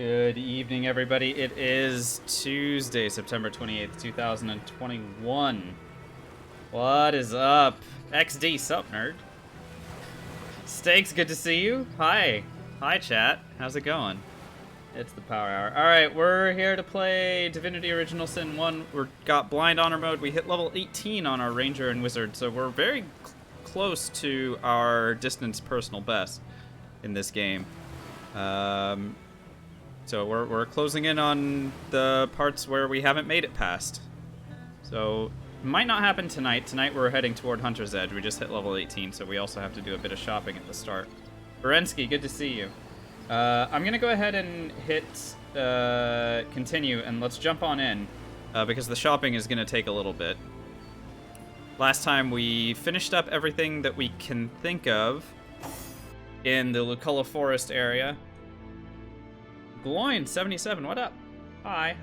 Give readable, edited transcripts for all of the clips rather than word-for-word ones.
Good evening, everybody. It is Tuesday, September 28th, 2021. What is up? XD, sup, nerd? Steaks, good to see you. Hi. Hi, chat. How's it going? It's the Power Hour. Alright, we're here to play Divinity Original Sin 1. We've got Blind Honor mode. We hit level 18 on our Ranger and Wizard, so we're very close to our distance personal best in this game. So we're closing in on the parts where we haven't made it past. So it might not happen tonight. Tonight we're heading toward Hunter's Edge. We just hit level 18, so we also have to do a bit of shopping at the start. Berensky, good to see you. I'm gonna go ahead and hit continue, and let's jump on in because the shopping is gonna take a little bit. Last time we finished up everything that we can think of in the Luculla Forest area. Gloin 77, what up? Hi.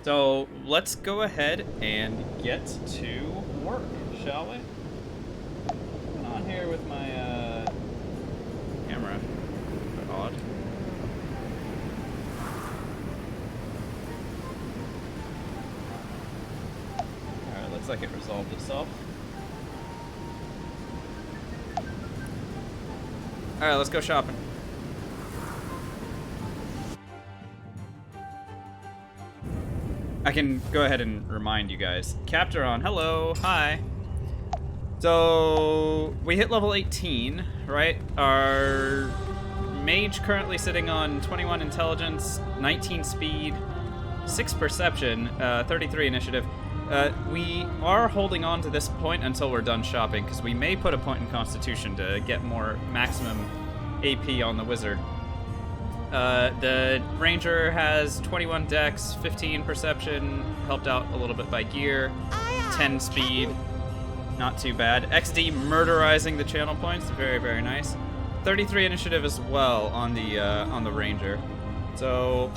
So let's go ahead and get to work, shall we? What's going on here with my camera? Odd. Alright, looks like it resolved itself. Alright, let's go shopping. I can go ahead and remind you guys. Capteron, hello, hi. So, we hit level 18, right? Our Mage currently sitting on 21 intelligence, 19 speed, 6 perception, 33 initiative. We are holding on to this point until we're done shopping, because we may put a point in Constitution to get more maximum AP on the Wizard. The Ranger has 21 dex, 15 perception, helped out a little bit by gear, 10 speed, not too bad. XD murderizing the channel points, very, very nice. 33 initiative as well on the Ranger. So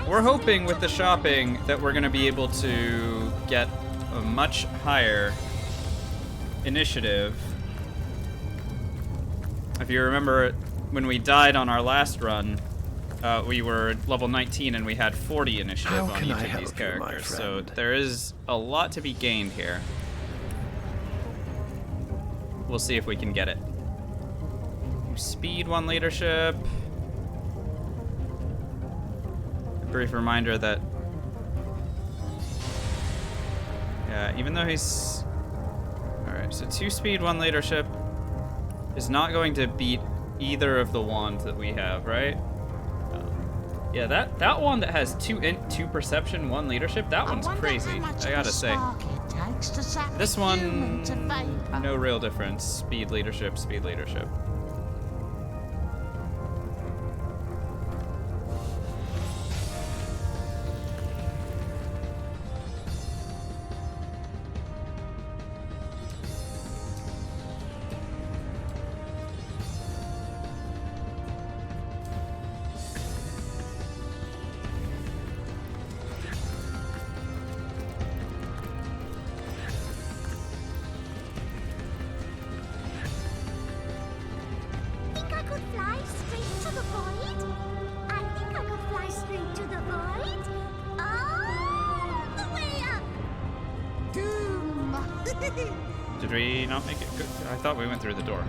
we're hoping with the shopping that we're gonna be able to get a much higher initiative. If you remember, when we died on our last run, we were level 19 and we had 40 initiative on each of these characters. So there is a lot to be gained here. We'll see if we can get it. Speed 1 leadership. A brief reminder that, yeah, even though he's, all right, so 2 speed, 1 leadership is not going to beat either of the wands that we have, right? Yeah, that one that has 2 perception, 1 leadership, that one's crazy, I gotta say. This one, no real difference. Speed leadership, speed leadership. Did we not make it good? I thought we went through the door.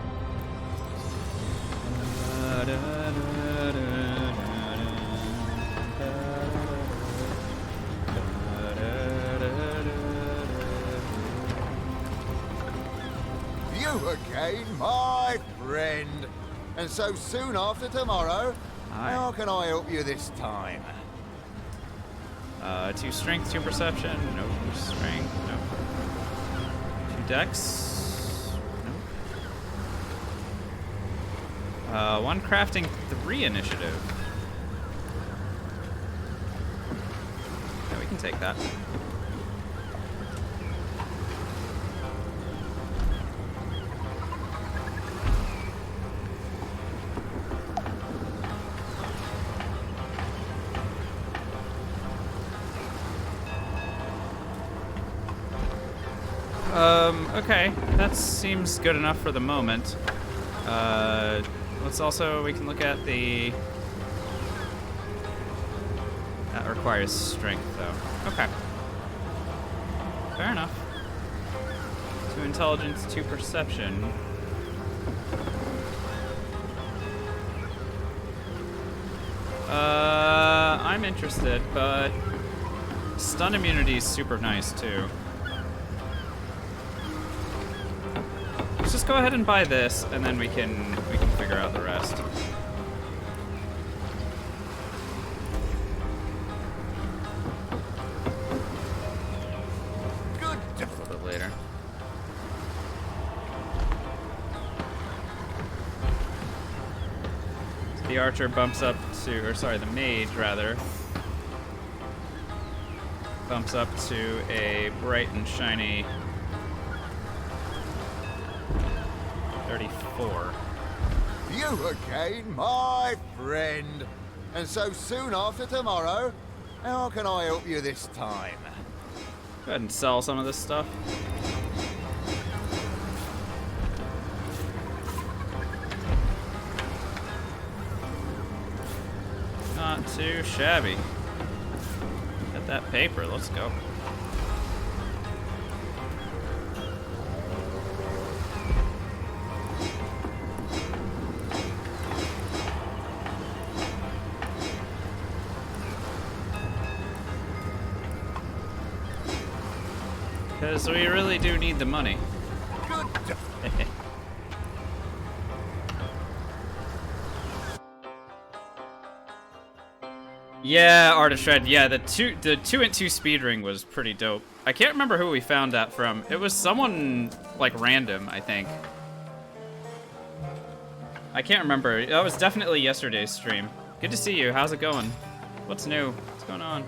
You again, my friend. And so soon after tomorrow, Hi. How can I help you this time? 2 strength, 2 perception, nope. Strength, nope. 2 dex, nope. 1 crafting, 3 initiative. Yeah, we can take that. Okay, that seems good enough for the moment. Let's also, we can look at the requires strength, though. Okay. Fair enough. 2 intelligence, 2 perception. I'm interested, but stun immunity is super nice too. Let's just go ahead and buy this, and then we can figure out the rest. Good. A little bit later. So the archer bumps up to, or sorry, the mage rather, bumps up to a bright and shiny 34. You again, my friend. And so soon after tomorrow, how can I help you this time? Go ahead and sell some of this stuff. Not too shabby. Get that paper, let's go. Because we really do need the money. Good. Yeah, Art of Shred. Yeah, the 2-2 speed ring was pretty dope. I can't remember who we found that from. It was someone like random, I think. I can't remember. That was definitely yesterday's stream. Good to see you. How's it going? What's new? What's going on?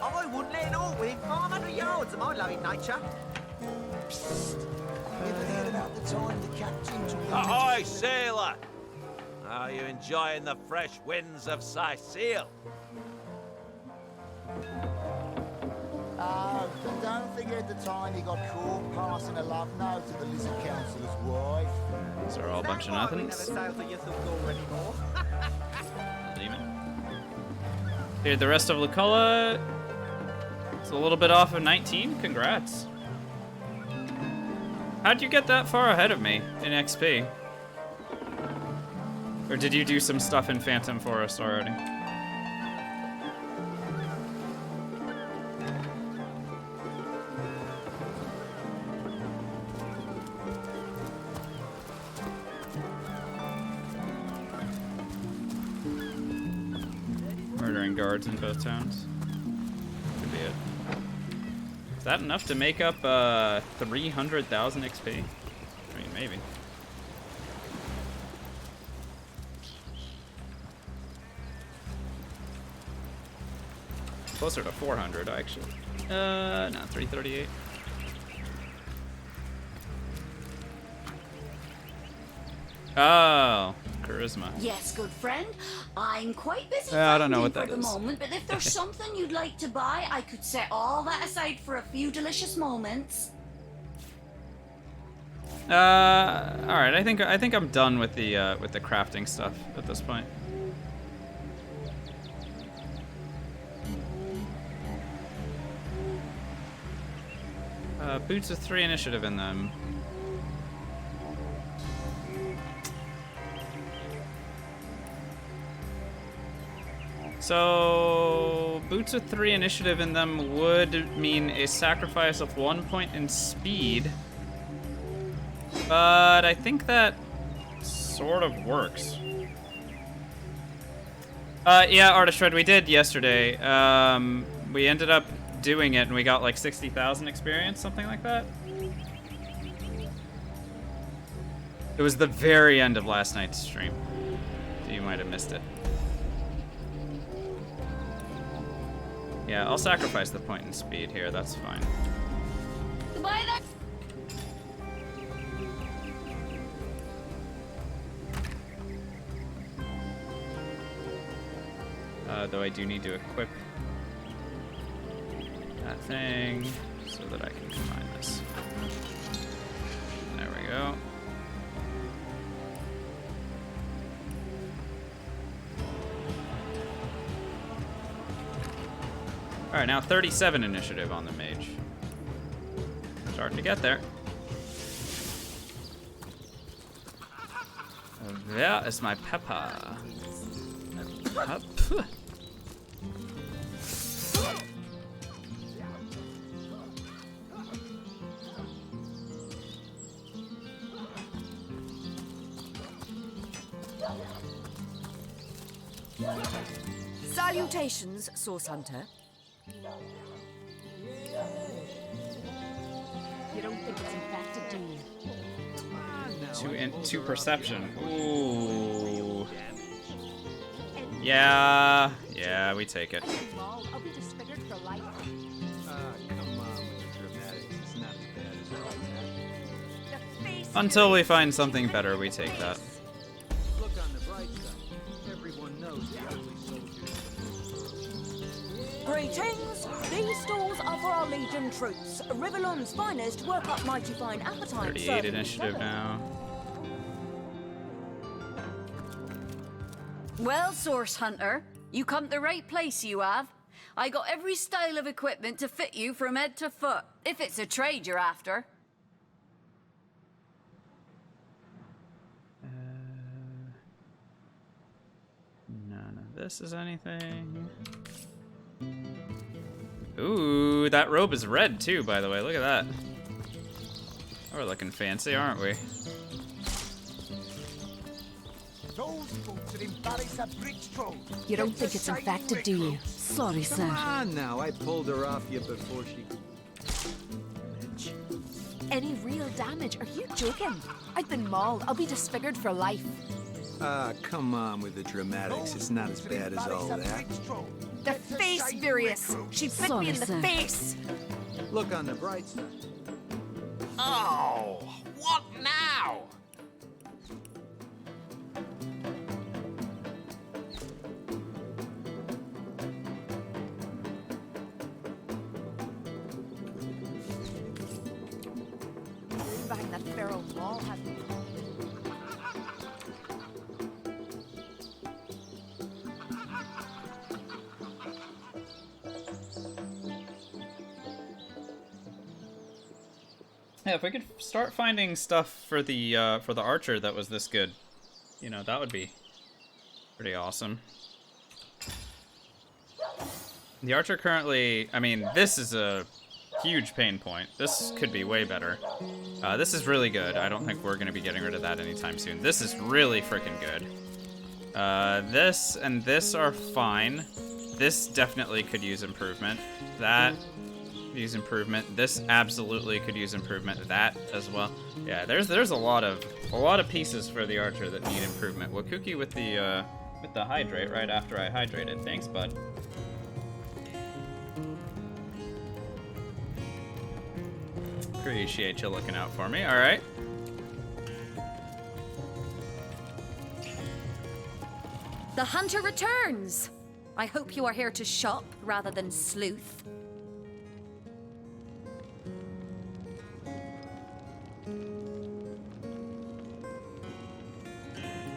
I wouldn't let it all within 500 yards of my loving nature. Ever heard about the time the captain took the Ahoy, sailor! Are you enjoying the fresh winds of Sicile? Oh, don't forget the time he got caught passing a love note to the lizard councillor's wife. These are all a bunch of That's why we nothings. never sail for Yuthel anymore. Demon. Cleared the rest of Luculla. It's a little bit off of 19. Congrats. How'd you get that far ahead of me in XP? Or did you do some stuff in Phantom Forest already? Murdering guards in both towns. Could be it. Is that enough to make up 300,000 XP? I mean, maybe. Closer to 400, actually. No, 338. Oh, charisma. Yes, good friend. I'm quite busy I don't know finding what for that the is. moment, but if there's something you'd like to buy, I could set all that aside for a few delicious moments. All right. I think I'm done with the crafting stuff at this point. Boots with 3 initiative in them. So, boots with 3 initiative in them would mean a sacrifice of 1 point in speed. But I think that sort of works. Yeah, Art of Shred, we did yesterday. We ended up doing it and we got like 60,000 experience, something like that. It was the very end of last night's stream. So you might have missed it. Yeah, I'll sacrifice the point in speed here, that's fine. Goodbye then. Though I do need to equip that thing so that I can combine this. There we go. Alright, now 37 initiative on the mage. Starting to get there. Where is my pepper? Up. Salutations, Source Hunter. You don't think it's infected, do you? Two perception. Ooh. Yeah, we take it. I'll be disfigured for life. Come on with the dramatics. It's not as bad as all that. The face Until we find something better, we take that. Look on the bright side. Everyone knows the ugly soldiers. Greetings! These stalls are for our Legion troops. Rivellon's finest work up mighty fine appetite. 38 initiative now. Well, Source Hunter, you come to the right place, you have. I got every style of equipment to fit you from head to foot, if it's a trade you're after. None of this is anything. Ooh, that robe is red too, by the way. Look at that. We're looking fancy, aren't we? Those boots are embarrassed at Bridge Troll. You don't think it's infected, do you? Sorry, sir. Come on now, I pulled her off you before she... Any real damage? Are you joking? I've been mauled. I'll be disfigured for life. Come on with the dramatics. It's not as bad as all that. The face, Furious! She bit me in the face! Look on the bright side. Oh, what now? Behind that feral wall has me. Yeah, if we could start finding stuff for the archer that was this good, you know, that would be pretty awesome. The archer currently, I mean, this is a huge pain point. This could be way better. This is really good. I don't think we're going to be getting rid of that anytime soon. This is really freaking good. This and this are fine. This definitely could use improvement. That could use improvement. This absolutely could use improvement. That as well. Yeah, there's a lot of pieces for the archer that need improvement. Wakuki with the hydrate right after I hydrated. Thanks, bud. Appreciate you looking out for me. All right. The hunter returns. I hope you are here to shop rather than sleuth.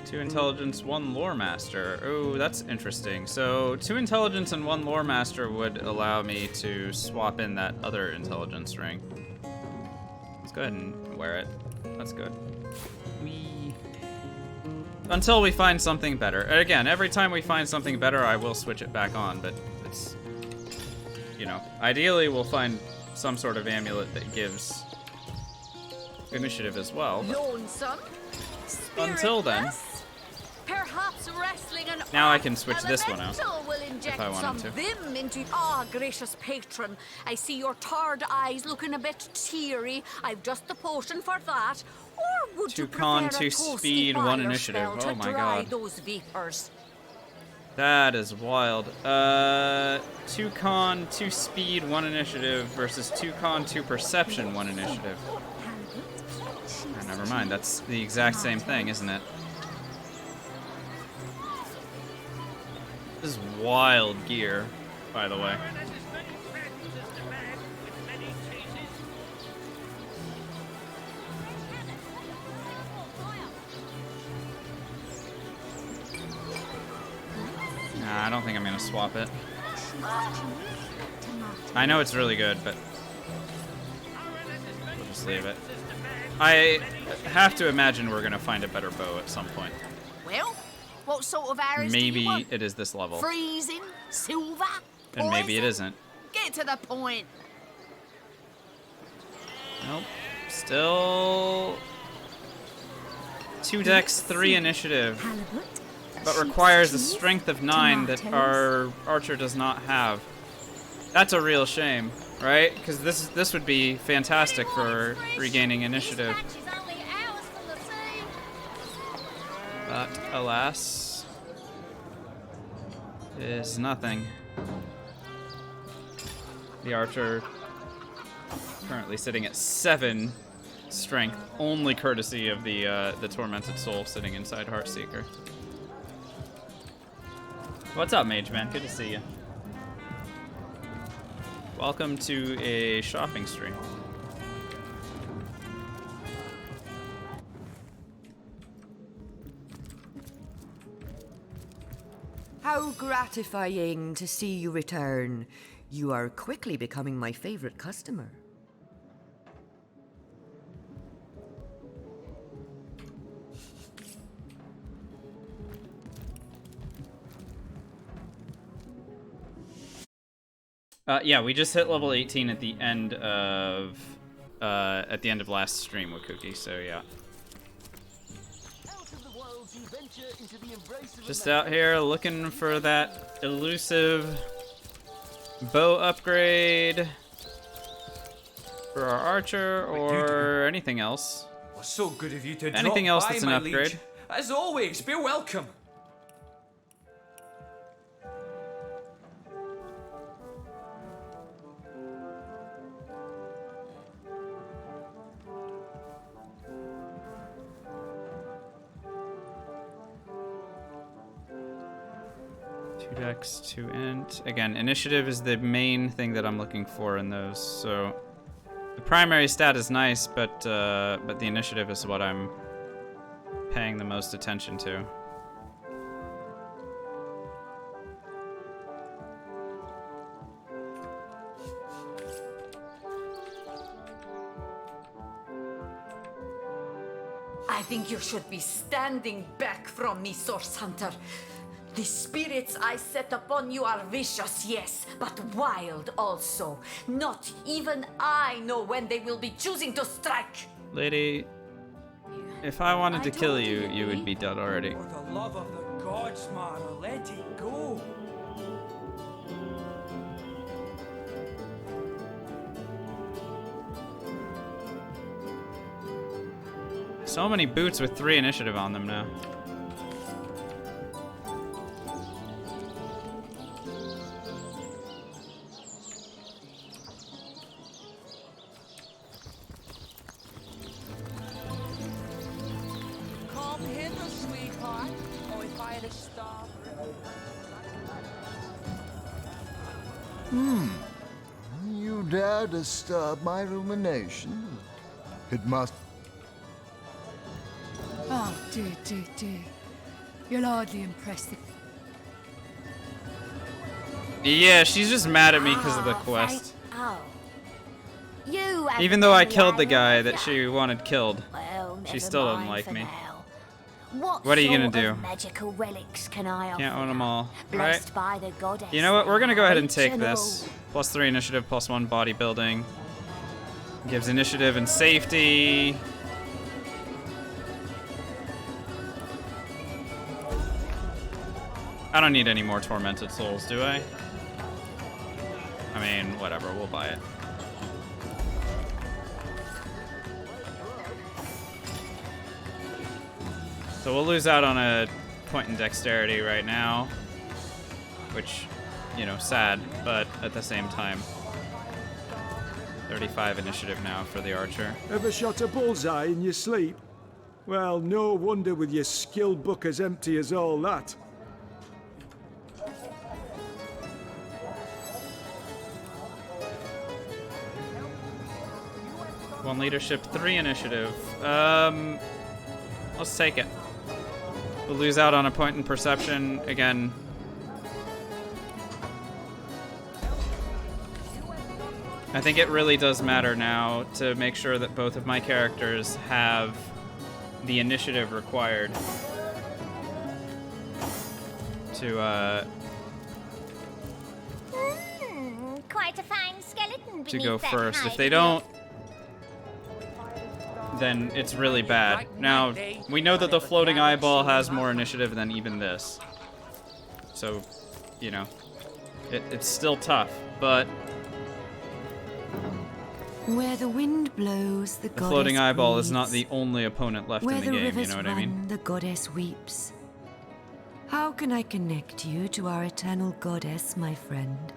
Two intelligence, one lore master. Oh, that's interesting. So 2 intelligence and 1 lore master would allow me to swap in that other intelligence ring. Let's go ahead and wear it. That's good. Until we find something better. Again, every time we find something better, I will switch it back on, but it's, you know, ideally we'll find some sort of amulet that gives initiative as well. But Lonesome. until then, Perhaps wrestling an now I can switch this one out will inject if I wanted some to. vim into. Ah, gracious patron, I see your tired eyes looking a bit teary. I've just the potion for that. Or would 2 you con, prefer a 2 toasty speed, 1 fire initiative. spell to Oh my dry god. those vapors? That is wild. 2 con, 2 speed, 1 initiative versus 2 con, 2 perception, 1 initiative. Oh, never mind, that's the exact same thing, isn't it? This is wild gear, by the way. Nah, I don't think I'm gonna swap it. I know it's really good, but we'll just leave it. I have to imagine we're gonna find a better bow at some point. Well, what sort of arrows do you Maybe want? it is this level, Freezing? Silver? and maybe it poison? isn't. Get to the point. Nope. Still 2 dex, 3 initiative, but requires a strength of 9 that our archer does not have. That's a real shame, right? Because this would be fantastic for regaining initiative. But alas, is nothing. The archer currently sitting at 7 strength, only courtesy of the tormented soul sitting inside Heartseeker. What's up, Mage Man? Good to see you. Welcome to a shopping stream. How gratifying to see you return. You are quickly becoming my favorite customer. Yeah, we just hit level 18 at the end of last stream with Cookie, so yeah. Just out here looking for that elusive bow upgrade for our archer or anything else. Well, so good of you to Anything drop else by, that's an my upgrade? liege. As always, be welcome. Dex to int. Again, initiative is the main thing that I'm looking for in those. So the primary stat is nice, but the initiative is what I'm paying the most attention to. I think you should be standing back from me, Source Hunter. The spirits I set upon you are vicious, yes, but wild also. Not even I know when they will be choosing to strike. Lady, if I wanted to kill you, you would be dead already. For the love of the gods, Mara, let it go. So many boots with 3 initiative on them now. Come hither, sweetheart, or if I had a star. You dare disturb my rumination? It must... Oh, dear, dear, dear. You'll hardly impress the... Yeah, she's just mad at me because of the quest. Oh. You haven't Even though I done killed the either, guy have that ya? she wanted killed. Well, She never still doesn't mind like for me. now. What What are you gonna sort of do? magical relics can I offer? Can't own them all. Blessed Right? by the goddess. You know what? We're gonna go ahead and take Original. this. +3 initiative, +1 bodybuilding. Gives initiative and safety. I don't need any more tormented souls, do I? I mean, whatever, we'll buy it. So we'll lose out on a point in dexterity right now, which, you know, sad, but at the same time, 35 initiative now for the archer. Ever shot a bullseye in your sleep? Well, no wonder with your skill book as empty as all that. One leadership, 3 initiative. Let's take it. We'll lose out on a point in perception again. I think it really does matter now to make sure that both of my characters have the initiative required to Quite a fine skeleton to beneath go that first. hide If they of yours. don't, then it's really bad. Now, we know that the floating eyeball has more initiative than even this. So, you know, it's still tough, but Where the wind blows, the the floating goddess eyeball is grieves. not the only opponent left Where in the the game, you rivers know what run, I mean? the goddess weeps. How can I connect you to our eternal goddess, my friend?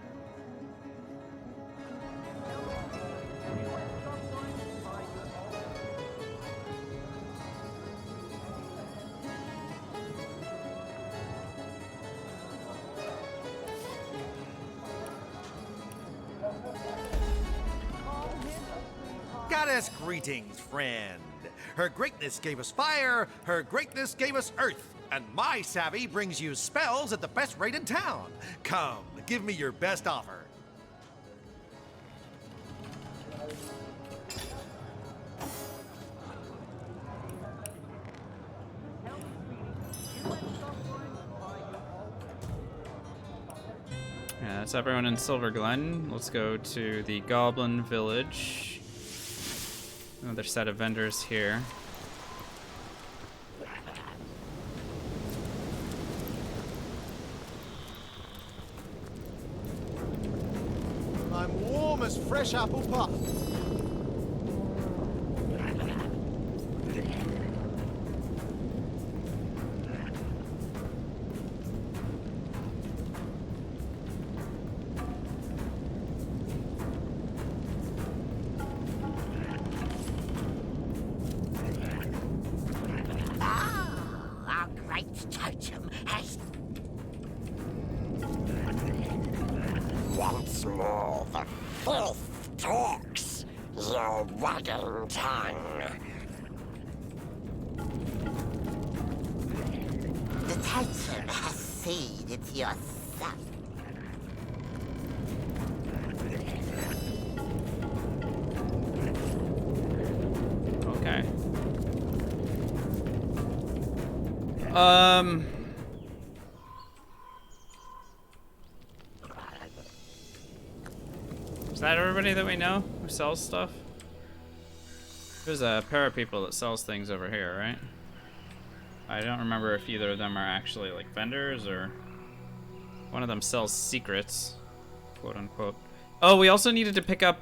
Goddess greetings, friend. Her greatness gave us fire, her greatness gave us earth, and my savvy brings you spells at the best rate in town. Come, give me your best offer. Yeah, that's everyone in Silver Glen. Let's go to the Goblin Village. Another set of vendors here. I'm warm as fresh apple pie. Our great totem has... Once more, the filth talks, your wagging tongue. The totem has seeded your son. Okay. Is that everybody that we know who sells stuff? There's a pair of people that sells things over here, right? I don't remember if either of them are actually like vendors or one of them sells secrets, quote unquote. Oh, we also needed to pick up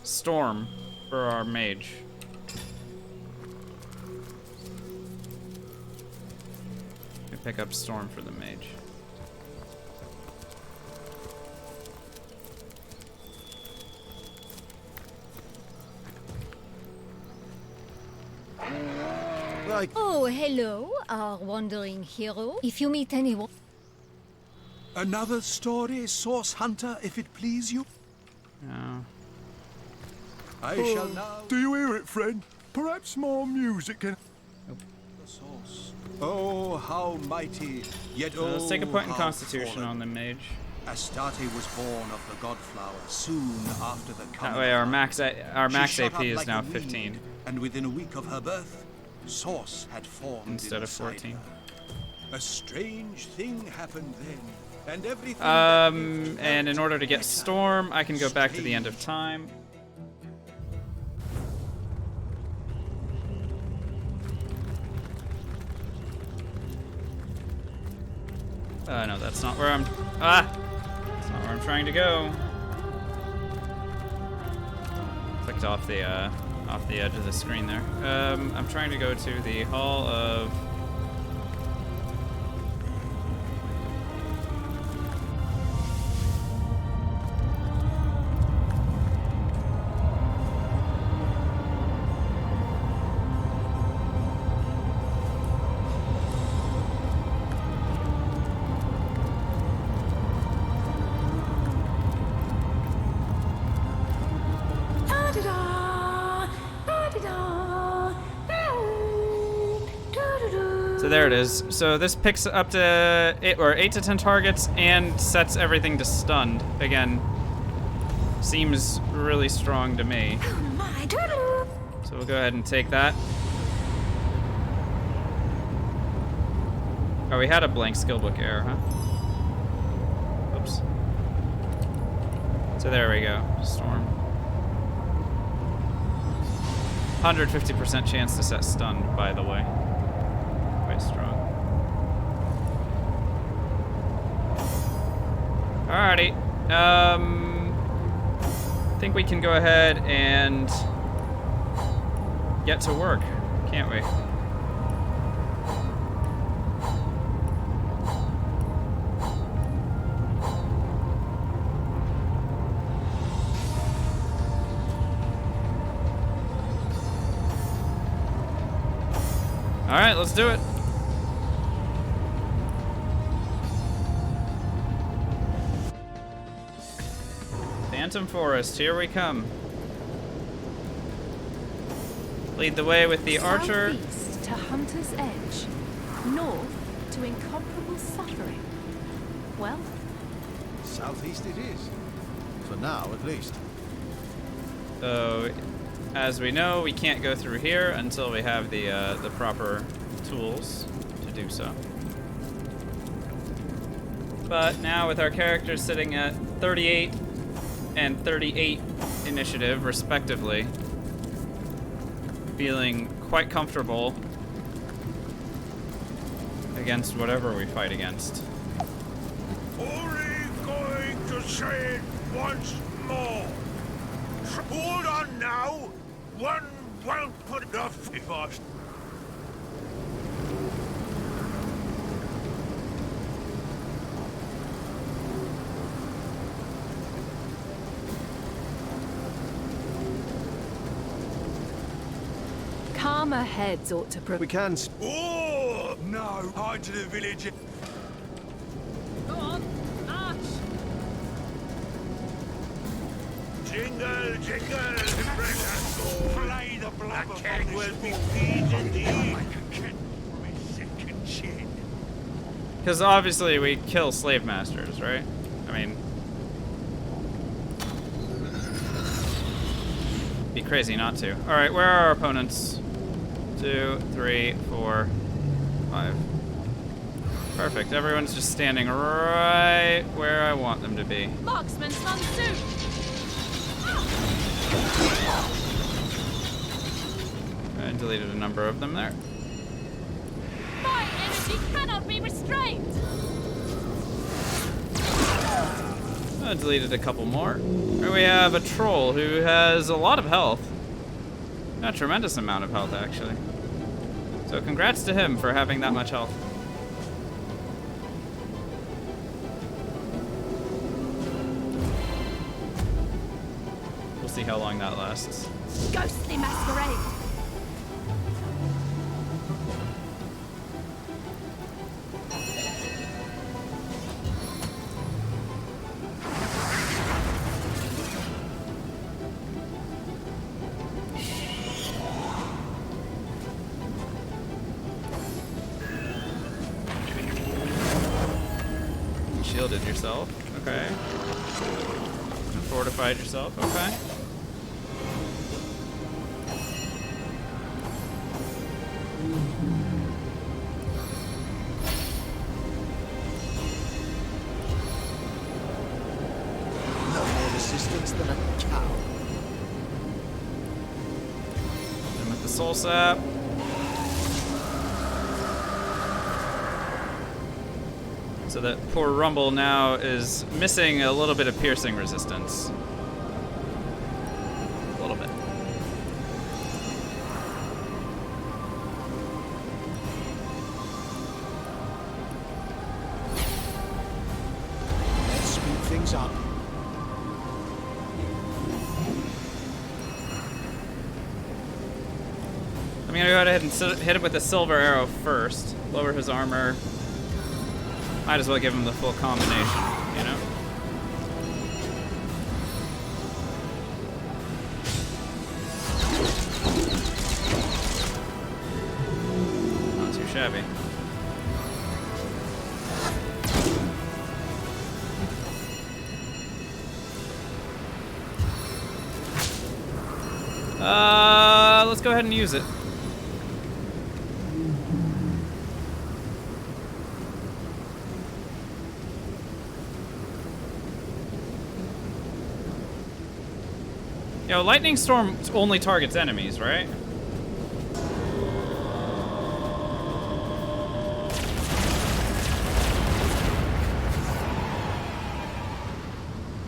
Storm for our mage. We pick up Storm for the mage. Oh, hello, our wandering hero. If you meet anyone... Another story, Source Hunter, if it please you? No. I shall now... Do you hear it, friend? Perhaps more music can... The source. Oh, how mighty, yet So let's take a point in how Constitution fallen. on the mage. Astarte was born of the Godflower soon after the coming That way our of max She shot AP up is like now a weed, 15 and within a week of her birth, Source had formed instead of inside 14. her. A strange thing happened then, and everything. And in order to get Storm, I can go back to the end of time. No, that's not where I'm. That's not where I'm trying to go. Clicked off the edge of the screen there. I'm trying to go to the Hall of. So there it is. So this picks up to 8 to 10 targets and sets everything to stunned again. seems really strong to me. So we'll go ahead and take that. Oh, we had a blank skill book error, huh? Oops. So there we go. Storm. 150% chance to set stunned, by the way. Quite strong. Alrighty. I think we can go ahead and get to work, can't we? All right, let's do it. Phantom Forest, here we come. Lead the way with the archer. Southeast to Hunter's Edge. North to incomparable suffering. Well? Southeast it is. For now, at least. So, as we know, we can't go through here until we have the proper tools to do so. But now with our characters sitting at 38 and 38 initiative, respectively, feeling quite comfortable against whatever we fight against. Only going to say it once more. Hold on now. One won't put enough if I... Calmer heads ought to We can... Oh! No, hide to the village. Go on, march! Jingle, jingle, play the blabber. The keg will be feeding the Because obviously we kill slave masters, right? I mean... be crazy not to. Alright, where are our opponents? 2, 3, 4, 5. Perfect. Everyone's just standing right where I want them to be. Marksman's monsoon! I deleted a number of them there. My energy cannot be restrained! I deleted a couple more. Here we have a troll who has a lot of health. A tremendous amount of health, actually. So congrats to him for having that much health. We'll see how long that lasts. Ghostly masquerade! Shielded yourself, okay. And fortified yourself, okay. No more resistance than a cow. And with the soul sap. So that poor Rumble now is missing a little bit of piercing resistance. A little bit. Let's speed things up. I'm gonna go ahead and hit him with a silver arrow first. Lower his armor. Might as well give him the full combination, you know? Not too shabby. Let's go ahead and use it. Yo, lightning storm only targets enemies, right?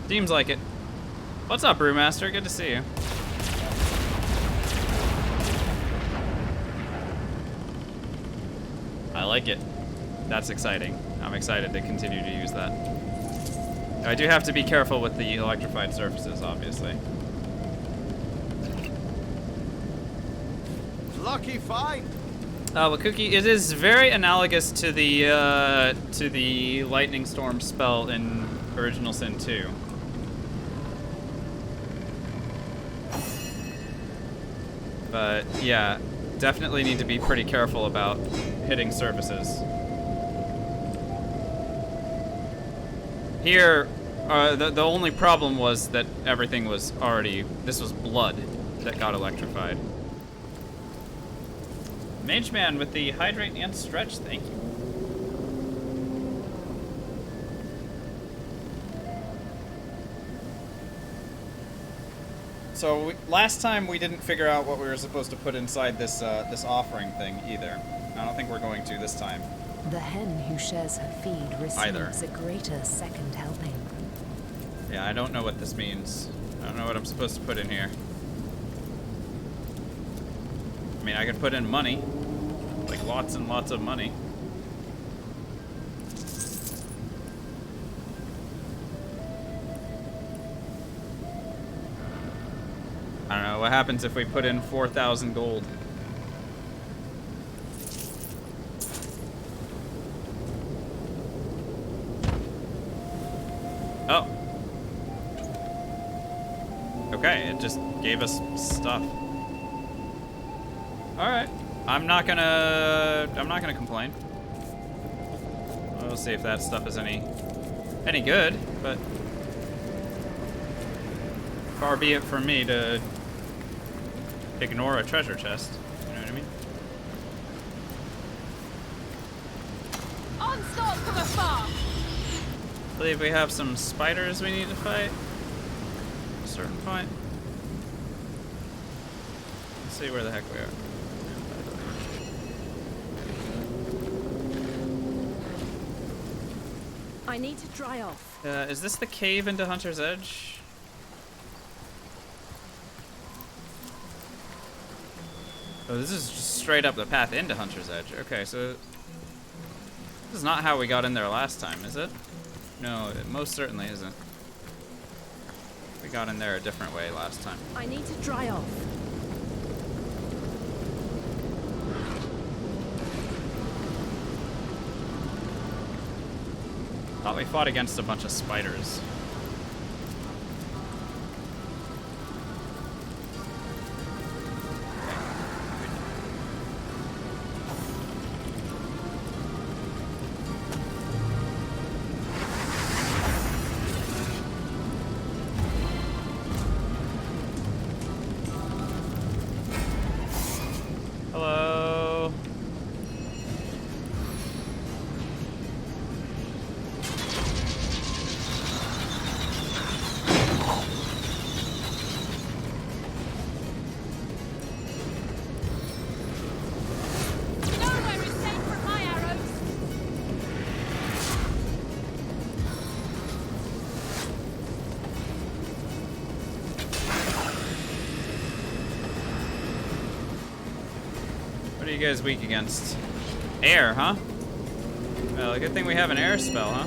Seems like it. What's up, Brewmaster? Good to see you. I like it. That's exciting. I'm excited to continue to use that. I do have to be careful with the electrified surfaces, obviously. Lucky find. Wakuki, it is very analogous to the lightning storm spell in Original Sin 2. But yeah, definitely need to be pretty careful about hitting surfaces. Here, the only problem was that everything was already, this was blood that got electrified. Mage Man with the hydrate and stretch, thank you. So last time we didn't figure out what we were supposed to put inside this this offering thing either. I don't think we're going to this time. The hen who shares her feed receives a greater second helping. Yeah, I don't know what this means. I don't know what I'm supposed to put in here. I mean, I could put in money. Like lots and lots of money. I don't know, what happens if we put in 4,000 gold? Oh. Okay, it just gave us stuff. Alright. I'm not gonna complain. We'll see if that stuff is any good, but far be it from me to ignore a treasure chest. You know what I mean? Onslaught from afar! I believe we have some spiders we need to fight. At a certain point. Let's see where the heck we are. I need to dry off. Is this the cave into Hunter's Edge? Oh, this is just straight up the path into Hunter's Edge. Okay, so this is not how we got in there last time, is it? No, it most certainly isn't. We got in there a different way last time. I need to dry off. Thought we fought against a bunch of spiders. Hello. Nowhere is safe from my arrows. What are you guys weak against? Air, huh? Well, a good thing we have an air spell, huh?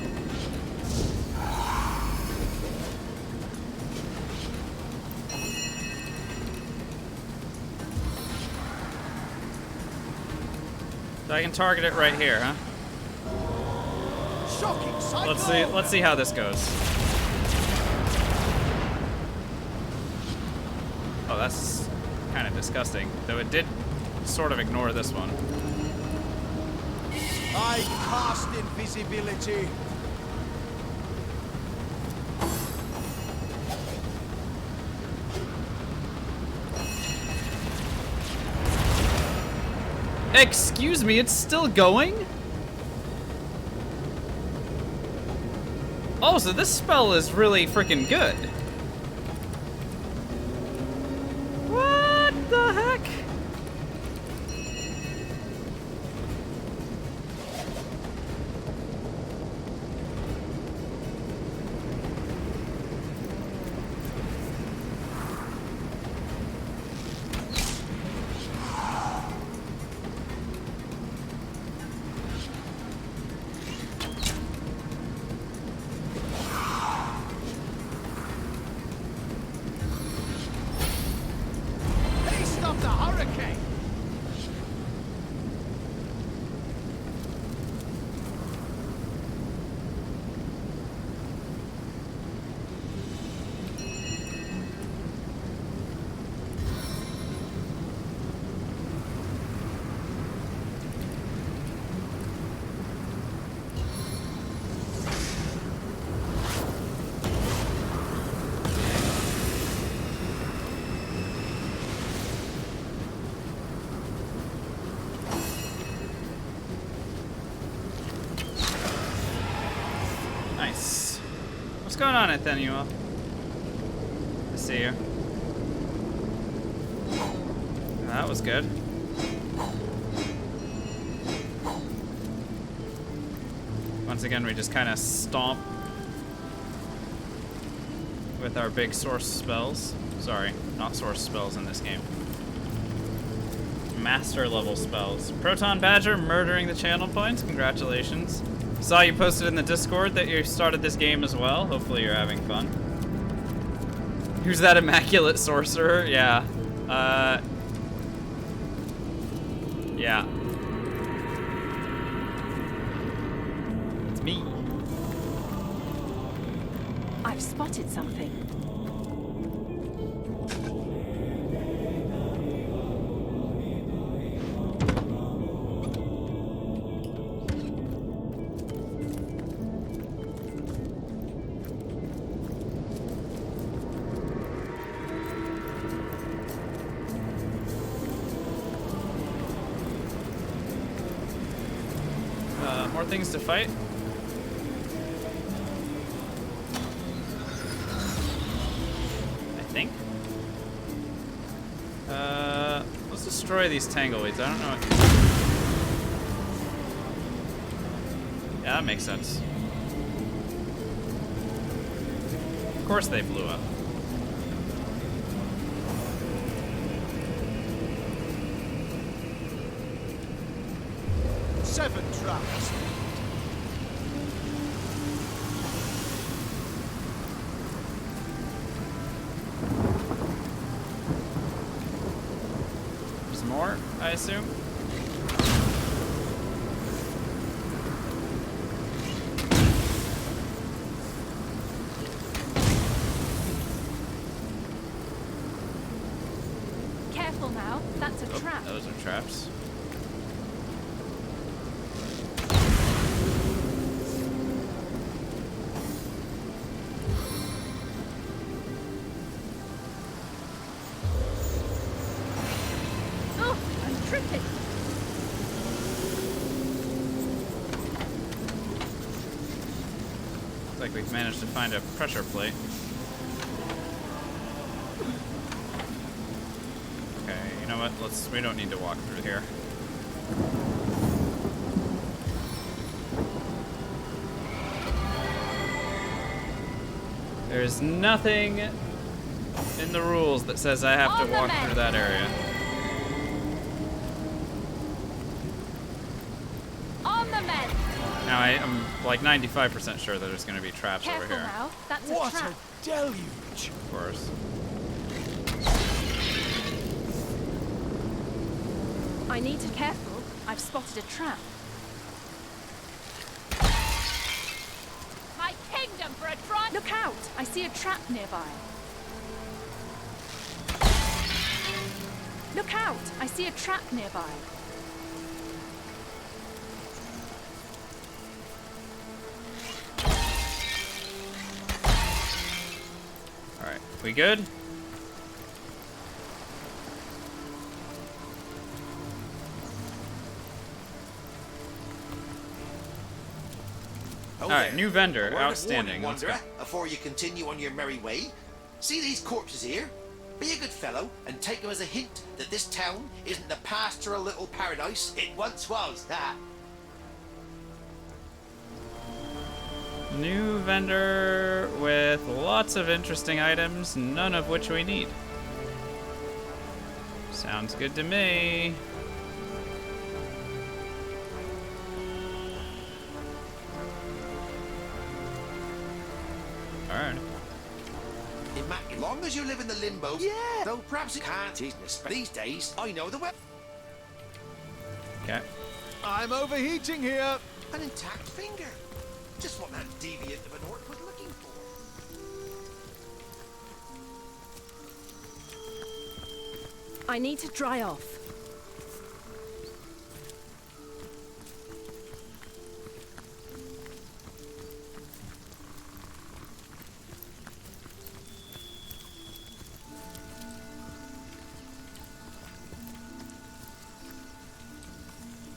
So I can target it right here, huh? Shocking cycle. Let's see how this goes. Oh, that's kind of disgusting. Though it did sort of ignore this one. I cast invisibility. Excuse me, it's still going? Oh, so this spell is really freaking good. What the heck? He stopped the hurricane! Nice. What's going on, Nathaniel? I see you. That was good. Once again, we just kind of stomp with our big source spells. Sorry, not source spells in this game. Master level spells. Proton Badger murdering the channel points. Congratulations. Saw you posted in the Discord that you started this game as well. Hopefully you're having fun. Who's that immaculate sorcerer? Yeah. Yeah. It's me. I've spotted something. More things to fight. I think. Let's destroy these tangleweeds. I don't know what... Yeah, that makes sense. Of course they blew up. Seven traps. There's more, I assume. Careful now, that's a trap. Those are traps. Oh, I'm tripping. Looks like we've managed to find a pressure plate. Okay, you know what? We don't need to walk through here. There's nothing in the rules that says I have to walk through that area. On the men. Now I am like 95% sure that there's going to be traps over Careful here. now, that's a What trap. a deluge! Of course. I need to be careful. I've spotted a trap. My kingdom for a try. Look out! I see a trap nearby. Look out! I see a trap nearby. Alright, we good? Alright, there. new vendor. A word of Outstanding. warning, Let's go. wanderer, before you continue on your merry way. See these corpses here? Be a good fellow and take them as a hint that this town isn't the pastoral little paradise it once was. That. New vendor with lots of interesting items, none of which we need. Sounds good to me. Alright. As long as you live in the limbo, yeah. Though perhaps it can't. These days, I know the way. Okay. I'm overheating here. An intact finger. Just what that deviant of an orc was looking for. I need to dry off.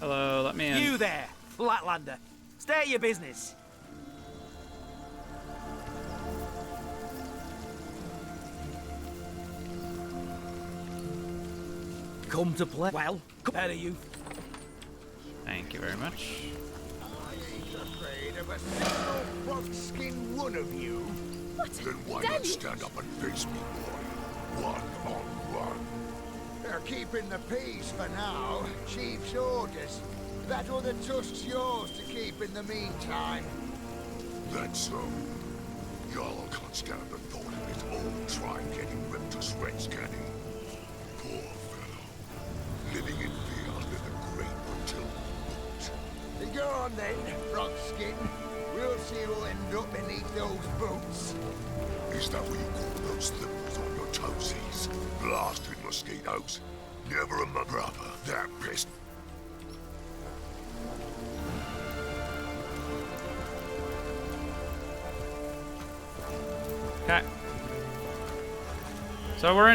Hello, let me in. You there, Flatlander. Stay at your business. Come to play. Well, better you. Thank you very much. I ain't afraid of a single frog-skin one of you. What? Then why not stand up and face me, boy? One on one. They're keeping the peace for now. Chief's orders. That other tusk's yours to keep in the meantime. That's so. Y'all can't stand the thought of his old tribe getting ripped to shreds, can he? Poor fellow. Living in fear under the great until boot. Go on then, Frogskin. We'll see who'll end up beneath those boots. Is that what you call those slippers on your toesies? Blasted mosquitoes. Never a brother. That pest. Okay. So we're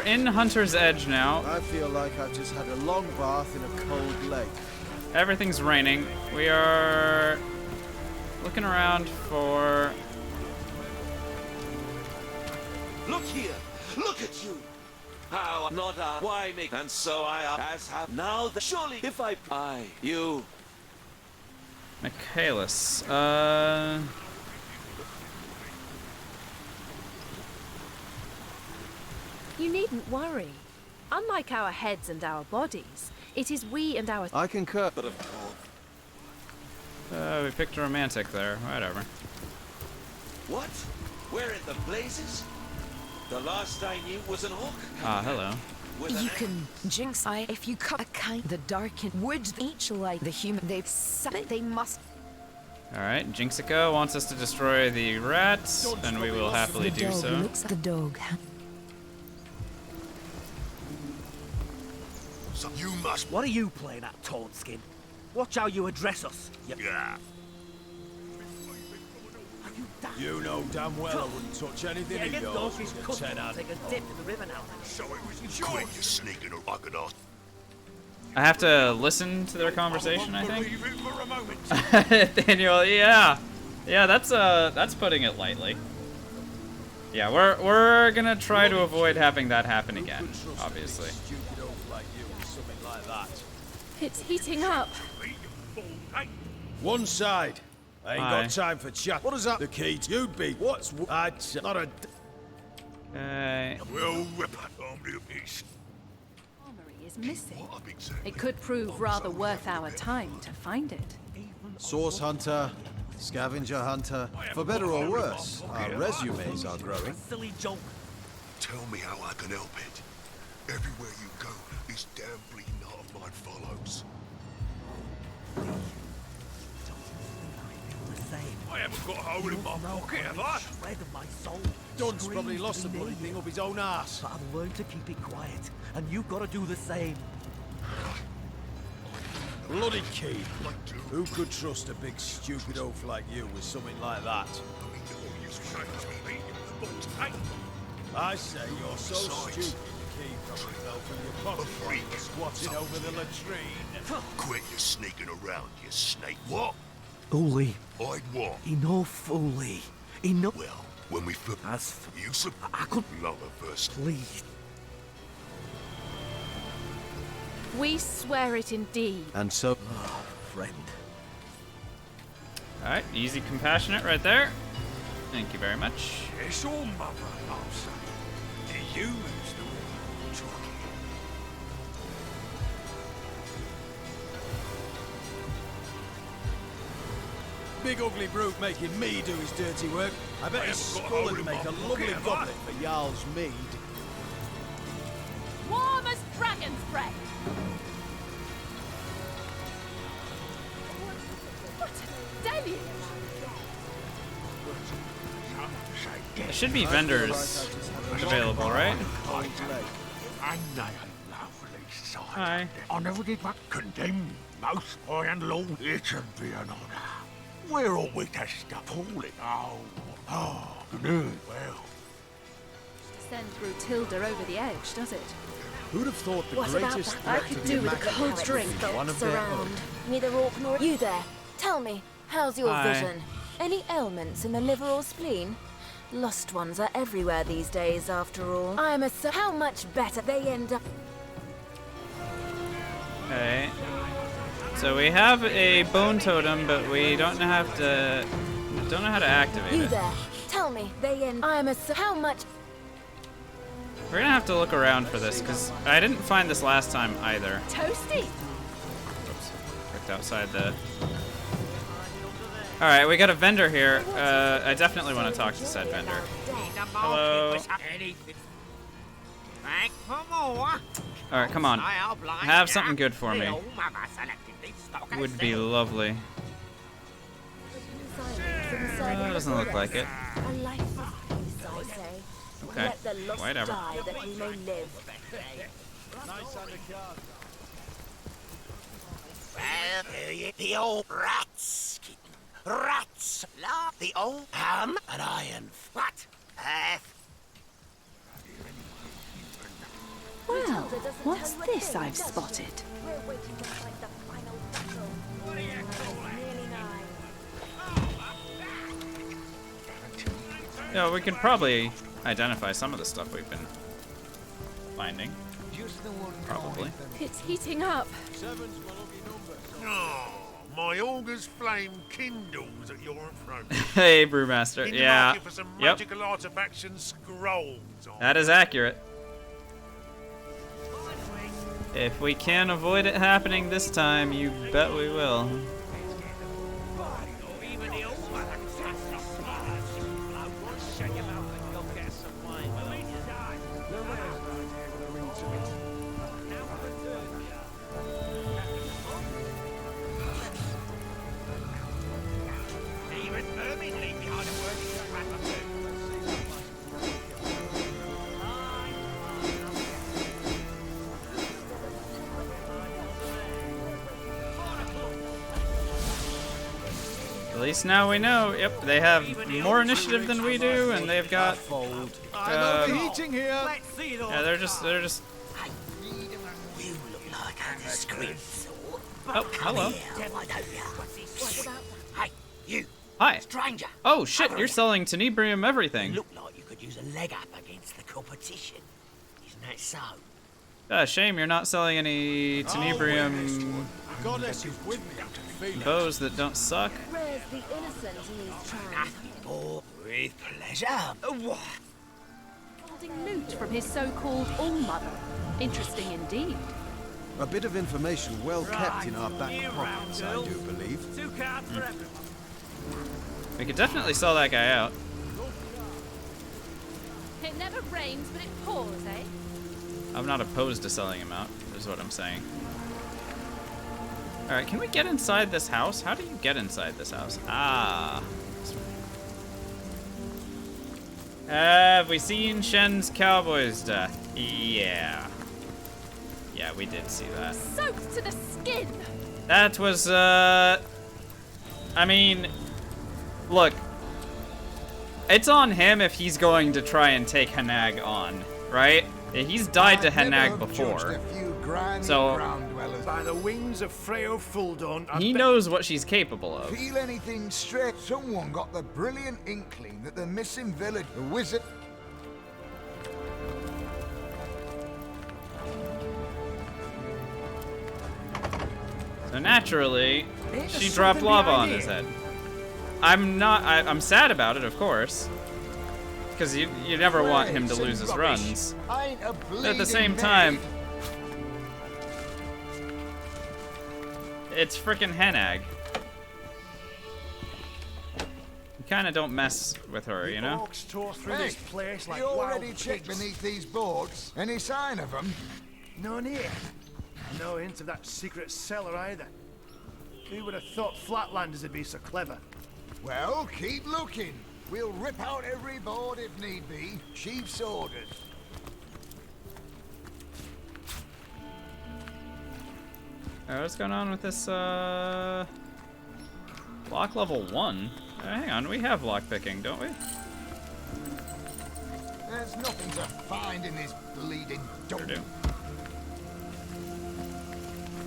in Hunter's Edge now. I feel like I've just had a long bath in a cold lake. Everything's raining. We are looking around for... Look here! Look at you! How not a why make and so I as have now the surely if I you Michaelis. You needn't worry. Unlike our heads and our bodies, it is we and our... I concur. But of course. We picked a romantic there. Whatever. What? Where in the blazes? The last I knew was an orc. Ah, hello. You can jinx I if you cut a kind the darkened wood each like the human they must. Alright, Jinxica wants us to destroy the rats, and we will happily do so. Looks at the dog. So you must. What are you playing at, Toadskin? Watch how you address us. Yeah. You know damn well I wouldn't touch anything of yours with a 10 out Take a dip in the river now. So it was yours. Quit your sneaking a rocket off. I have to listen to their conversation, I think. Believe it for a moment. Daniel, yeah. Yeah, that's putting it lightly. Yeah, we're gonna try to avoid having that happen again, obviously. It's heating up. One side. I ain't Aye. got time for chat. What is that? The key you'd be. What's I'd not a. We'll rip that army to pieces. Armory is missing. It could prove rather worth our time to find it. Source hunter, scavenger hunter. For better or worse, our resumes are growing. Silly joke. Tell me how I can help it. Everywhere you go, this damn bleeding heart of mine follows. I haven't got a hole in my pocket, have I? Shred of my soul. Dunn's probably lost the bloody thing up his own arse. But I've learned to keep it quiet, and you've got to do the same. Bloody key. Who could trust a big stupid oaf like you with something like that? I say you're so stupid the key probably fell from your pocket while you were squatting over the latrine. Quit your sneaking around, you snake. What? Uli. I'd what? Enough, Uli. Enough. Well, when we As you should I could love her first. please. We swear it indeed. And so, Friend. Alright, easy compassionate right there. Thank you very much. It's all mother, I'll say. The humans do it. Talking. Big ugly brute making me do his dirty work. I bet his skull would make a lovely goblet for Jarl's mead. Warm as dragon's breath. What a deluge! There should be vendors available, right? And they are lovely sight. Hi. I never did but condemn most high and low. It should be an honour. We're all with us appalling. Oh, good. Well, Send through Tilda over the edge, does it? who'd have thought the What about greatest that? I threat to could the do with a Immaculate cold would drink. be one of their own? Neither orc nor you there. Tell me, how's your Hi. vision? Any ailments in the liver or spleen? Lost ones are everywhere these days, after all. I'm a so how much better they end up. Okay. So we have a bone totem, but we don't know how to activate You it. there. Tell me, they end. I'm a so how much. We're gonna have to look around for this, because I didn't find this last time either. Toasty! Oops. Clicked outside the... Alright, we got a vendor here. I definitely want to talk to said vendor. Hello. Alright, come on. Have something good for me. Would be lovely. Doesn't look like it. A life of peace, I say. Okay, Let the lost whatever. die that we may live. The old rats, kitten. Rats. The old ham and iron. What? Well, what's this I've spotted? We're waiting to fight the final battle. Nearly nigh. Yeah, we could probably identify some of the stuff we've been finding. Probably. It's heating up. oh, my augur's flame kindles at your approach. Hey, Brewmaster. In the Yeah. market for some Yep. magical artifacts and scrolls. That is accurate. If we can avoid it happening this time, you bet we will. At least now we know. Yep, they have more initiative than we do, and they've got. I'm overheating here. Yeah, they're just. You look like a discreet sort. Oh, hello. Why don't you? Hey, you. Hi. Stranger. Oh shit, you're selling tenebrium everything. Look like you could use a leg up against the competition. Isn't that so? Shame you're not selling any tenebrium Goddess is with me. bows that don't suck. Where's the innocent in these times? Or with pleasure. Holding loot from his so-called all-mother. Interesting indeed. A bit of information well kept in our back pockets, I do believe. We could definitely sell that guy out. It never rains, but it pours, eh? I'm not opposed to selling him out, is what I'm saying. Alright, can we get inside this house? How do you get inside this house? Ah. Have we seen Shen's cowboy's death? Yeah. Yeah, we did see that. Soaked to the skin! That was, I mean, look. It's on him if he's going to try and take Hanag on, right? He's died to Hanag before. grand So- ground dwellers. By the wings of Freo Fulldon, He knows what she's capable of. Feel anything straight? Someone got the brilliant inkling that the missing village, the wizard. So naturally, Ain't she there dropped something lava behind on his here? head. I'm sad about it, of course. Because you never want him to lose his runs. Ain't a But at the bleeding same maid. time, it's frickin' Henag. You kinda don't mess with her, you know? Orcs tore through Hey, this place like you already wild checked pigs. beneath these boards? Any sign of them? None here. No hint of that secret cellar either. Who would have thought Flatlanders would be so clever? Well, keep looking. We'll rip out every board if need be. Chief's orders. What's going on with this, lock level 1? Hang on, we have lock picking, don't we? There's nothing to find in this bleeding Sure dump. do.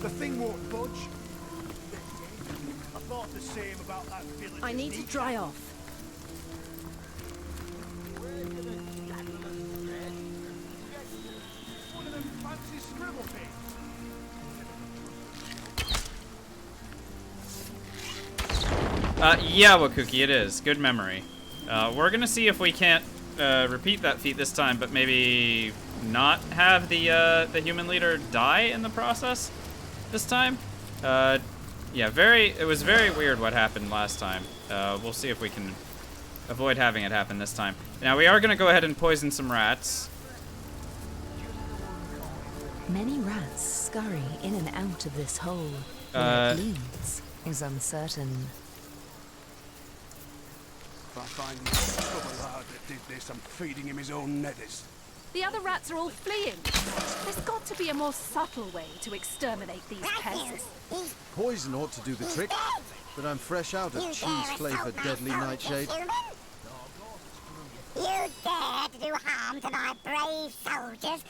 The thing won't budge. I thought the same about that village. I need to dry off. One of them fancy scribble things. Yeah, Wakuki, it is. Good memory. We're gonna see if we can't repeat that feat this time, but maybe not have the human leader die in the process this time. Yeah, it was very weird what happened last time. We'll see if we can avoid having it happen this time. Now, we are gonna go ahead and poison some rats. Many rats scurry in and out of this hole. Where Uh, it leads is uncertain. If I find the trouble lad that did this, I'm feeding him his own netters. The other rats are all fleeing. There's got to be a more subtle way to exterminate these pests. Poison ought to do the trick, but I'm fresh out of cheese-flavored deadly nightshade. You dare to do harm to my brave soldiers?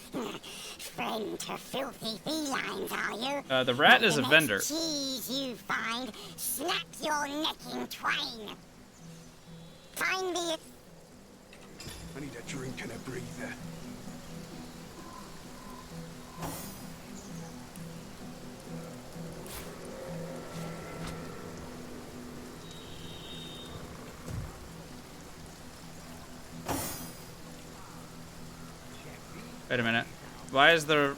Friend to filthy felines, are you? The rat is a The vendor. next cheese you find snaps your neck in twain. Find me a... I need a drink and a breather. Wait a minute. Why is there...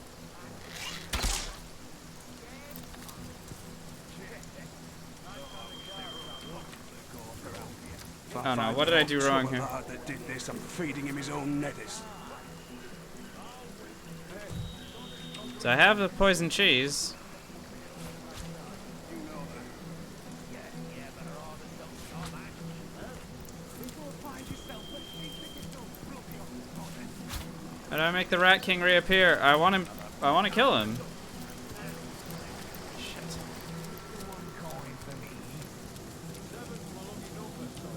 Oh no, what did I do wrong here? Lad that did this, I'm feeding him his own netters. So I have the poison cheese. How do I make the Rat King reappear? I want to kill him.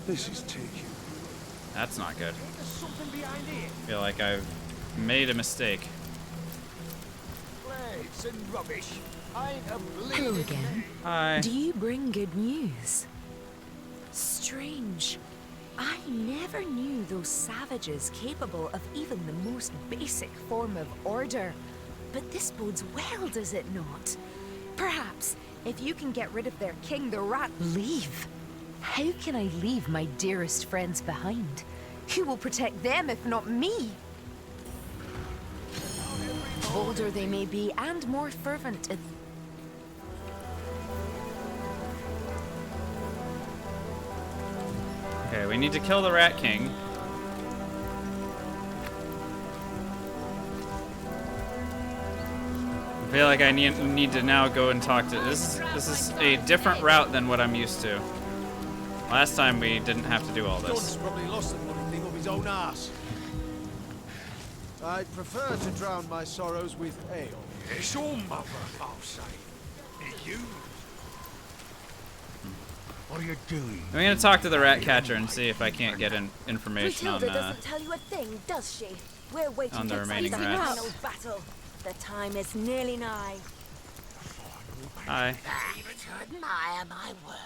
This is taking. That's not good. There's something behind here. I feel like I've made a mistake. Plates and rubbish. Ain't a Hello bleeding again. Hi. Do you bring good news? Strange. I never knew those savages capable of even the most basic form of order. But this bodes well, does it not? Perhaps, if you can get rid of their king, the rat, leave. How can I leave my dearest friends behind? Who will protect them if not me? Bolder they may be, and more fervent. Okay, we need to kill the Rat King. I feel like I need to now go and talk to... This is a different route than what I'm used to. Last time we didn't have to do all John's this. probably lost the bloody thing up his own ass. I'd prefer to drown my sorrows with ale. It's all mother, I'll say. You. What are you doing? I'm gonna talk to the rat catcher and see if I can't get information on Matilda doesn't tell you a thing, does she? We're waiting on the to remaining fight the rats. final battle. The time is nearly nigh. Hi. To admire my work.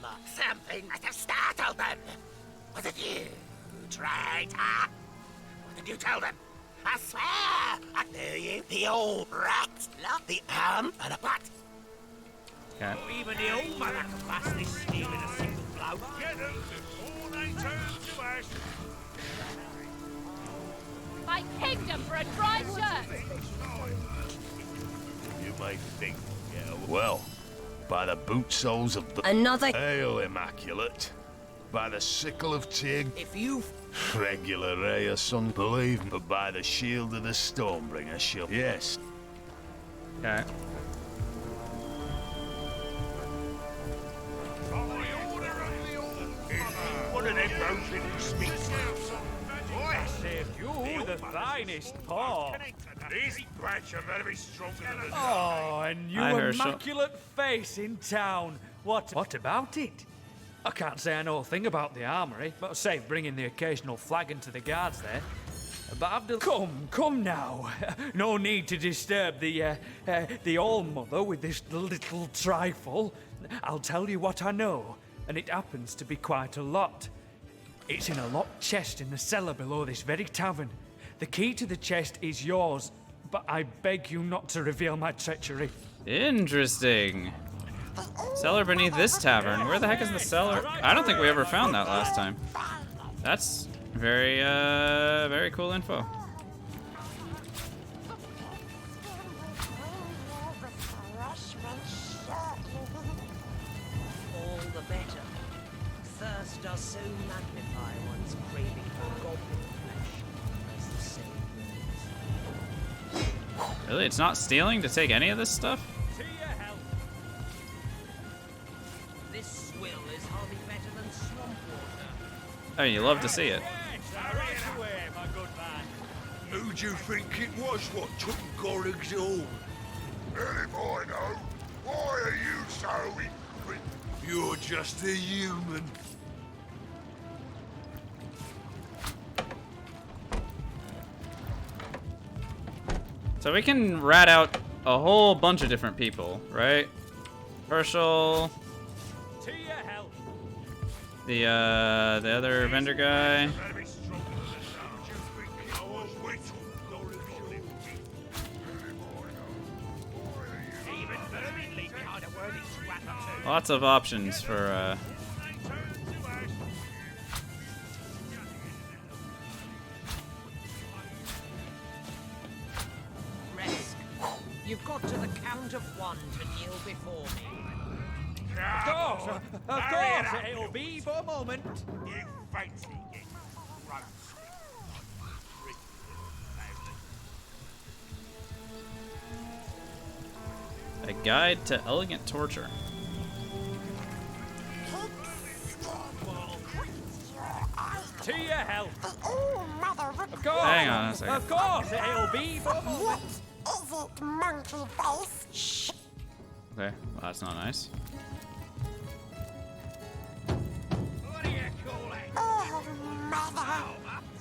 But something must have startled them. Was it you, traitor? What did you tell them? I swear, I knew you. The old rat, love the arm and a butt. Okay. Even the old mother can blast this steel in a single blow. Get them before they turn to ash. My kingdom for a dry shirt! You may think, yeah, well, by the boot soles of the... Another... Hail, Immaculate. By the sickle of Tig. If you... Regular Rhea, son, believe me. But by the shield of the Stormbringer, she'll... Yes. Okay. One of them goes in and speaks. I saved you the finest paw. These brats are very stronger than the... Oh, and you Hi, Herschel. immaculate face in town. What about it? I can't say I know a thing about the armory, but save bringing the occasional flagon to the guards there. But Abdul, come now. No need to disturb the All-Mother with this little trifle. I'll tell you what I know, and it happens to be quite a lot. It's in a locked chest in the cellar below this very tavern. The key to the chest is yours, but I beg you not to reveal my treachery. Interesting. Cellar beneath this tavern. Where the heck is the cellar? I don't think we ever found that last time. That's very, very cool info. All the better. Thirst does so magnify one's craving for goblin flesh, as the saying goes. Really? It's not stealing to take any of this stuff? To your health. This swill is hardly better than swamp water. Oh, you love to see it. Right away, my good man. Who do you think it was what took Gorig's all? Well, if I know, why are you so ignorant? You're just a human. So we can rat out a whole bunch of different people, right? Herschel. To your health. The other vendor guy. Lots of options for Rest. You've got to the count of one to kneel before me. Of course, it'll be for a moment. You fancy getting roasted? a guide to elegant torture. To your health. Oh, mother, Of course. Hang on a second. Of course, it'll be for a moment. What is it, monkey face? Shh. Okay, well, that's not nice. Oh, mother,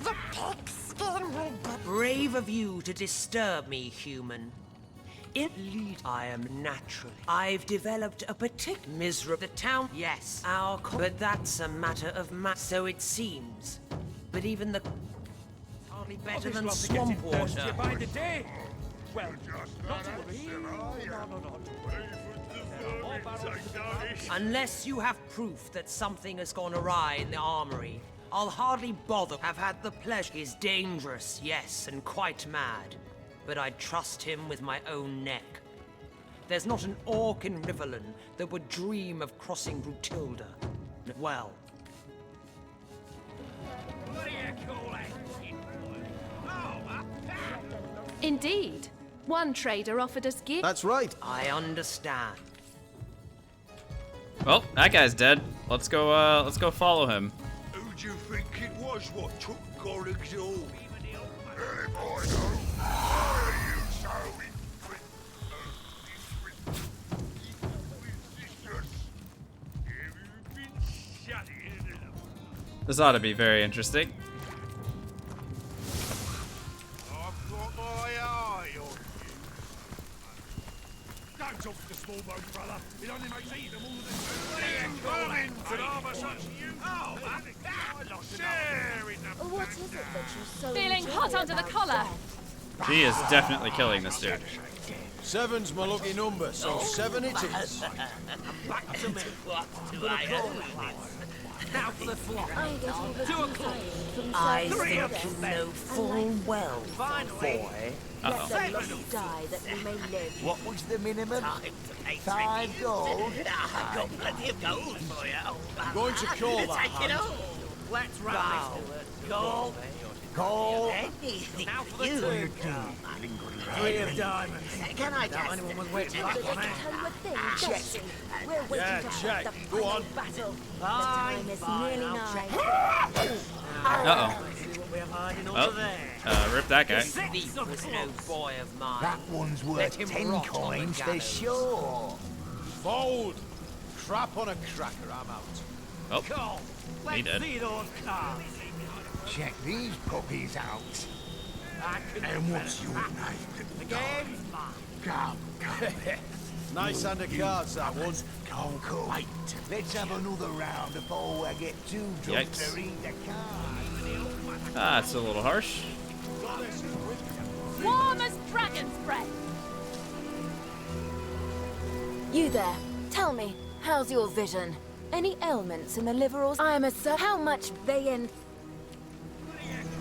the pigskin will be... Brave of you to disturb me, human. Indeed, I am naturally. I've developed a particular miserable... The town, yes, but that's a matter of so it seems. But even the... hardly better than swamp water. By the day. Well, not to worry. No. Unless you have proof that something has gone awry in the armory, I'll hardly bother. Have had the pleasure. He's dangerous, yes, and quite mad. But I'd trust him with my own neck. There's not an orc in Riverland that would dream of crossing Brutilda. Well. Indeed. One trader offered us gifts. That's right. I understand. Well, that guy's dead. Let's go follow him. Who do you think it was what took Gorig's all? Well, if I know, why are you so This ought to be very interesting. I've got my eye Don't talk to the small boat, brother. It only makes eating them all of this. Vermin to armor such as you. Oh, sharing them. What is it that you're so Feeling enjoy hot under the about collar. death? She is definitely killing this dude. 7's my lucky number, so 7 it is. Back to me. What do I owe? Now for the flock. I get all the 2 o'clock. from I serving think you the know goddess. full well, boy. Let the lost die that we may live. What was the minimum? Time to pay $5 gold? I've got plenty of gold for you. I'm going to call that Take it hand. all. Let's run. Gold. Gold? Anything Now for for the you. 3 of diamonds. Can I just... Anyone was waiting Does back it on it. tell you a thing, does she? We're waiting Yeah, to check. have the Go final on. battle. The Fine, time is fine, nearly I'll nigh. Uh-oh. See what we're hiding Oh, under there. rip that guy. Thief was no boy of mine. That one's Let worth him 10 rot on the coins for gallows. sure. Fold. Crap on a cracker, I'm out. Oh, Come, he let's did. see those cards. Check these puppies out. And what's your name, little dog? Come. Nice hand of cards, that one. Cool. Wait, let's have another round before I get too drunk Yikes. to read the cards. Ah, it's a little harsh. Warm as dragon's breath. You there. Tell me, how's your vision? Any ailments in the liver or... I'm a sir. How much they...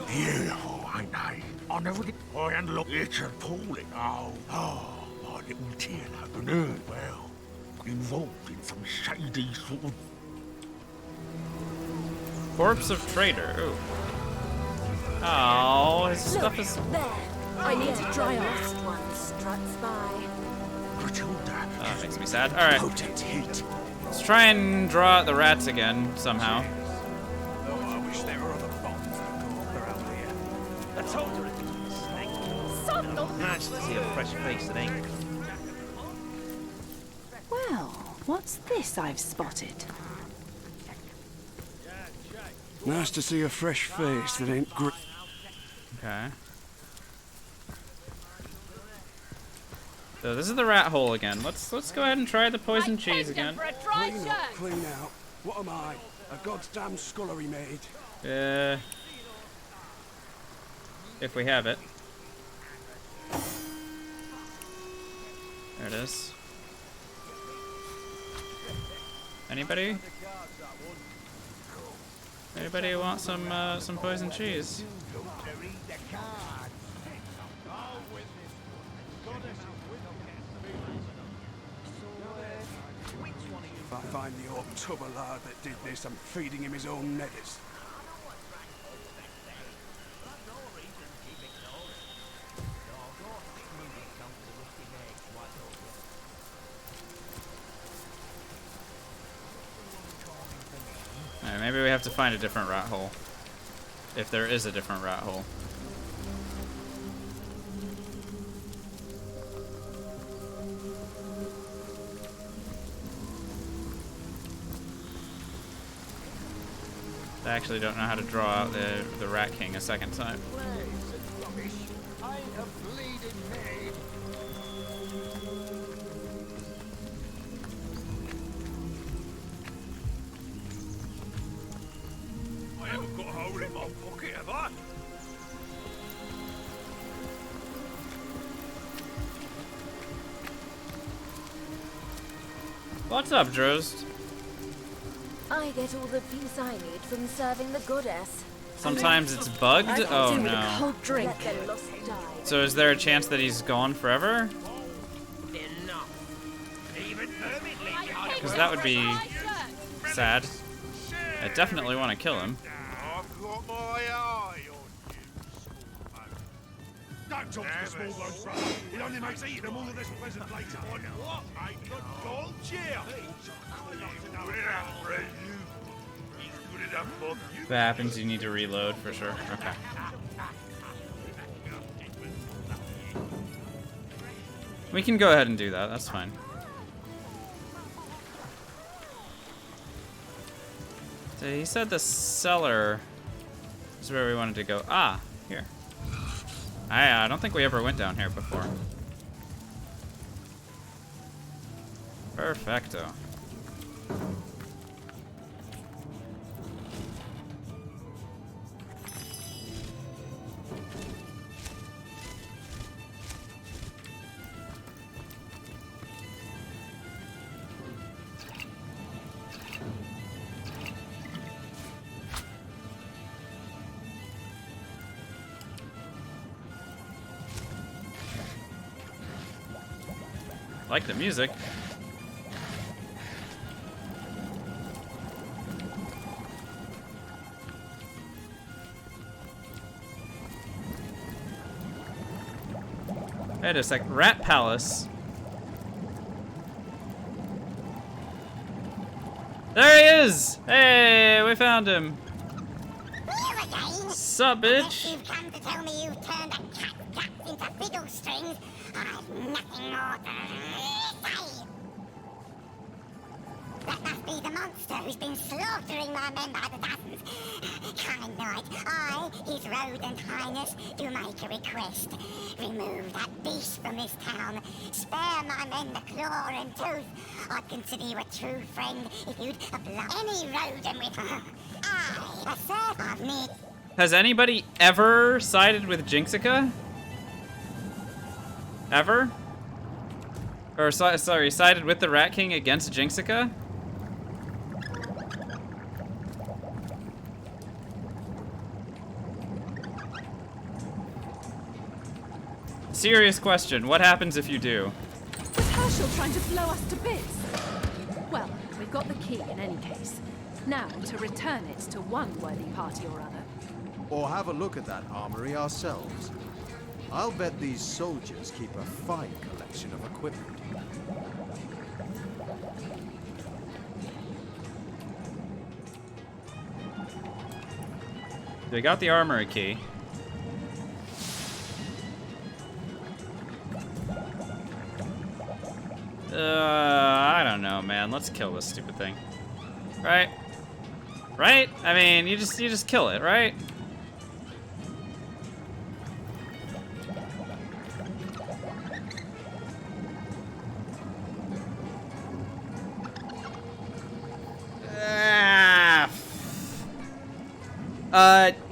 Beautiful, ain't they? I never did. I and look, it's appalling. Oh, my little tear opener. Well, involved in some shady sort of... Corpse of Traitor. Ooh. Oh, his stuff is... There. I need to dry off. One struts by. Oh, that makes me sad. Alright. Let's try and draw out the rats again, somehow. Oh, I wish there were other bombs that go up around here. I told her it was a mistake. Nice to see a fresh face, it ain't. Well, what's this I've spotted? Nice to see a fresh face that ain't gr... Okay. So this is the rat hole again. Let's go ahead and try the poison cheese again. For a dry Clean shirt. up, clean out. What am I? A goddamn scullery maid? If we have it. There it is. Anybody? Anybody want some poison cheese? If I find the old tubber lad that did this, I'm feeding him his own netters. Alright, maybe we have to find a different rat hole. If there is a different rat hole. I actually don't know how to draw out the Rat King a second time. I ain't a bleeding maid. I haven't got a hole in my pocket, have I? What's up, Drost? I get all the peace I need from serving the goddess. Sometimes it's bugged? Oh no. Drink. Let the lost die. So is there a chance that he's gone forever? Because that would be sad. I definitely want to kill him. I've got my eye on you, schoolmate. Don't talk to the small blokes, brother. It only makes eating them all of this pleasant later. What, mate? Good gold cheer. Good enough for you. He's good enough for you. If that happens, you need to reload for sure. Okay. We can go ahead and do that. That's fine. So he said the cellar is where we wanted to go. Ah, here. I don't think we ever went down here before. Perfecto. Like the music. Wait a sec. Rat Palace. There he is! Hey, we found him. Sup, bitch? You've come to tell me you've turned a cat into fiddle strings. I've nothing more to say. That must be the monster who's been slaughtering my men by the dozens. Kind knight, I, his rodent highness, do make a request. Remove that beast from this town. Spare my men the claw and tooth. I'd consider you a true friend if you'd apply any rodent with her. I, a serf of me. Has anybody ever sided with Jinxica? Ever? Or, sorry, sided with the Rat King against Jinxica? Serious question. What happens if you do? Was Herschel trying to blow us to bits? Well, we've got the key in any case. Now to return it to one worthy party or other. Or have a look at that armory ourselves. I'll bet these soldiers keep a fine collection of equipment. They got the armory key. I don't know, man. Let's kill this stupid thing. Right? Right? I mean, you just kill it, right?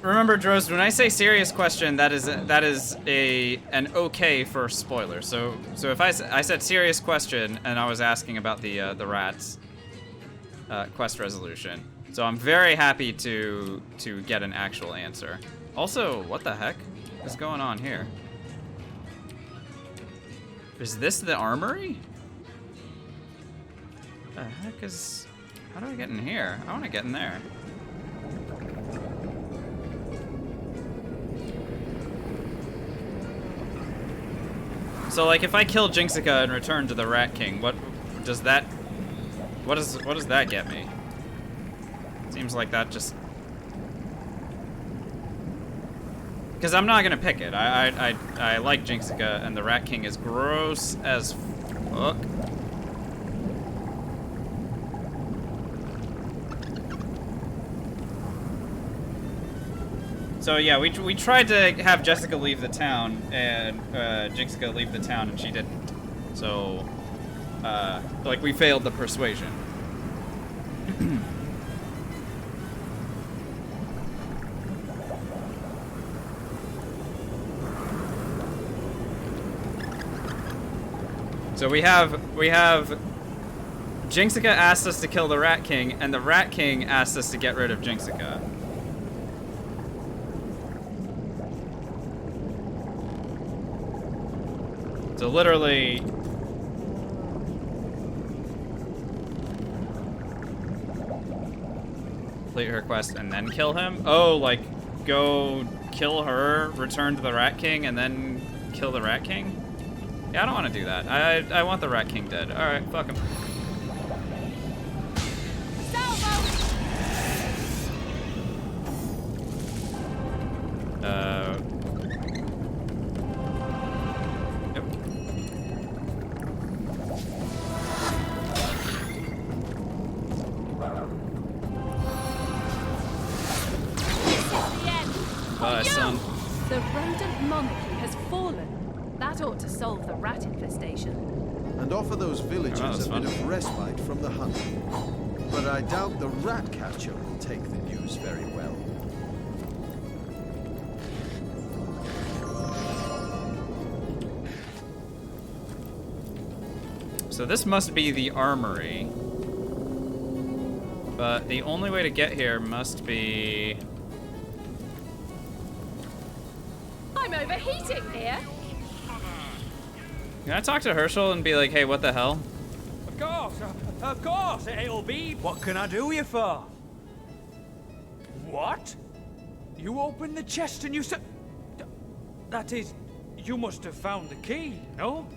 Remember, Droz, when I say serious question, that is an okay for spoiler. So if I said serious question and I was asking about the rats quest resolution, so I'm very happy to get an actual answer. Also, what the heck is going on here? Is this the armory? The heck is? How do I get in here? I want to get in there. So, like, if I kill Jinxica and return to the Rat King, what does that get me? Seems like that just... Because I'm not gonna pick it. I like Jinxica, and the Rat King is gross as fuck. So yeah, we tried to have Jessica leave the town and Jinxica leave the town, and she didn't. So, like, we failed the persuasion. So we have Jinxica asked us to kill the Rat King, and the Rat King asked us to get rid of Jinxica. So literally, complete her quest and then kill him? Oh, like, go kill her, return to the Rat King, and then kill the Rat King? Yeah, I don't want to do that. I want the Rat King dead. Alright, fuck him. Son. The rodent monarchy has fallen. That ought to solve the rat infestation. and offer those villagers that's a fun. bit of respite from the hunt. But I doubt the rat catcher will take the news very well. So this must be the armory. But the only way to get here must be... I'm overheating here. Can I talk to Herschel and be like, hey, what the hell? Of course, it'll be. What can I do you for? What? You opened the chest and you said... That is, you must have found the key, no?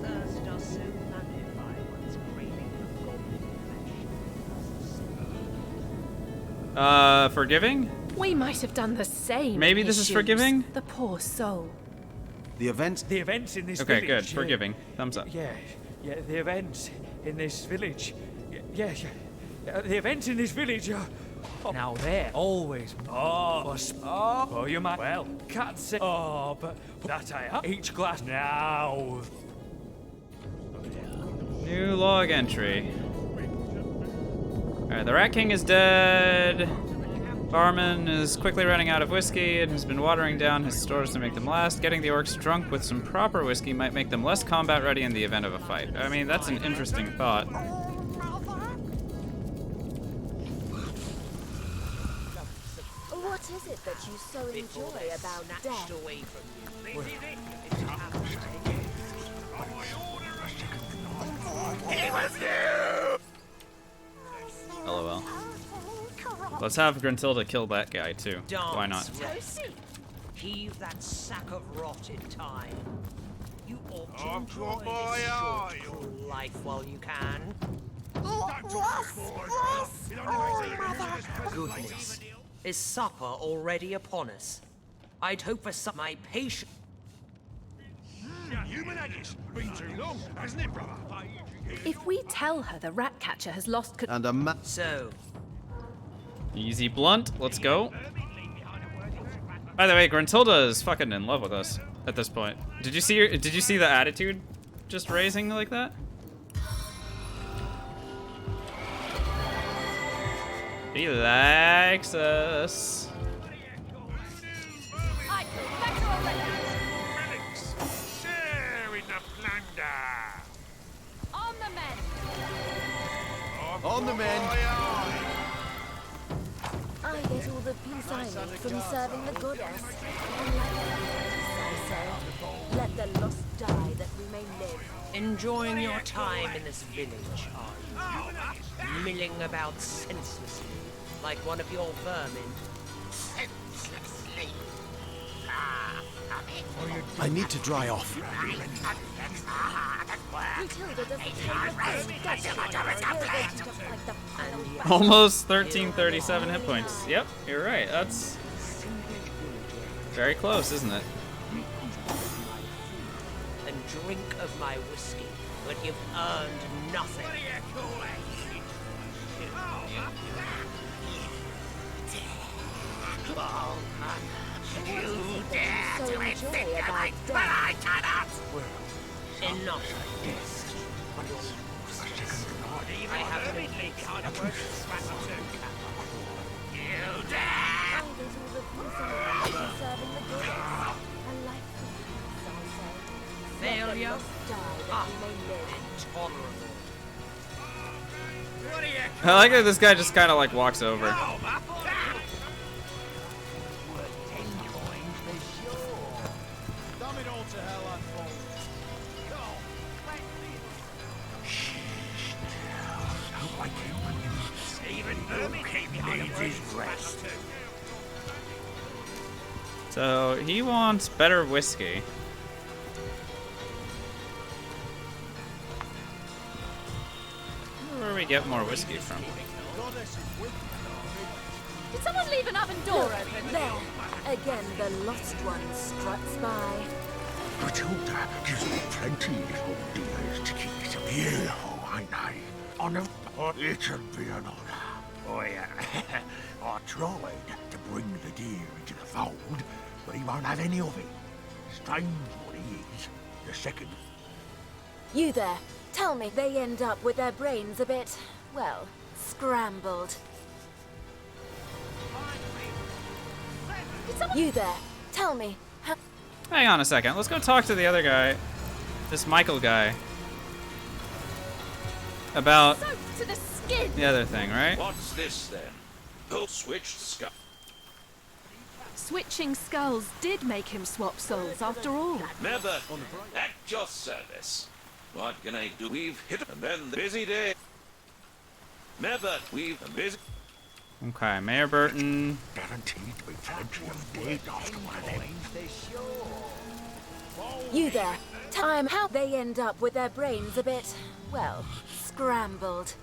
Thirst does so magnify one's craving for godly flesh. Forgiving? We might have done the same. Maybe in this his is shoes. forgiving? The poor soul. The events in this Okay, village. good. Forgiving. Thumbs up. Yeah, the events in this village. Yeah, the events in this village are... Now they're always... Oh, you might... Well, can't say... Oh, but that I have. Each glass now. New log entry. Alright, the Rat King is dead. Barman is quickly running out of whiskey and has been watering down his stores to make them last. Getting the orcs drunk with some proper whiskey might make them less combat ready in the event of a fight. I mean, that's an interesting thought. What is it that you so enjoy about death? Away from you. LOL. Let's have Gruntilda kill that guy too. Dance, Why not? Heave that sack of rot in time. You ought to I've enjoy got my this eye short, cruel life while you can. Goodness. Is supper already upon us? I'd hope for some my patient. Human haggis. Been too long, hasn't it, brother? If we tell her the rat catcher has lost... and a So... Easy blunt. Let's go. By the way, Gruntilda is fucking in love with us at this point. Did you see the attitude just raising like that? He likes us. Sharing the plunder. On the men. On the men. I get all the peace I need from serving the goddess. And like I say, let the lost die that we may live. Enjoying your time in this village, are you? Milling about senselessly, like one of your vermin. Senselessly. I need to dry off. Matilda doesn't take a thing, does she? Like the Almost 1337 hit points. Yep, you're right. That's very close, isn't it? And drink of my whiskey, but you've earned nothing. You dare to insinuate, but I cannot. Enough, guest. I have no behind a word. You dare! serving the goddess. And like Failure? die that we may live. Intolerable. I like that this guy just kind of like walks over. So he wants better whiskey. Where do we get more whiskey from? Did someone leave an oven door open? There, again the lost one struts by. Matilda gives me plenty of dears to keep it here, ain't I? Honor, it'll be an honor. I tried to bring the deer into the fold, but he won't have any of it. Strange what he is. The second. You there. Tell me, they end up with their brains a bit, well, scrambled. You there. Tell me. Hang on a second. Let's go talk to the other guy. This Michael guy. About To the skin. the other thing, right? What's this then? Who switched skull? Switching skulls did make him swap souls after all. Never at your service. What can I do? We've hit and then the busy day. Never we've been busy. Okay, Mayor Burton. Guaranteed to be plenty of dead after one of them. You there. Time how they end up with their brains a bit, well, scrambled.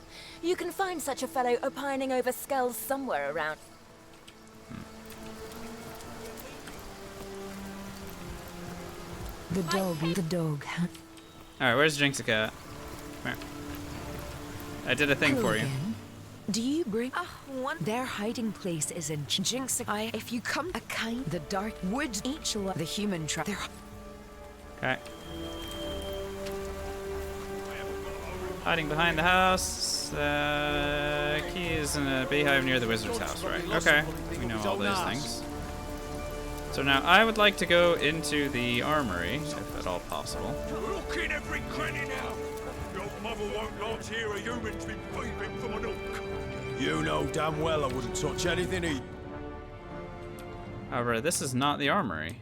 You can find such a fellow opining over skulls somewhere around. The dog. Alright, where's Jinxica? Come here. I did a thing for you. Do you bring one? Their hiding place is in Jinxica. If you come a kind, the dark wood each the human trap. Okay. Hiding behind the house. Key is in a beehive near the wizard's house, right? Okay. We know all those things. So now I would like to go into the armory, if at all possible. Look in every cranny now. Your mother won't like to hear a human's been peeping from a nook. You know damn well I wouldn't touch anything he... However, this is not the armory.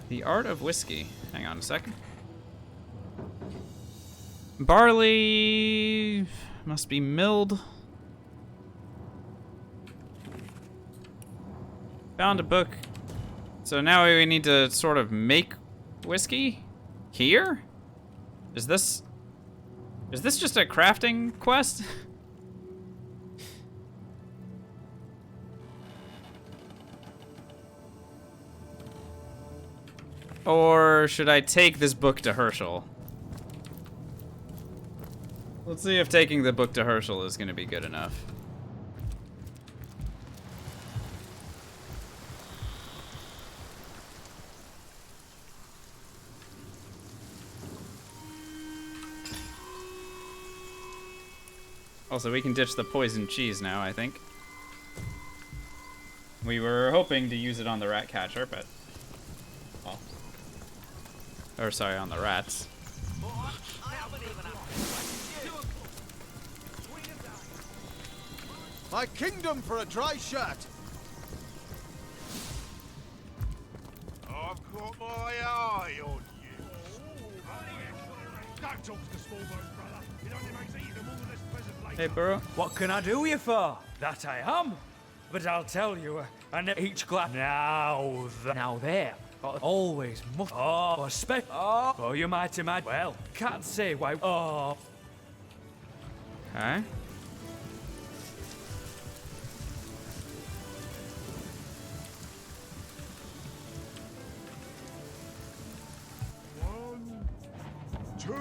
The art of whiskey. Hang on a second. Barley must be milled. Found a book. So now we need to sort of make whiskey? Here? Is this just a crafting quest? Or should I take this book to Herschel? Let's see if taking the book to Herschel is going to be good enough. Also, we can ditch the poison cheese now, I think. We were hoping to use it on the rat catcher, but... well. Or, sorry, on the rats. My kingdom for a dry shirt! I've got my eye on you. Don't talk to the small bones, brother. It only makes eating them all this pleasant later. Hey, Burrow. What can I do you for? That I am. But I'll tell you, and each glass now there. Always must oh, you might imagine. Well, can't say why. Oh. Okay. One, two.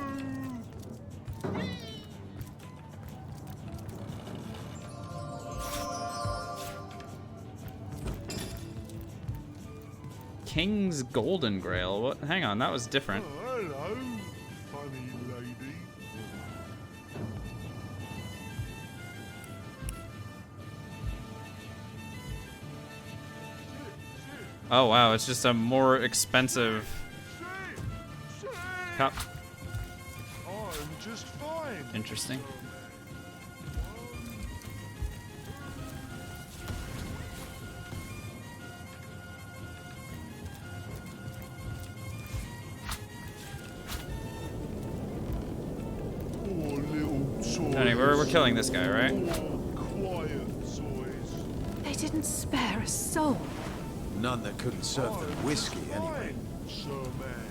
King's Golden Grail. What? Hang on, that was different. Oh, hello, funny lady. Oh wow, it's just a more expensive cup. I'm just fine. Interesting. Anyway, we're killing this guy, right? Quiet, Zoys. They didn't spare a soul. None that couldn't serve the whiskey anyway. Sir man.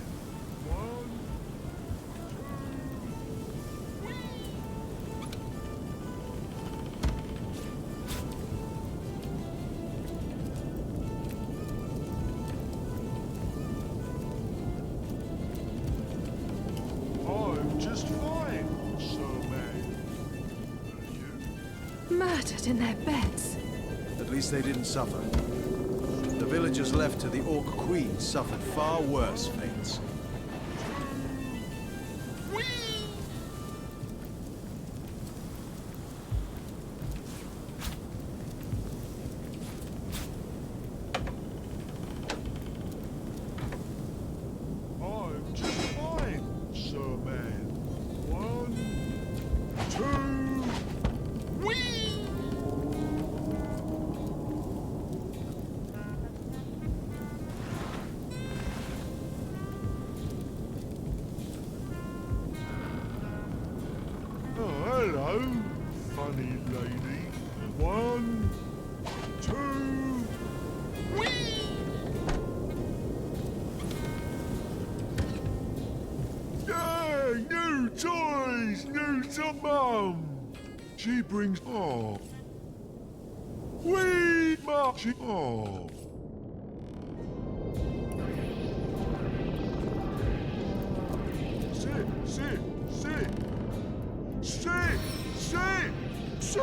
One, I'm just fine, Sir man. Murdered in their beds. At least they didn't suffer. The villagers left to the Orc Queen suffered far worse fates. I'm just fine, Sir Man. 1, 2, whee! Oh, hello, funny lady. 1, 2, whee! Yay! New toys! New to Mum! She brings... Oh. Wee! Mum! She... Oh. Sit! Sit! Sit! Sit! Sit! Sit!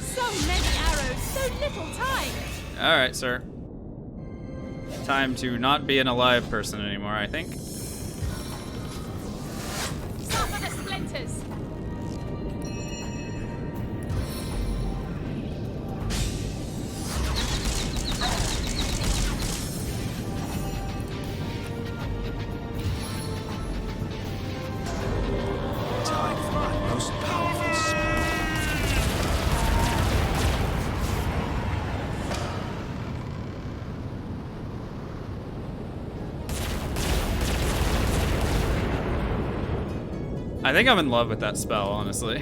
So many arrows, so little time! Alright, sir. Time to not be an alive person anymore, I think. Suffer the splinters! Time for my most powerful spell. I think I'm in love with that spell, honestly.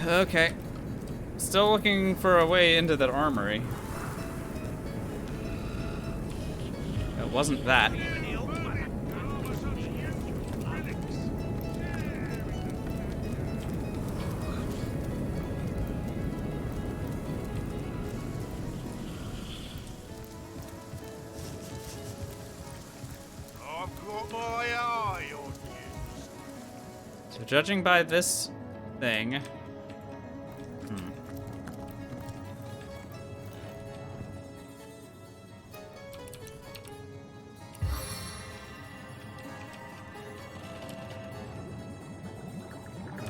Okay. Still looking for a way into that armory. It wasn't that. I've got my eye on you. So judging by this thing...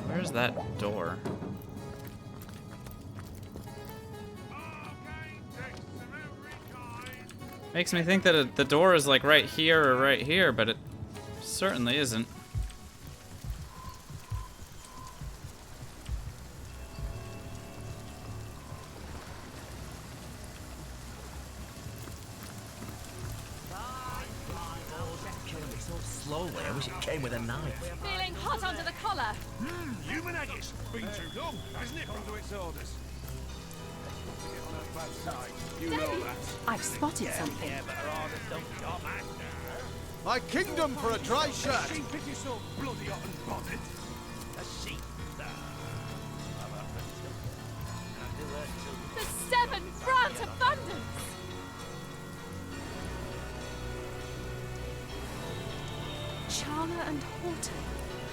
Where's that door? Makes me think that the door is like right here or right here, but it certainly isn't. Slowly, I wish it came with a knife. Feeling hot under the collar. Human haggis. Been too long, hasn't it? Under its orders. Get on her bad side. You know that. I've spotted something. Yeah, but her orders don't got master. My kingdom for a dry shirt! She pity so bloody hot and bothered. A sheep. The 7 grant abundance! Charla and Horton.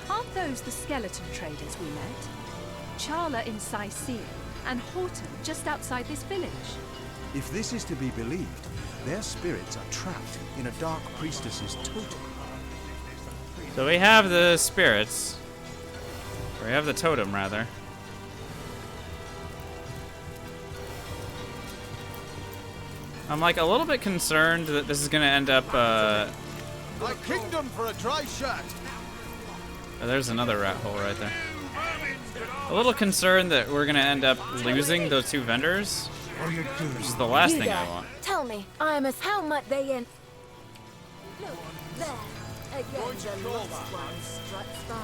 Aren't those the skeleton traders we met? Charla in Cycea and Horton just outside this village. If this is to be believed, their spirits are trapped in a dark priestess's totem. So we have the spirits. Or we have the totem, rather. I'm like a little bit concerned that this is gonna end up, My kingdom for a dry shirt! Oh, there's another rat hole right there. A little concerned that we're gonna end up losing those 2 vendors. Which is the last You thing there. I want. Tell me, I'm as how much they in. Look, there. Again, the lost one struts by.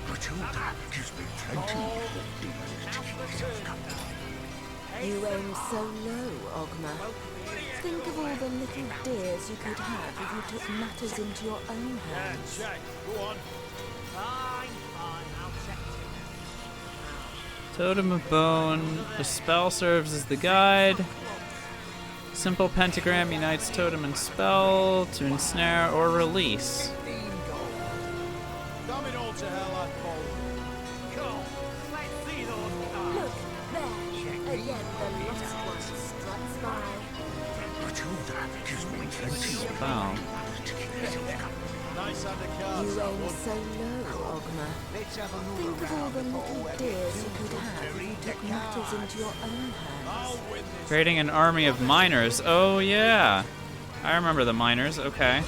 Matilda gives me plenty of demons to keep myself company. You aim so low, Ogma. Think of all the little dears you could have if you took matters into your own hands. Jack, go on. Fine, I'll check Totem of Bone. The spell serves as the guide. Simple pentagram unites totem and spell to ensnare or release. Damn it all to hell, I call. Cool. Let's see those Look, there. Again, the lost one struts by. Matilda gives me plenty of Wow. Nice undercast. You aim so low, Ogma. Think of all the little dears you could have if you took matters into your own hands. Creating an army of miners. Oh, yeah. I remember the miners. Okay.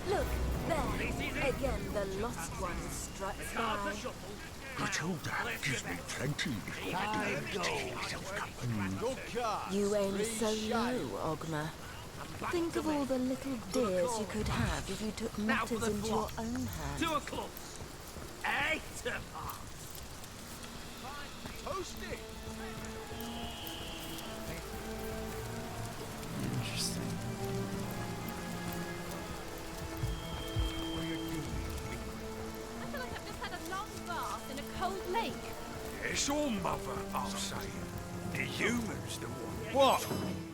Look, there. Again, the lost one struts by. Matilda gives me plenty. You aim so low, Ogma. Think of all the little dears you could have if you took matters into your own hands. 2 o'clock. 8 o'clock. Toast it. Interesting. I feel like I've just had a long bath in a cold lake. It's all mother, I'll say. The human's the one. What?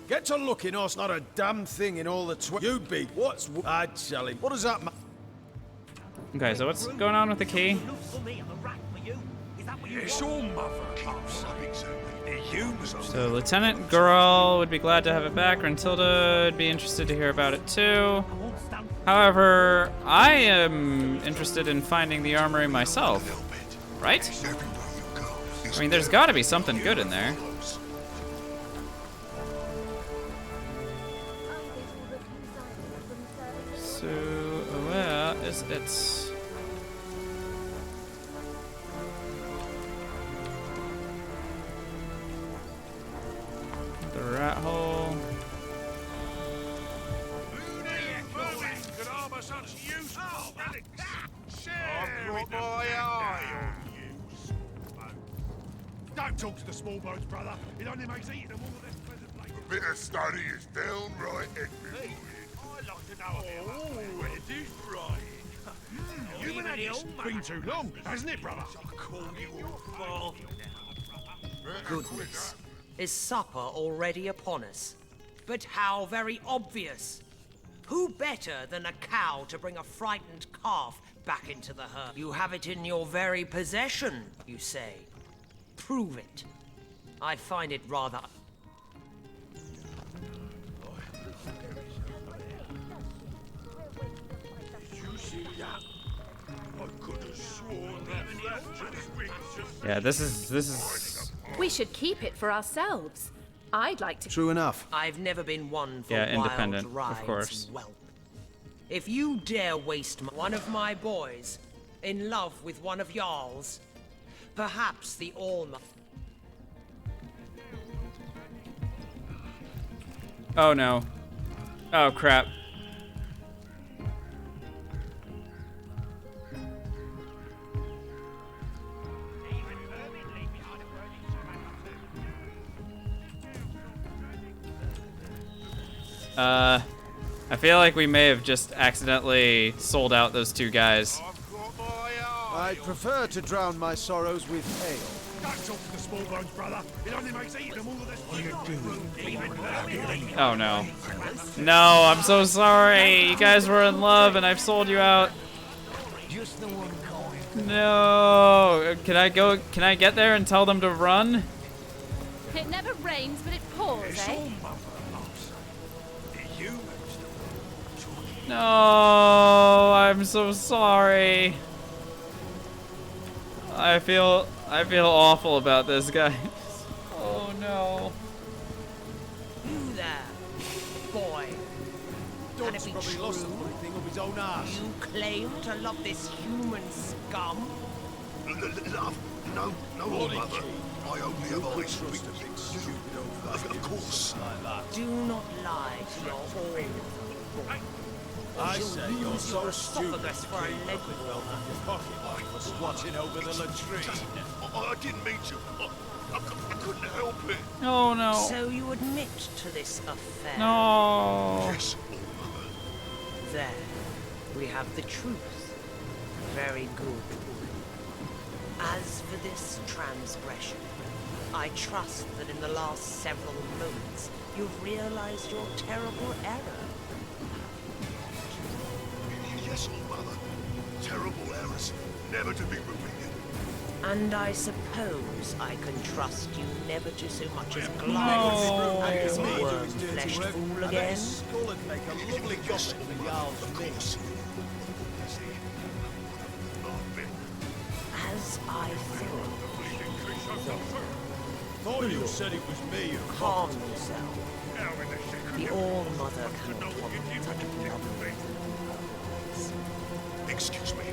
Get to looking, us not a damn thing in all the You'd be. What's... I'd tell him. What does that matter? Okay, so what's going on with the key? It's all mother, I'll say. The human's the So Lieutenant Gurl would be glad to have it back. Rentilda would be interested to hear about it too. However, I am interested in finding the armory myself. Right? I mean, there's got to be something good in there. So, where is it? The rat hole. could harbour such useful relics. I've brought my eye on you, small boat. Don't talk to the small boats, brother. It only makes eating them all the less pleasant place. A bit of study is downright enviable. I'd like to know a bit about that. It is right. You've been at this been too long, hasn't it, brother? I call you all Goodness. Is supper already upon us? But how very obvious. Who better than a cow to bring a frightened calf back into the herd? You have it in your very possession, you say. Prove it. I find it rather... You see that? I could have sworn that just reached. Yeah, this is. We should keep it for ourselves. I'd like to. True enough. I've never been one for Yeah, wild independent, of rides, course. whelp. If you dare waste one of my boys in love with one of y'all's, perhaps the Alma... Oh no. Oh crap. I feel like we may have just accidentally sold out those two guys. I'd prefer to drown my sorrows with ale. Don't talk to the small bones, brother. It only makes eating them all the less pleasant. Oh no. No, I'm so sorry. You guys were in love and I've sold you out. No. Can I get there and tell them to run? It never rains, but it pours, eh? No, I'm so sorry. I feel awful about this, guys. Oh no. You there, boy. Can it be Probably true? lost the funny thing up his own ass. You claim to love this human scum? Love? No, mother. I only have eyes for you. Of course. Do not lie to your own. I say you're so stupid. For a leg warmer. I was watching over the latrine. I didn't mean to. I couldn't help it. Oh no. So you admit to this affair? No. Yes, There, we have the truth. Very good. As for this transgression, I trust that in the last several moments, you've realized your terrible error. Yes, old mother. Terrible errors, never to be repeated. And I suppose I can trust you never to so much as glance at this worm-fleshed fool again? Skull and make a lovely goblet for Jarl's meat. As I Thought you said it was me who calm yourself. The All-Mother cannot tolerate such blubbering. Excuse me.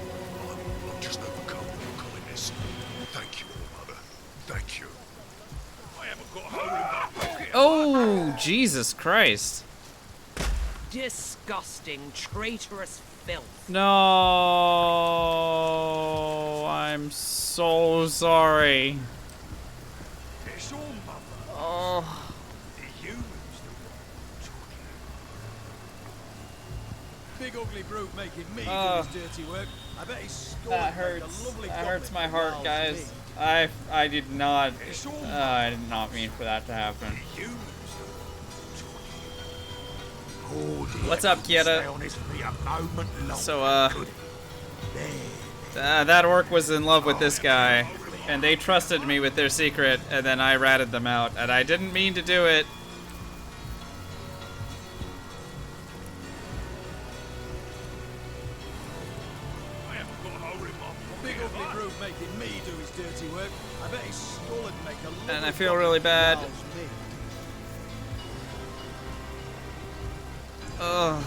I'm just overcome with your kindness. Thank you, old mother. Thank you. I haven't got a hole in my pocket. Oh, Jesus Christ. Disgusting, traitorous filth. No, I'm so sorry. It's all mother. Oh. The humans Big ugly brute making me do Oh. his dirty work. I bet his skull That would make hurts. a lovely That goblet hurts my for heart, Jarl's guys. meat. I did not. I did not mean for that to happen. What's up, Kieta? So, that orc was in love with this guy, and they trusted me with their secret, and then I ratted them out, and I didn't mean to do it. Big ugly brute making me do his dirty work. I bet his skull would make a lovely And I feel goblet really for bad. Jarl's meat. Ugh.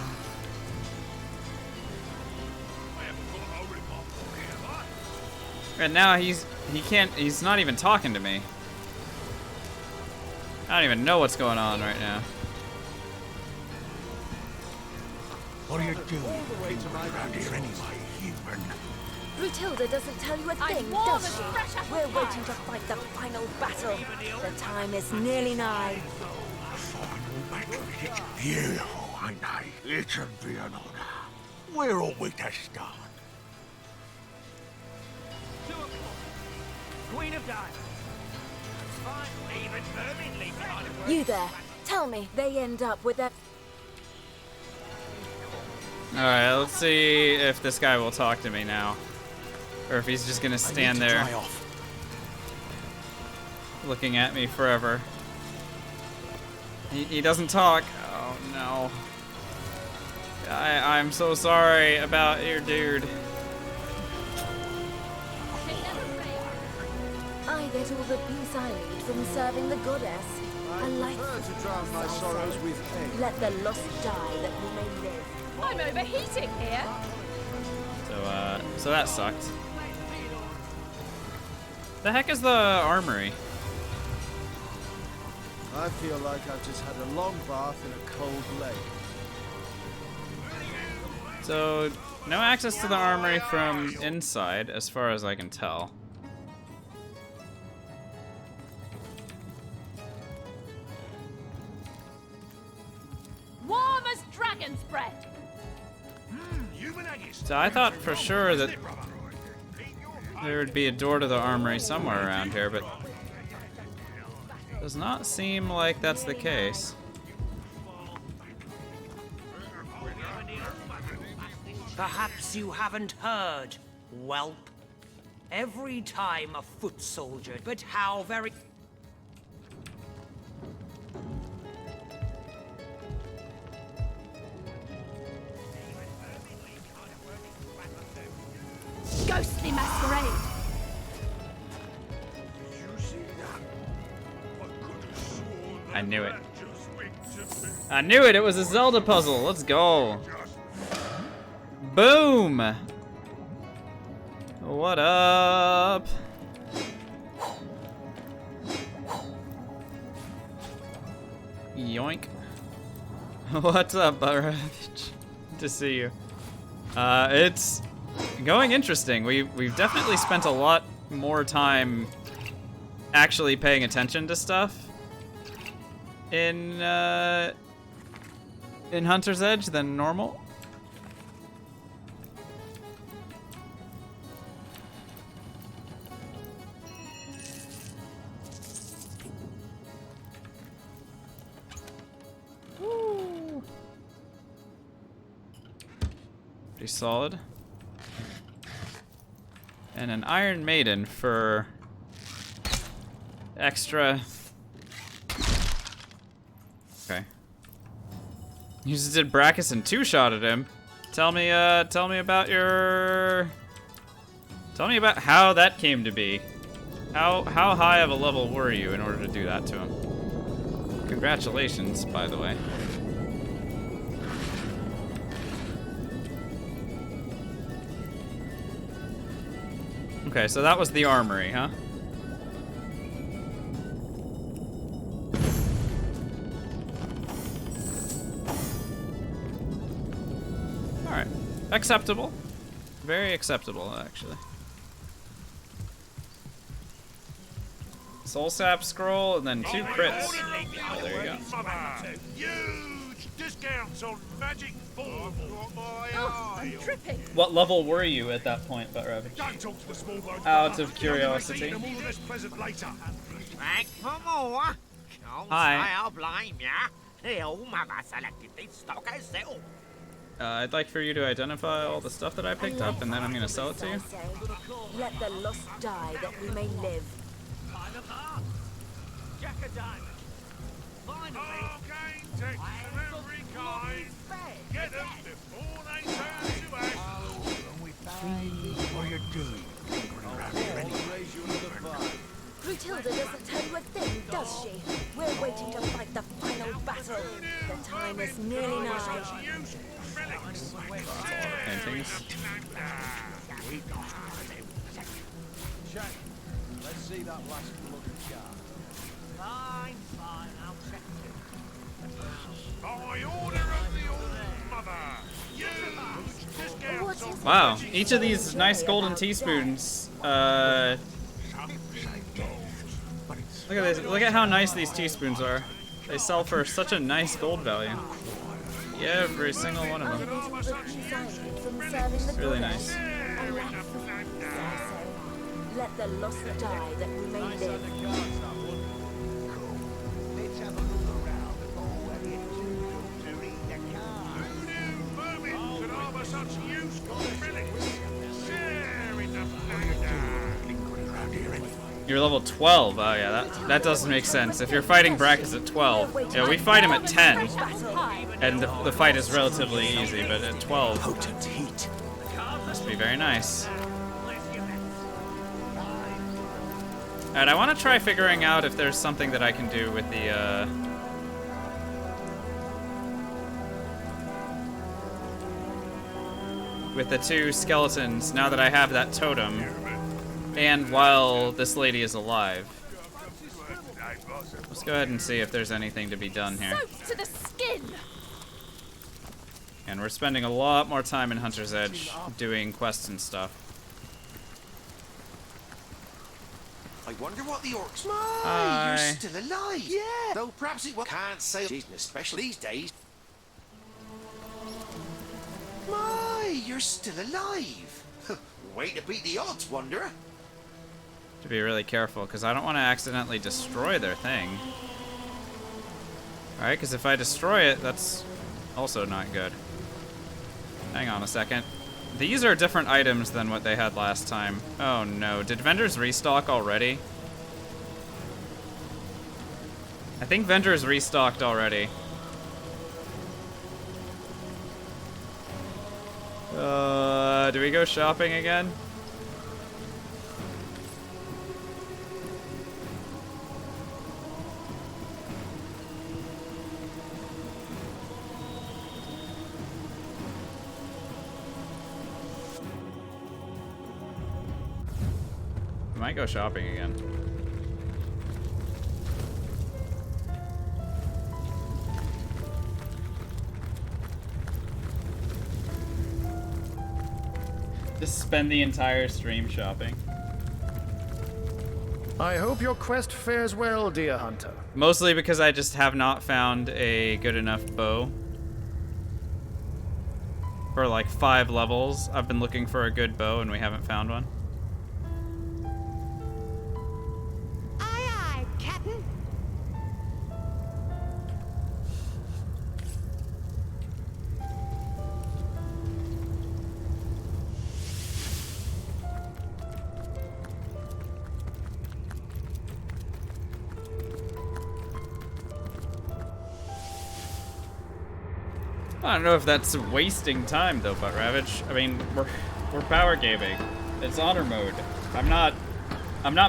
And now he's not even talking to me. I don't even know what's going on right now. What are you doing around here anyway, human? Brutilda doesn't tell you a thing, does she? We're waiting to fight the final battle. The time is nearly nigh. You, ain't they? It'll be an honor. Where are we to start? Queen of Diamonds. Even vermin leave behind a word. You there, tell me they end up with that. Alright, let's see if this guy will talk to me now. Or if he's just gonna stand there looking at me forever. He doesn't talk. Oh no. I'm so sorry about your dude. I get all the peace I need from serving the goddess. A life to drown my sorrows with hay. Let the lost die that we may live. I'm overheating here. So that sucked. The heck is the armory? I feel like I've just had a long bath in a cold lake. So, no access to the armory from inside, as far as I can tell. Warm as dragon's breath. So I thought for sure that there would be a door to the armory somewhere around here, but does not seem like that's the case. Perhaps you haven't heard, whelp. Every time a foot soldier, but how very... Ghostly masquerade. I knew it. I knew it! It was a Zelda puzzle! Let's go! Boom! What up? Yoink. What's up, Buttravage? to see you. It's going interesting. We've definitely spent a lot more time actually paying attention to stuff in Hunter's Edge than normal. Woo. Pretty solid. And an Iron Maiden for extra. Okay. You just did Brachus and two-shot at him. Tell me about your. Tell me about how that came to be. How high of a level were you in order to do that to him? Congratulations, by the way. Okay, so that was the armory, huh? Alright. Acceptable. Very acceptable, actually. Soul Sap Scroll, and then 2 crits. Oh, there you go. Huge discounts on magic form. Oh, I'm tripping. What level were you at that point, Butt Ravage? Don't talk to the small bones. Out of curiosity. All of this present later. Back for more. Can't Hi. say I'll blame ya. The old mother selected this stock herself. I'd like for you to identify all the stuff that I picked up, and then I'm gonna sell it to you. Let the lust die that we may live. Arcane texts of every kind. Get them before they turn to ash. What are you doing? Clotilda doesn't tell you a thing, does she? We're waiting to fight the final battle. The time is nearly nigh. Paintings. Check. Let's see that last look at card. Fine, I'll check it. By order of the Old Mother. Huge discounts on Wow, each of these nice golden teaspoons, look at this, look at how nice these teaspoons are. They sell for such a nice gold value. Yeah, every single one of them. Really nice. Let the lust die that we may live. Let's have a look around before we get to read the card. vermin could harbor such useful relics. Share in the plunder. You're level 12. Oh yeah, that doesn't make sense. If you're fighting Brachus at 12, yeah, we fight him at 10, and the fight is relatively easy. But at 12, potent heat must be very nice. Alright, I want to try figuring out if there's something that I can do with the two skeletons now that I have that totem. And while this lady is alive. Let's go ahead and see if there's anything to be done here. Soaked to the skin. And we're spending a lot more time in Hunter's Edge doing quests and stuff. I wonder what the orcs. Hi. You're still alive. Yeah. Though perhaps it can't say, especially these days. My, you're still alive. Way to beat the odds, Wanderer. To be really careful, because I don't want to accidentally destroy their thing. Alright, because if I destroy it, that's also not good. Hang on a second. These are different items than what they had last time. Oh no, did vendors restock already? I think vendors restocked already. Do we go shopping again? We might go shopping again. Just spend the entire stream shopping. I hope your quest fares well, dear hunter. Mostly because I just have not found a good enough bow. For like 5 levels, I've been looking for a good bow and we haven't found one. Aye, aye, Captain. I don't know if that's wasting time though, Butt Ravage. I mean, we're power gaming. It's honor mode. I'm not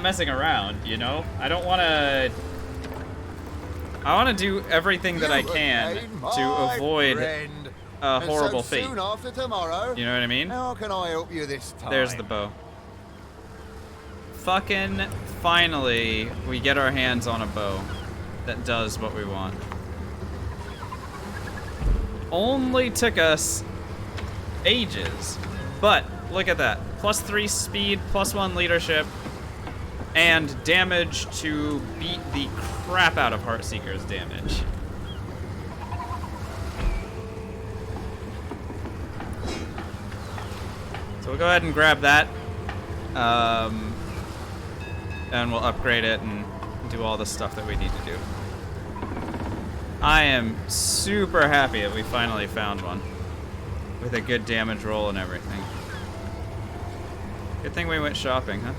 messing around, you know? I want to do everything that I can to avoid a horrible fate. Soon after tomorrow, you know what I mean? How can I help you this time? There's the bow. Fucking finally, we get our hands on a bow that does what we want. Only took us ages, but look at that. +3 speed, +1 leadership, and damage to beat the crap out of Heartseeker's damage. So we'll go ahead and grab that, and we'll upgrade it and do all the stuff that we need to do. I am super happy that we finally found one with a good damage roll and everything. Good thing we went shopping, huh?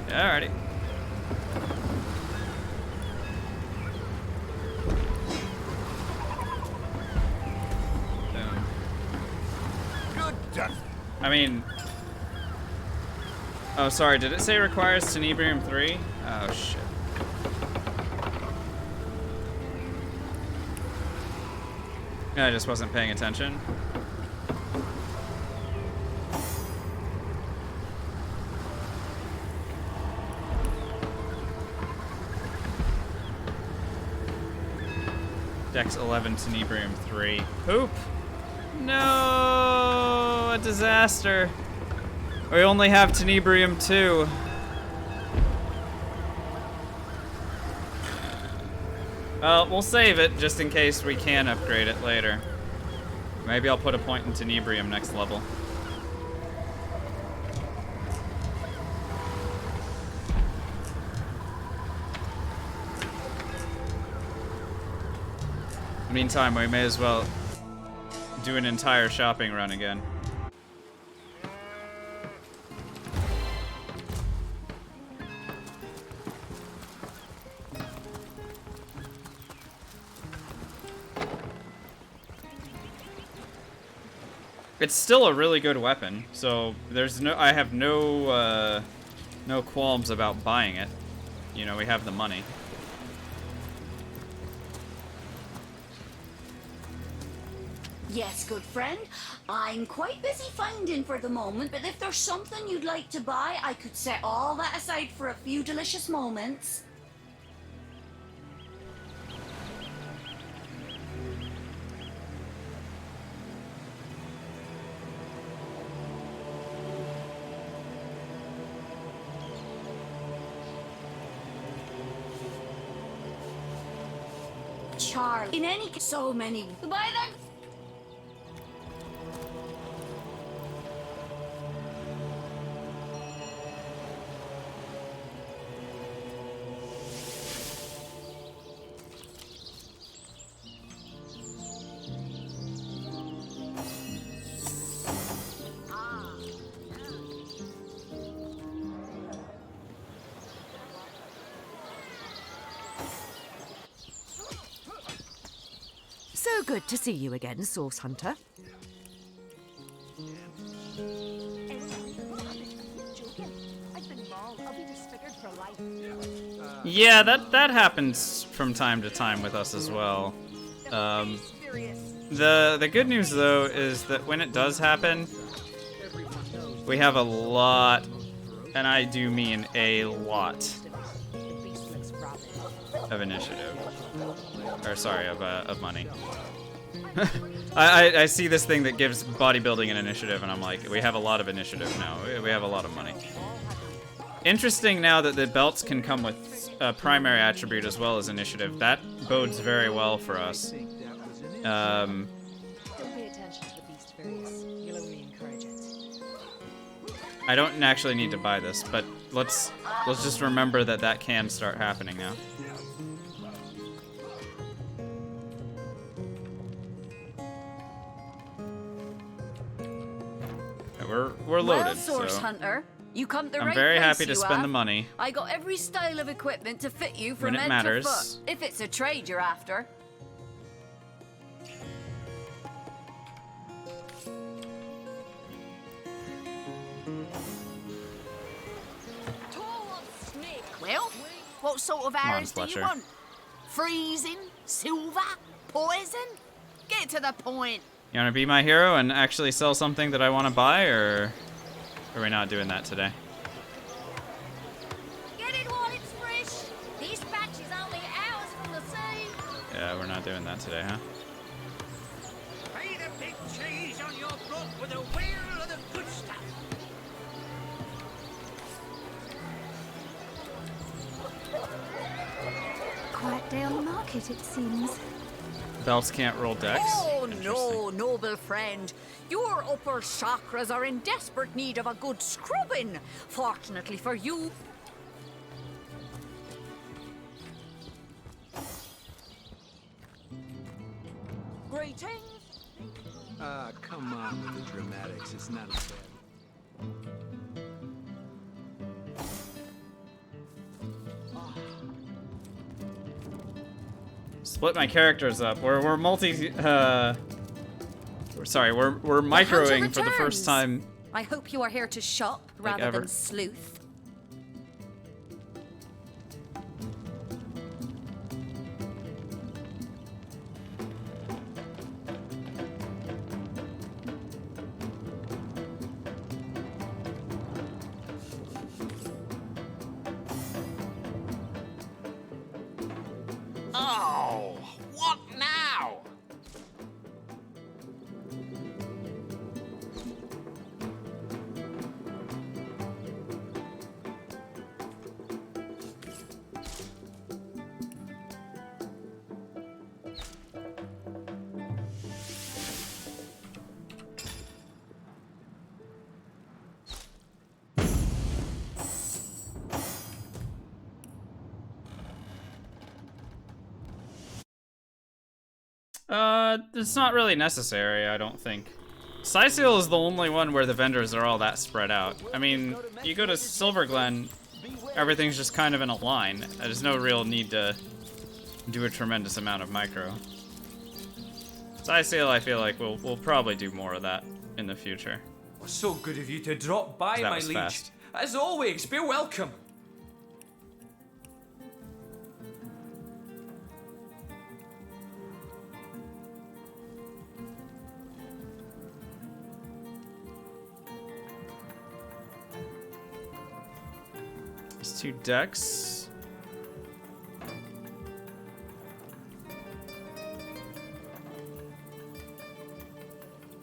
Alrighty. Boom. Good done. I mean... Oh, sorry, did it say it requires Tenebrium 3? Oh, shit. I just wasn't paying attention. Dex 11, Tenebrium 3. Poop! No! A disaster. We only have Tenebrium 2. Well, we'll save it just in case we can upgrade it later. Maybe I'll put a point in Tenebrium next level. Meantime, we may as well do an entire shopping run again. It's still a really good weapon, so I have no qualms about buying it. You know, we have the money. Yes, good friend. I'm quite busy finding for the moment, but if there's something you'd like to buy, I could set all that aside for a few delicious moments. Charlie. In any case, so many. Goodbye then. So good to see you again, Source Hunter. Yeah, that happens from time to time with us as well. The good news though is that when it does happen, we have a lot, and I do mean a lot, of initiative. Or sorry, of money. I see this thing that gives bodybuilding an initiative, and I'm like, we have a lot of initiative now. We have a lot of money. Interesting now that the belts can come with a primary attribute as well as initiative. That bodes very well for us. Don't pay attention to the beast fairies. You'll only encourage it. I don't actually need to buy this, but let's just remember that that can start happening now. We're loaded. Well, Source so Hunter, you come to the I'm right very place, happy to you spend have. the money. I got every style of equipment to fit you from When it head matters. to foot, if it's a trade you're after. Well, what sort of on, arrows do you Fletcher. want? Freezing? Silver? Poison? Get to the point. You want to be my hero and actually sell something that I want to buy, or are we not doing that today? Get it while it's fresh. This batch is only hours from the sea. Yeah, we're not doing that today, huh? Pay the big cheese on your block with a wheel of the good stuff. Quiet day on the market, it seems. Belts can't roll decks. Oh no, noble friend. Your upper chakras are in desperate need of a good scrubbing. Fortunately for you, Greetings. Come on with the dramatics. It's not as bad. Split my characters up. We're multi. Sorry, we're microing for the first time. I hope you are here to shop Like rather ever. than sleuth. Oh, what now? It's not really necessary, I don't think. Scythial is the only one where the vendors are all that spread out. I mean, you go to Silverglen, everything's just kind of in a line. There's no real need to do a tremendous amount of micro. Scythial, I feel like we'll probably do more of that in the future. So good of you to drop by, That my was liege. fast. As always, be welcome. There's 2 decks.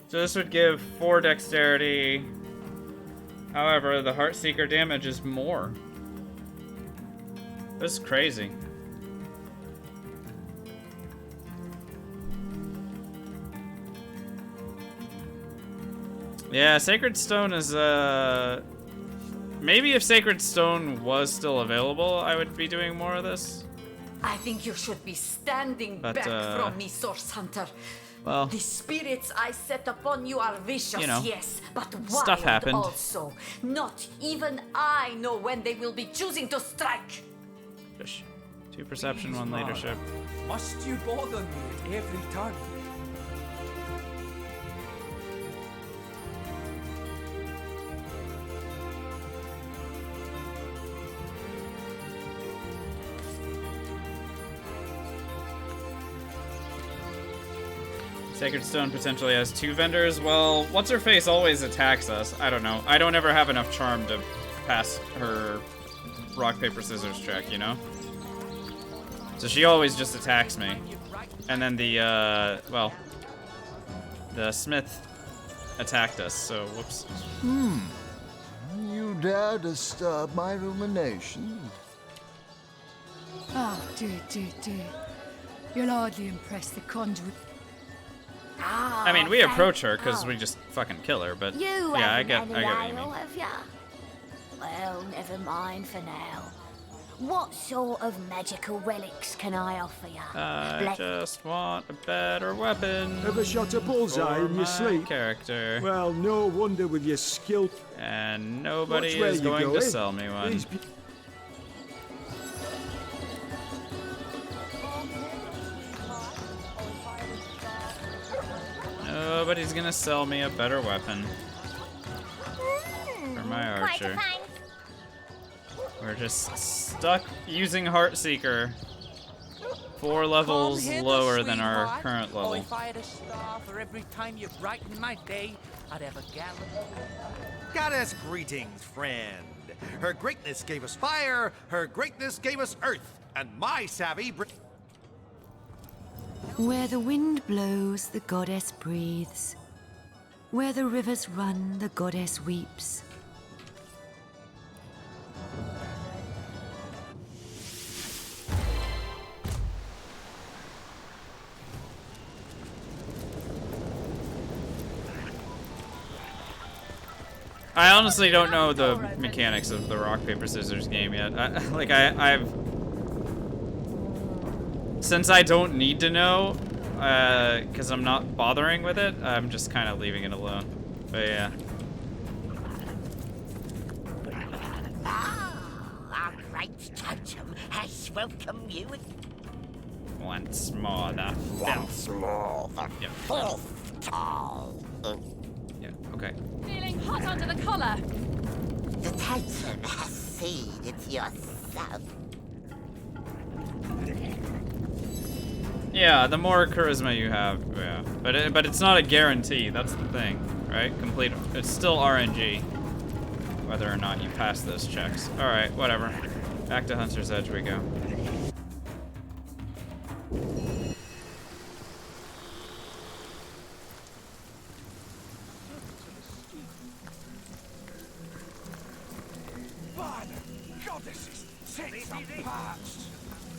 So this would give 4 dexterity. However, the Heartseeker damage is more. This is crazy. Yeah, Sacred Stone is, maybe if Sacred Stone was still available, I would be doing more of this. I think you should be standing But, back from me, Source Hunter. Well, The spirits I set upon you are vicious, you know, yes, but stuff wild happened. also. Not even I know when they will be choosing to strike. Shush. 2 perception, 1 leadership. Must you bother me at every turn? Sacred Stone potentially has 2 vendors. Well, what's-her-face always attacks us. I don't know. I don't ever have enough charm to pass her rock, paper, scissors check, you know? So she always just attacks me. And then the, well, the smith attacked us, so whoops. You dare disturb my rumination? Oh, dear, dear, dear. You'll hardly impress the conduit. I mean, we approach her because we just fucking kill her, but You yeah, I haven't get any what you mean. ale, have ya? Well, never mind for now. What sort of magical relics can I offer ya? I just want a better weapon. Ever shot a bullseye in your my sleep? Character. Well, no wonder with your skill. And nobody Watch where is you going go, to eh? sell me one. These Nobody's gonna sell me a better weapon for my archer. We're just stuck using Heartseeker 4 levels lower than our current Oh, level. if I had a star for every time you brighten my day, I'd have a gallon. Goddess greetings, friend. Her greatness gave us fire, her greatness gave us earth, and my savvy Where the wind blows, the goddess breathes. Where the rivers run, the goddess weeps. I honestly don't know the mechanics of the rock paper scissors game yet. I've since I don't need to know, because I'm not bothering with it, I'm just kind of leaving it alone. But yeah. Our great totem has welcomed you Once more, the once more the Yep. fourth time. Yeah. Okay. Feeling hot under the collar. The totem has seen it yourself. Yeah, the more charisma you have, yeah. But it's not a guarantee. That's the thing, right? Complete. It's still RNG, whether or not you pass those checks. All right, whatever. Back to Hunter's Edge we go. By the goddesses, tits are parched.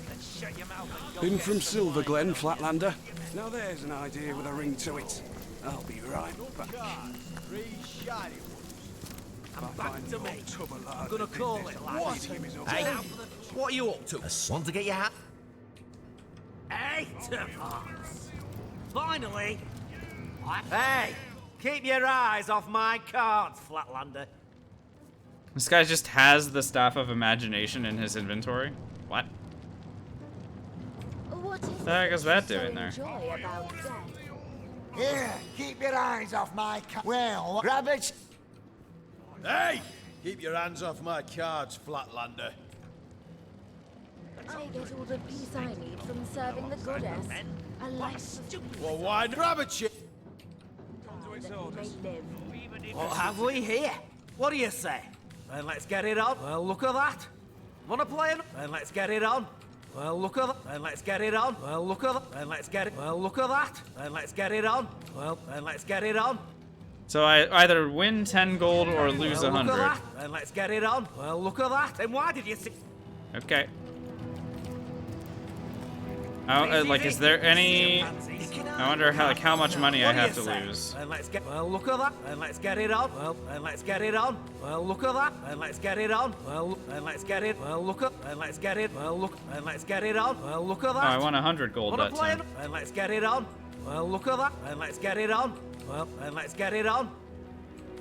Let's shut your mouth and go In get from some wine. Silverglen, Flatlander. Now there's an idea with a ring to it. I'll be right back. I'm back to me. I'm gonna call it, lads. Hey, what are you up to? Want to get your hat? 8 of us. Finally. Hey, keep your eyes off my cards, Flatlander. This guy just has the Staff of Imagination in his inventory. What? What is The heck is that doing there? enjoy about death? Here, keep your eyes off my well, rabbit. Hey! Keep your hands off my cards, Flatlander. I get all the peace I need from serving the goddess. A life Well, why rabbit shit? that we may live. What have we here? What do you say? Then let's get it on. Well, look at that. Wanna play it? Then let's get it on. Well, look at that. Then let's get it on. Well, look at that. Then let's get it. Well, look at that. Then let's get it on. Well, then let's get it on. So I either win 10 gold or lose Well, look at 100. that. Then let's get it on. Well, look at that. Then why did you see? Okay. Oh, like, is there any? I wonder how much money I have to lose. Then let's get. Well, look at that. Then let's get it on. Well, then let's get it on. Well, look at that. Then let's get it on. Well, then let's get it. Well, look at. Then let's get it. Well, look. Then let's get it on. Well, look at Oh, that. I won 100 gold Wanna that play time. it? Then let's get it on. Well, look at that. Then let's get it on. Well, then let's get it on.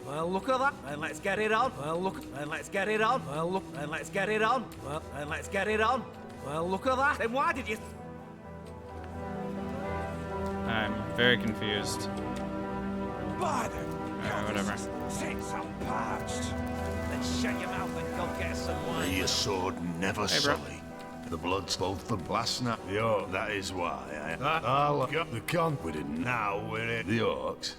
Well, look at that. Then let's get it on. Well, look. Then let's get it on. Well, look. Then let's get it on. Well, then let's get it on. Well, look at that. Then why did you? I'm very confused. By the Whatever. tits are parched. Then shut your mouth and go get some wine. May your sword never Hey, bro. sully. The blood's both for blast now. Yo, that is why I'll got the con with it now, with it. The orcs.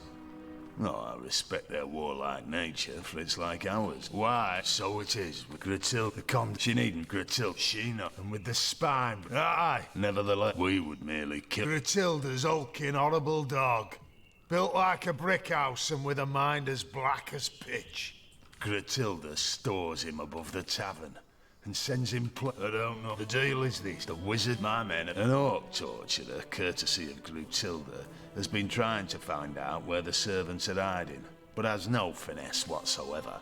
No, I respect their warlike nature, for it's like ours. Why? So it is with Gratil. The she needn't Gratil. She not. And with the spine. Aye. Nevertheless, we would merely kill. Gratilda's hulking, horrible dog. Built like a brick house and with a mind as black as pitch. Gratilda stores him above the tavern and sends him I don't know. The deal is this. The wizard, my men, an orc torturer, courtesy of Gratilda, has been trying to find out where the servants are hiding, but has no finesse whatsoever.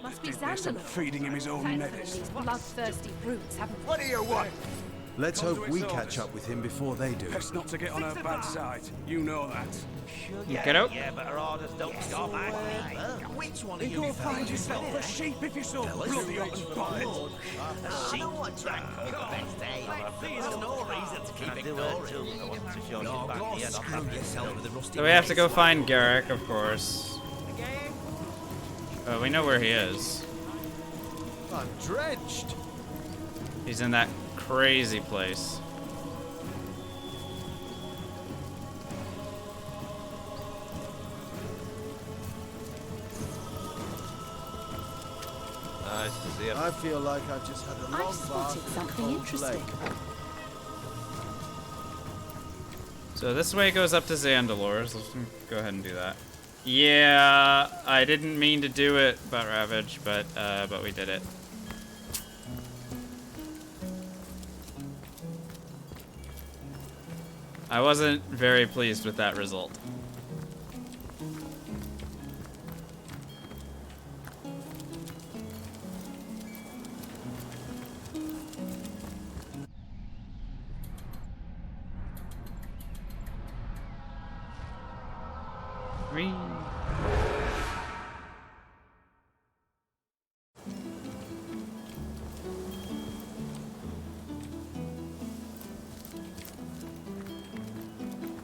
Must be They're feeding him his own medicine. These bloodthirsty brutes haven't. What do you want? Let's hope we catch up with him before they do. Best not to get on her bad side. You know that. Get out. Yeah, but her orders don't stop Which one You go find yourself a sheep if you're so bloody hot and bothered. A sheep drank the best day. There's no reason to keep ignoring. No, go screw yourself with the rusty. So we have to go find Garrick, of course. We know where he is. I'm drenched. He's in that crazy place. Nice to see him. I feel like I've just had a long I've spotted bath in something cold interesting. lake. So this way goes up to Zandalore, so let's go ahead and do that. Yeah, I didn't mean to do it, Butt Ravage, but we did it. I wasn't very pleased with that result.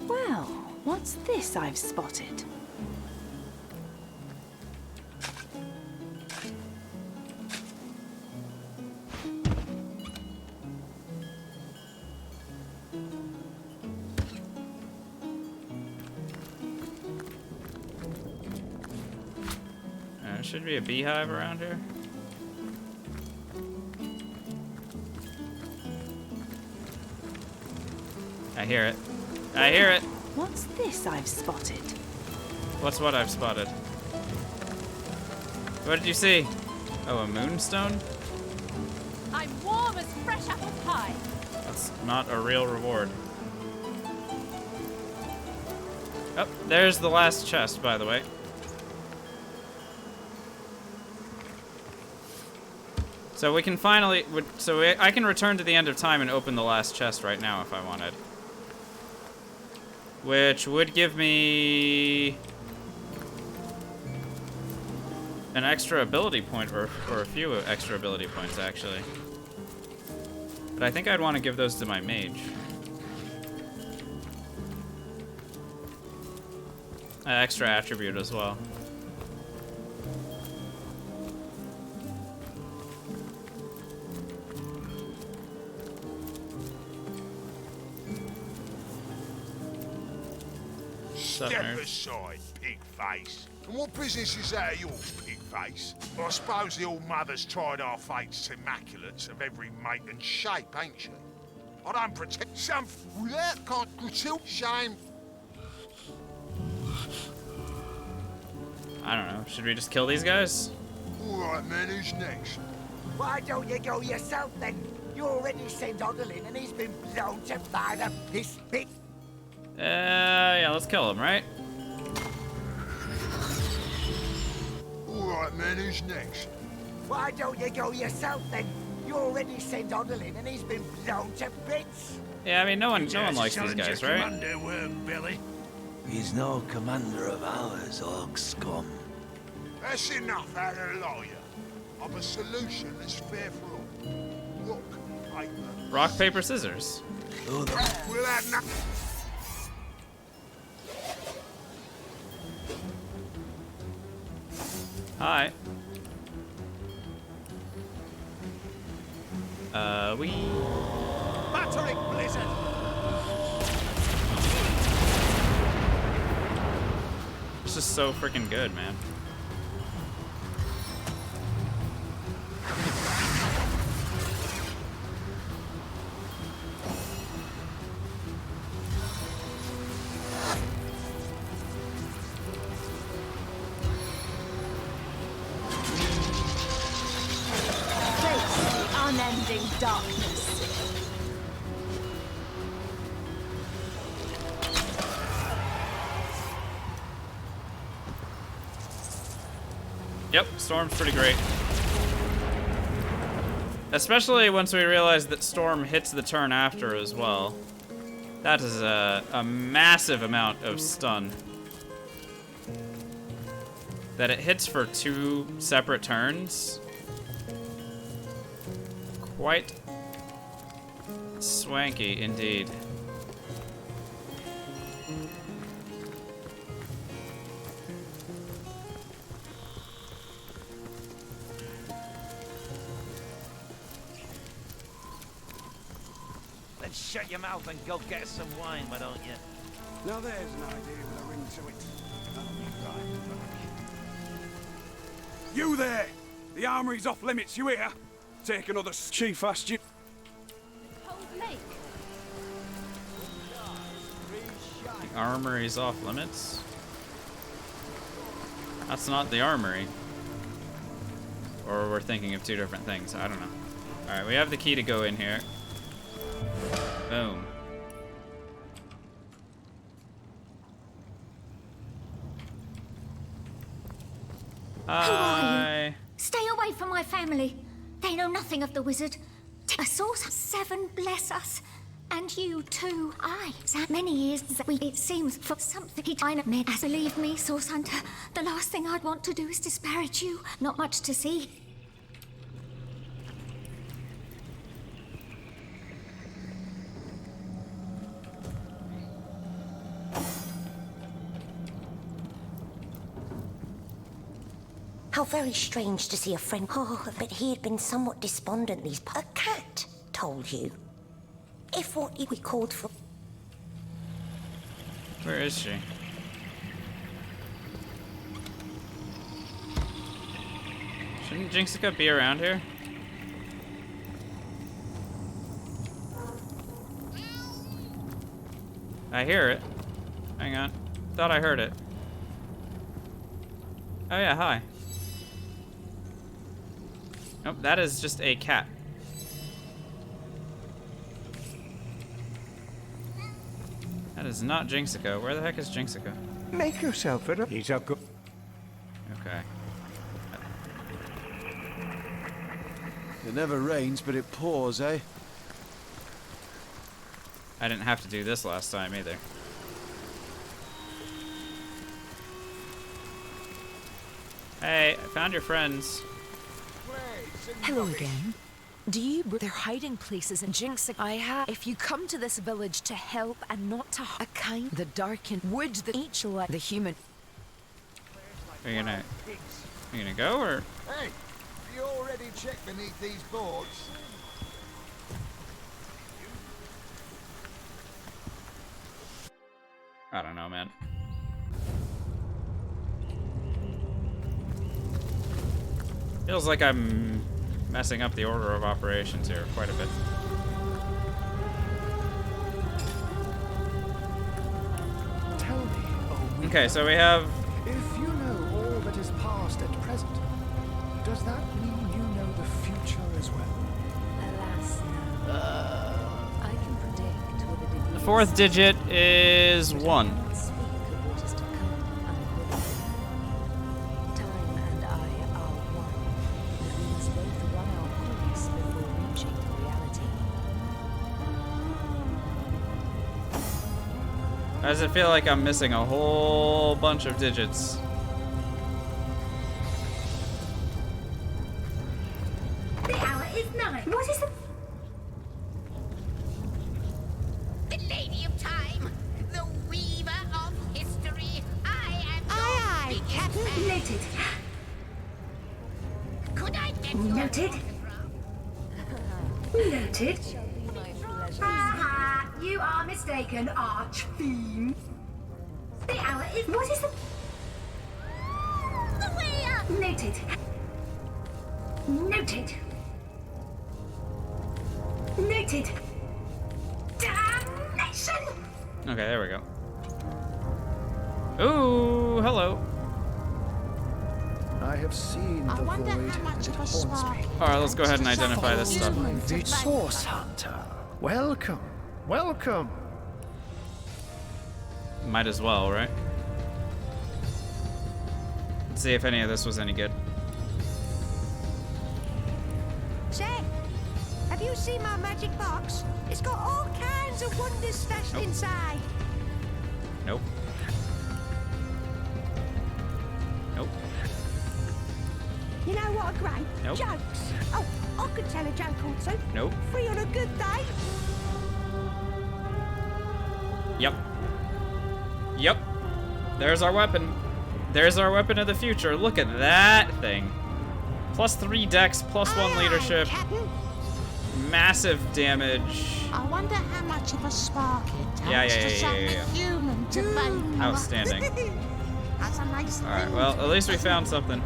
Well, what's this I've spotted? There should be a beehive around here. I hear it. I hear it. What's this I've spotted? What's what I've spotted? What did you see? Oh, a moonstone? I'm warm as fresh apple pie. That's not a real reward. Oh, there's the last chest, by the way. So we can finally... I can return to the end of time and open the last chest right now if I wanted. Which would give me... an extra ability point, or a few extra ability points, actually. But I think I'd want to give those to my mage. Extra attribute as well. Step aside, pig face. And what business is that of yours, pig face? Well, I suppose the old mother's tried our fates immaculates of every make and shape, ain't she? I don't pretend some without can't shame. I don't know. Should we just kill these guys? Alright, man, who's next? Why don't you go yourself then? You already sent Odalin and he's been blown to by the piss pig. Yeah, let's kill him, right? Alright, man, who's next? Why don't you go yourself then? You already sent Odalin and he's been blown to bits. Yeah, I mean, no one likes these guys, right? Commander Wormbilly. He's no commander of ours, orc scum. That's enough out of the lawyer. I've a solution that's fair for all. Rock, paper. Rock, paper, scissors. We'll have nothing. Hi. We... Battering blizzard. It's just so freaking good, man. Unending darkness. Yep, Storm's pretty great. Especially once we realize that Storm hits the turn after as well. That is a massive amount of stun. That it hits for 2 separate turns. Quite swanky indeed. Then shut your mouth and go get some wine, why don't you? Now there's an idea with a ring to it. I'll be right back. You there! The armory's off limits, you hear? Take another chief asked you. The armory's off limits? That's not the armory. Or we're thinking of 2 different things. I don't know. Alright, we have the key to go in here. Boom. Who are you? Stay away from my family. They know nothing of the wizard. A source 7 bless us. And you too. Many years it seems for something he I met. Believe me, Source Hunter, the last thing I'd want to do is disparage you. Not much to see. How very strange to see a friend. Oh, but he had been somewhat despondent these. A cat told you. If what we called for. Where is she? Shouldn't Jinxica be around here? I hear it. Hang on. Thought I heard it. Oh yeah, hi. Nope, that is just a cat. That is not Jinxica. Where the heck is Jinxica? Make yourself at a... He's up. Okay. It never rains, but it pours, eh? I didn't have to do this last time either. Hey, I found your friends. Hello again. Do you... Their hiding places in Jinx I have. If you come to this village to help and not to a kind, the darkened wood, the angel, the human. Are you gonna go or? Hey, have you already checked beneath these boards? I don't know, man. Feels like I'm messing up the order of operations here quite a bit. Tell me, oh, Okay, so we have... if you know all that is past at present, does that mean you know the future as well? Alas, no. I can predict what it is. The 4th digit is 1. Why does it feel like I'm missing a whole bunch of digits? The hour is 9. What is the Lady of Time, the Weaver of History? I am your biggest fan. Noted. Could I get your Noted. Noted. Aha! You are mistaken, arch fiend. The hour is. What is the? Noted. Noted. Noted. Damnation! Okay, there we go. Ooh, hello. I have seen the void, and it haunts me. Alright, let's go ahead and identify this stuff. The Source Hunter. Welcome. Welcome. Might as well, right? Let's see if any of this was any good. Say, have you seen my magic box? It's got all kinds of wonders stashed inside. Nope. Nope. You know what a great Nope. jokes. Oh, I could tell a joke or two. Nope. Free on a good day. Yep. Yep. There's our weapon. There's our weapon of the future. Look at that thing. +3 dex, +1 leadership. Massive damage. I wonder how much of a spark it takes Yeah. to summon a human to vapor. Outstanding. That's a nice Alright, thing. well, at least we found something.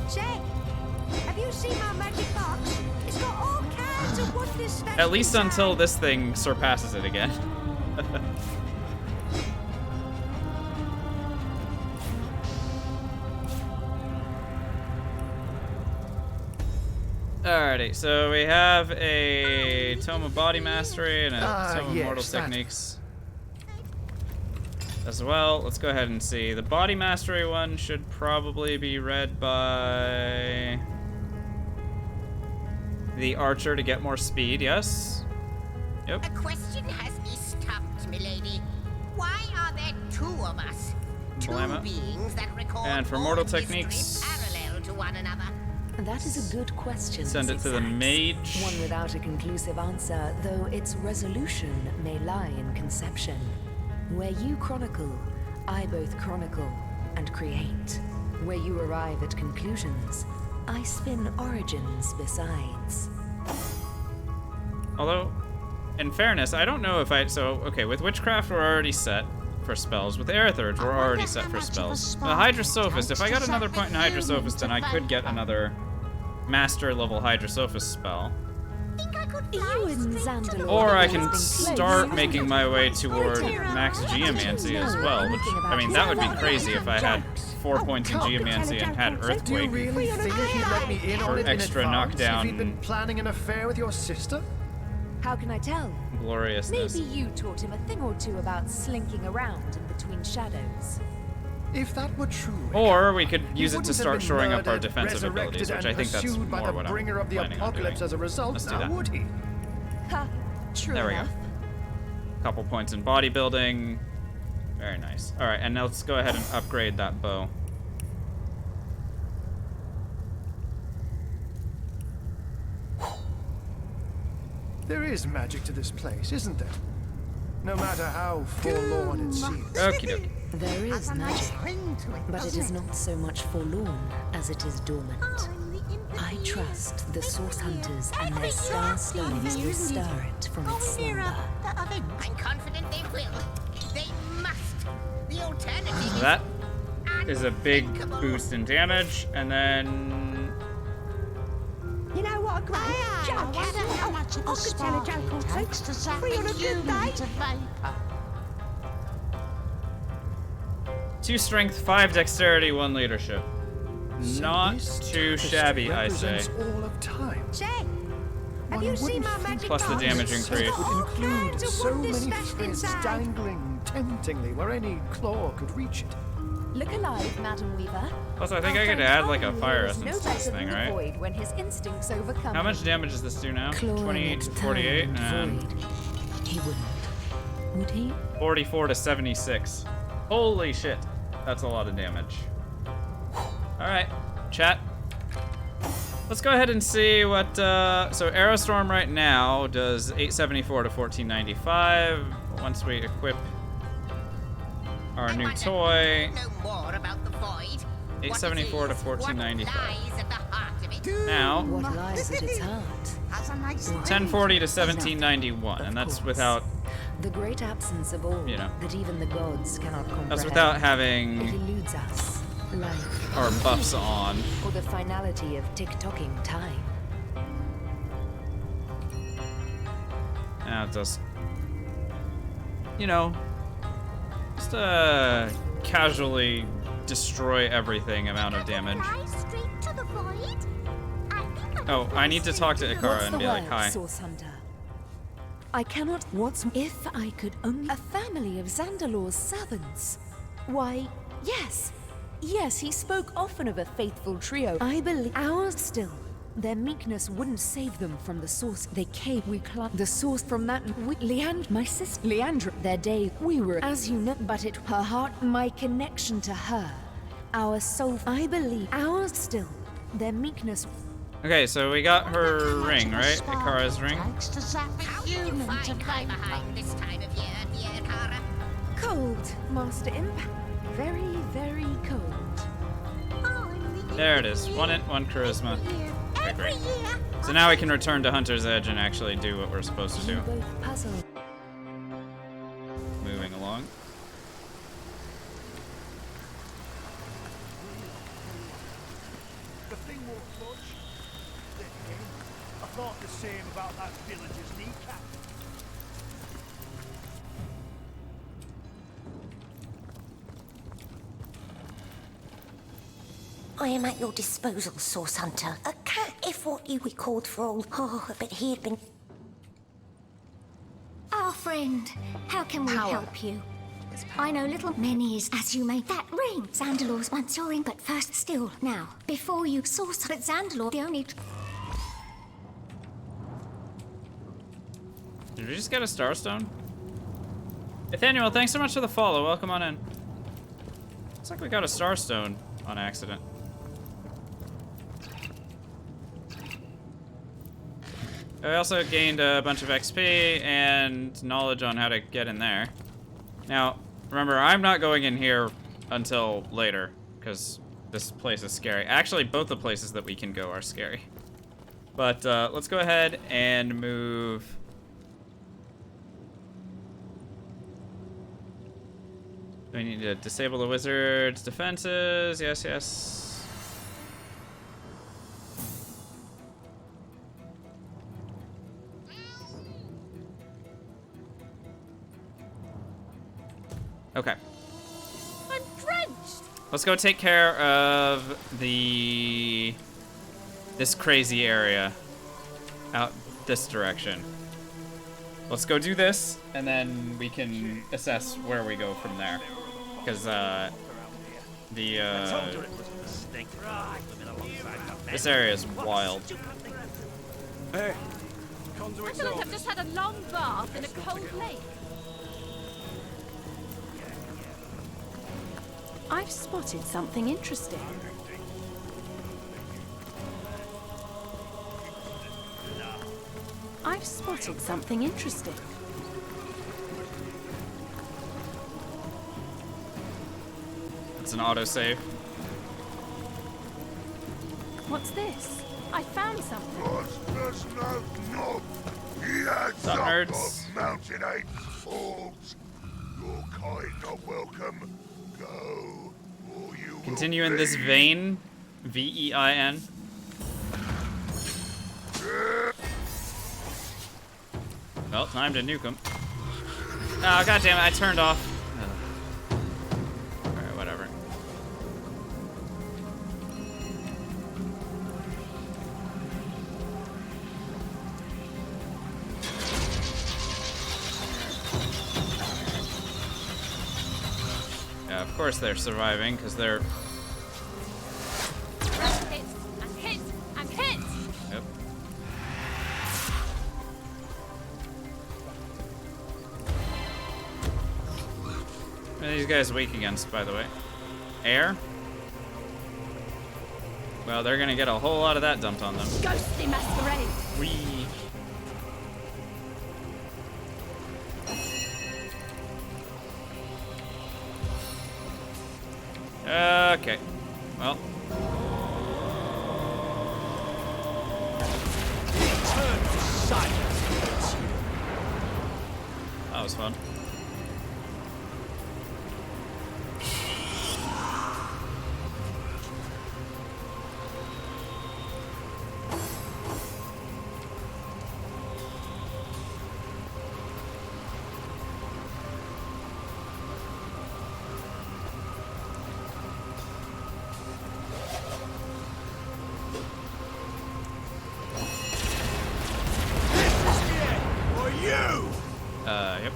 Say, have you seen my magic box? It's got all kinds of wonders stashed At least inside. until this thing surpasses it again. Alrighty, so we have a Tome of Body Mastery and a Tome of yes, Mortal that. Techniques as well. Let's go ahead and see. The Body Mastery one should probably be read by the Archer to get more speed, yes? Yep. A question has me stumped, milady. Why are there two of us? Two Blammo. beings that record And for all Mortal history Techniques, parallel to one another. That is a good question. send it to the Zigzags. Mage. One without a conclusive answer, though its resolution may lie in conception. Where you chronicle, I both chronicle and create. Where you arrive at conclusions, I spin origins besides. Although, in fairness, I don't know if I... So, okay, with Witchcraft, we're already set for spells. With Aerithurge, we're already set for spells. The Hydrosophist, if I got another point in Hydrosophist, then I could get another Master level Hydrosophist spell. You and Xandalore Or I have can always been start close. making my way toward Max Geomancy as well, which, I mean, that would be crazy if I had 4 points in Geomancy and had Do you Earthquake. really think he'd let me in on Or it extra in advance knockdown. if he'd been planning an affair with your sister? How can I tell? Gloriousness. Maybe you taught him a thing or two about slinking around in between shadows. If that were true, Or we could use it wouldn't to have start been shoring up our murdered, defensive abilities, resurrected, which I and think that's pursued by more the what I'm bringer of the planning on apocalypse doing. as a result, Let's do now that. would he? Ha! True There we enough. go. Couple points in bodybuilding. Very nice. All right, and now let's go ahead and upgrade that bow. There is magic to this place, isn't there? No matter how forlorn it seems. Okie dokie. There is magic, but it is not so much forlorn as it is dormant. I trust the Source Hunters and their star stones will stir it from its slumber. I'm confident they will. They must. The alternative So is that is a big boost in damage, and then You know what a great joke. I wonder how much of I a could tell a spark joke or it takes to two. summon Free on a good human day. to vapor. 2 strength, 5 dexterity, 1 leadership. So Not this too tapestry shabby, I say. represents all of time. Say, have you seen my magic Plus the box? damage It's increase. got all Include kinds of so wonders many stashed threads inside. dangling temptingly where any claw could reach it. Look alive, Madam Weaver. Plus, I think Our I could friend add like a Arthur fire is essence no to this better thing, than the right? void when his instincts overcome How much him. damage does this do now? Clawing 28 to at 48, time and void. He wouldn't. Would he? 44 to 76. Holy shit. That's a lot of damage. Alright, chat. Let's go ahead and see what, so Aerostorm right now does 874 to 1495. Once we equip our new toy, Know more about the void. 874 to What 1495. lies at the heart of it. Now, What lies at its heart? Has a nice 1040 to 1791, and that's without, The great absence of all You know. that even the gods cannot comprehend. that's without It having eludes us, Like or buffs on. or the finality of tick-tocking time. Now it does, you know, just casually destroy everything amount of damage. Oh, I need to talk to Ikara and be like, hi. Source Hunter? I cannot. What's if I could only a family of Xandalor's servants? Why, yes, yes. He spoke often of a faithful trio. I believe ours still. Their meekness wouldn't save them from the source. They came. We climbed the source from that. My sister, Leandra. Their day. We were, as you know, but it. Her heart, my connection to her, our soul. I believe ours still. Their meekness. Okay, so we got her ring, right? Ikara's ring. Cold, Master Impact. Very, very cold. There it is. One charisma. Okay, great. So now we can return to Hunter's Edge and actually do what we're supposed to do. Moving along. The thing won't budge. Then again, I thought the same about that villager's kneecap. I am at your disposal, Source Hunter. A cat, if what you recalled for all. Oh, but he had been. Our friend, how can we help you? I know little minis, as you may. That ring! Xandalor's once your ring, but first still. Now, before you source, but Xandalor, the only. Did we just get a Starstone? Nathaniel, thanks so much for the follow. Welcome on in. Looks like we got a Starstone on accident. I also gained a bunch of XP and knowledge on how to get in there. Now, remember, I'm not going in here until later, because this place is scary. Actually, both the places that we can go are scary. But let's go ahead and move. Do we need to disable the wizard's defenses? Yes, yes. Okay. I'm drenched. Let's go take care of this crazy area out this direction. Let's go do this, and then we can assess where we go from there. Because this area is wild. I Hey, feel like I've just had a long bath in a cold lake. I've spotted something interesting. I've spotted something interesting. It's an autosave. What's this? I found something. He had What's up, nerds? mountain ape fools. Your kind are welcome. Go, or you Continue in this vein. V-E-I-N. Well, time to nuke him. Oh, goddammit, I turned off. Alright, whatever. Yeah, of course they're surviving, because they're... I'm hit! I'm hit! Yep. What are these guys weak against, by the way? Air? Well, they're gonna get a whole lot of that dumped on them. Ghostly masquerade! Whee! Okay. Well. That was fun. Yep.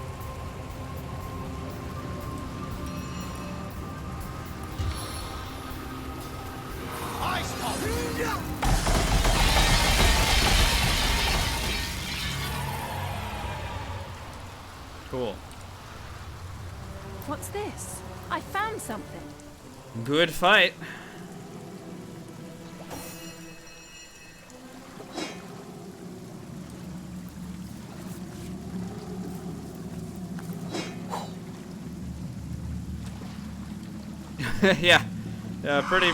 Cool. What's this? I found something. Good fight. Yeah, pretty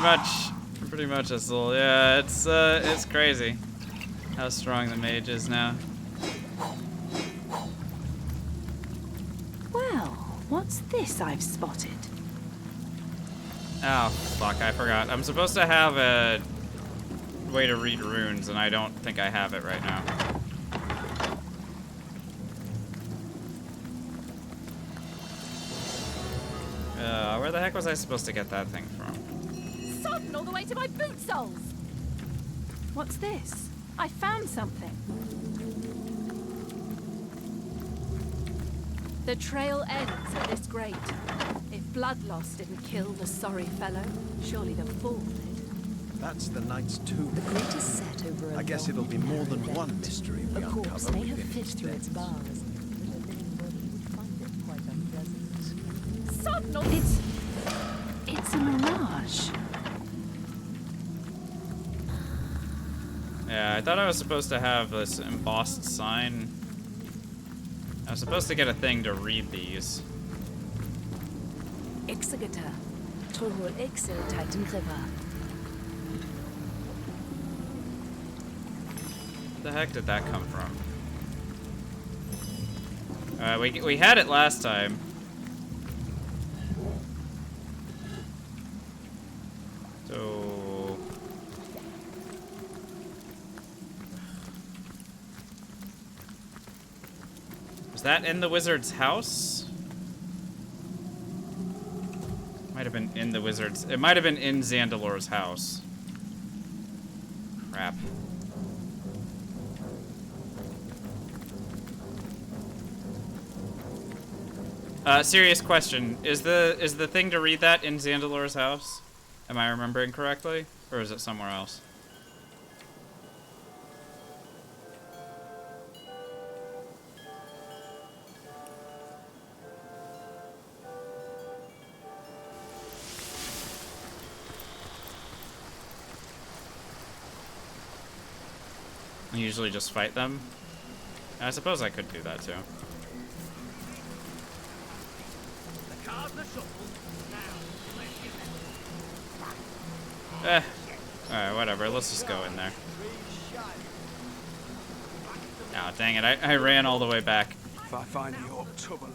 much, Azul. Yeah, it's crazy how strong the mage is now. Well, what's this I've spotted? Oh, fuck, I forgot. I'm supposed to have a way to read runes, and I don't think I have it right now. Where the heck was I supposed to get that thing from? Sodden all the way to my boot soles! What's this? I found something. The trail ends at this grate. If blood loss didn't kill the sorry fellow, surely the fool did. That's the knight's tomb. The grate is set over a I guess it'll be more than one mystery we A corpse uncover may have within fit its through its depths. bars. Sodden all... It's a mirage. Yeah, I thought I was supposed to have this embossed sign. I was supposed to get a thing to read these. Exegeta. Trohol Excel Titan River. Where the heck did that come from? We had it last time. So... Was that in the wizard's house? Might have been in the wizard's... It might have been in Zandalor's house. Crap. Serious question. Is the thing to read that in Zandalor's house? Am I remembering correctly? Or is it somewhere else? I usually just fight them. I suppose I could do that too. Alright, whatever. Let's just go in there. Oh, dang it. I ran all the way back. If I find the October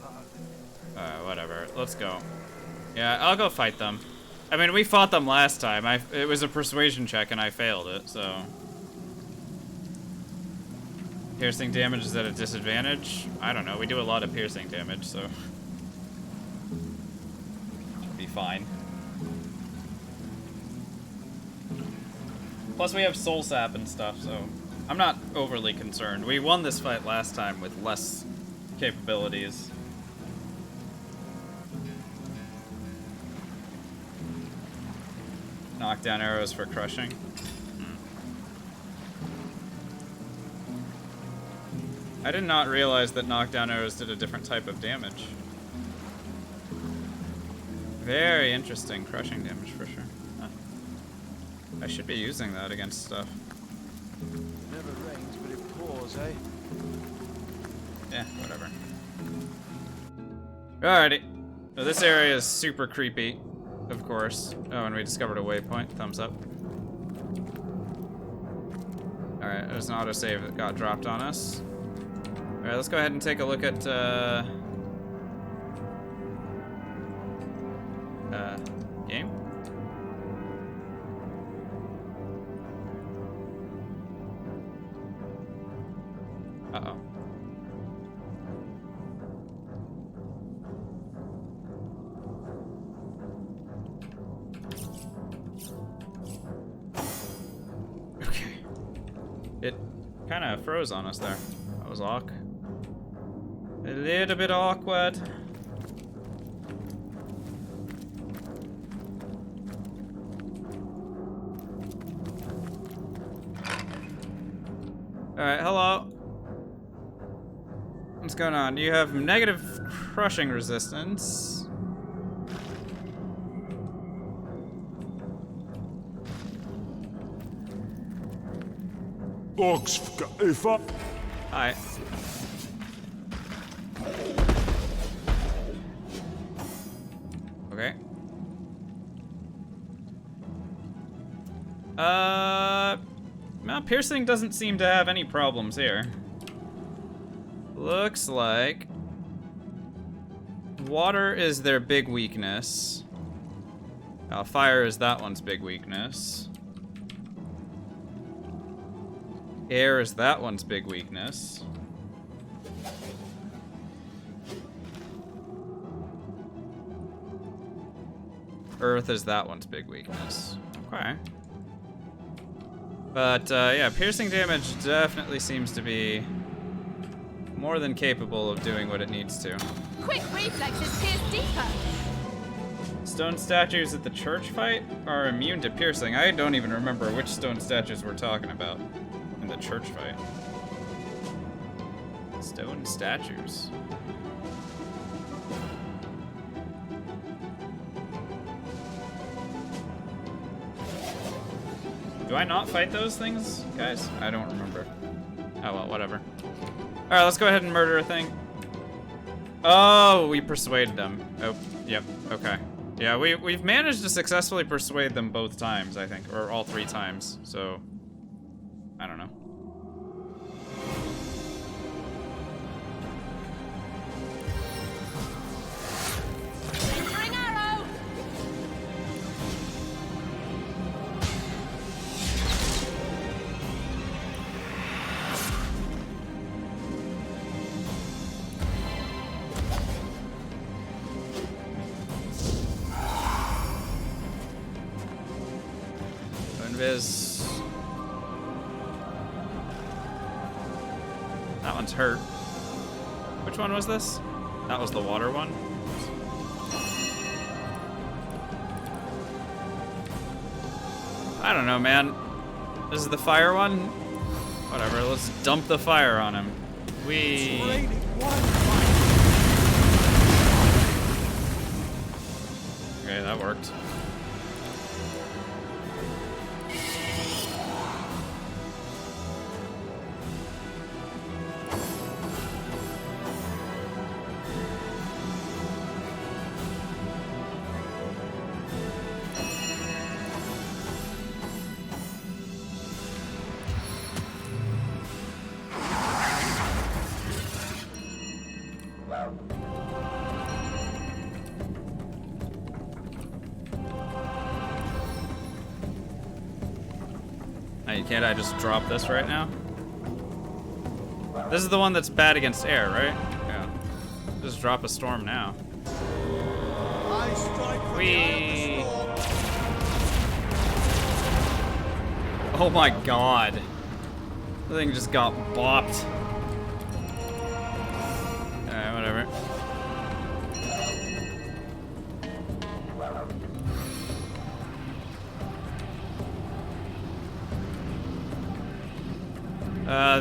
lad. Whatever. Let's go. Yeah, I'll go fight them. I mean, we fought them last time. It was a persuasion check and I failed it, so... Piercing damage is at a disadvantage? I don't know. We do a lot of piercing damage, so... Be fine. Plus we have soul sap and stuff, so I'm not overly concerned. We won this fight last time with less capabilities. Knockdown arrows for crushing. I did not realize that knockdown arrows did a different type of damage. Very interesting. Crushing damage for sure. Huh. I should be using that against stuff. Never rains, but it pours, eh? Yeah, whatever. Alrighty. So this area is super creepy, of course. Oh, and we discovered a waypoint. Thumbs up. Alright, there's an autosave that got dropped on us. Alright, let's go ahead and take a look at, game? Uh-oh. Okay. It kind of froze on us there. That was awk. A little bit awkward. Alright, hello. What's going on? You have negative crushing resistance. Hi. Okay. Well, piercing doesn't seem to have any problems here. Looks like water is their big weakness. Fire is that one's big weakness. Air is that one's big weakness. Earth is that one's big weakness. Okay. But, yeah, piercing damage definitely seems to be more than capable of doing what it needs to. Quick reflexes pierce deeper. Stone statues at the church fight are immune to piercing. I don't even remember which stone statues we're talking about in the church fight. Stone statues. Do I not fight those things, guys? I don't remember. Oh well, whatever. Alright, let's go ahead and murder a thing. Oh, we persuaded them. Oh, yep, okay. Yeah, we've managed to successfully persuade them both times, I think. Or all 3 times, so... I don't know. Entering arrow! Invis. That one's hurt. Which one was this? That was the water one? I don't know, man. This is the fire one? Whatever, let's dump the fire on him. Okay, that worked. Hey, can't I just drop this right now? This is the one that's bad against air, right? Yeah. Just drop a storm now. Whee! Oh my god. The thing just got bopped. Alright, whatever.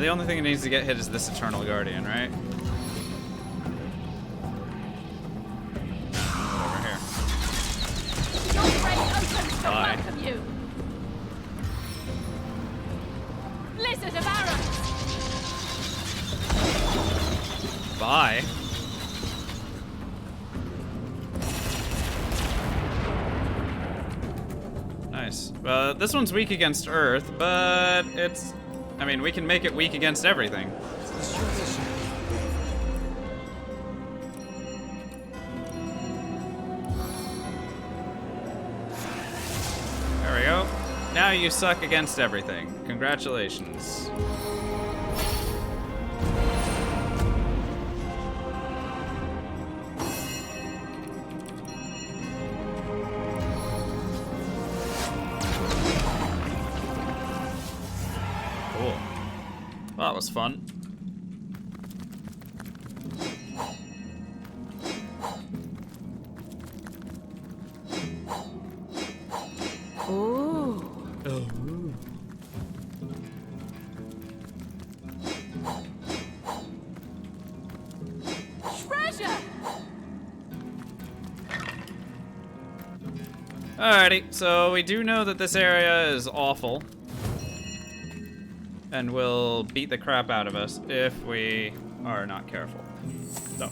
The only thing that needs to get hit is this Eternal Guardian, right? Over here. Your grave opens to Bye. welcome you. Blizzard of arrows. Bye. Nice. Well, this one's weak against Earth, but it's... I mean, we can make it weak against everything. There we go. Now you suck against everything. Congratulations. Cool. Well, that was fun. Alrighty, so we do know that this area is awful. And will beat the crap out of us if we are not careful. So.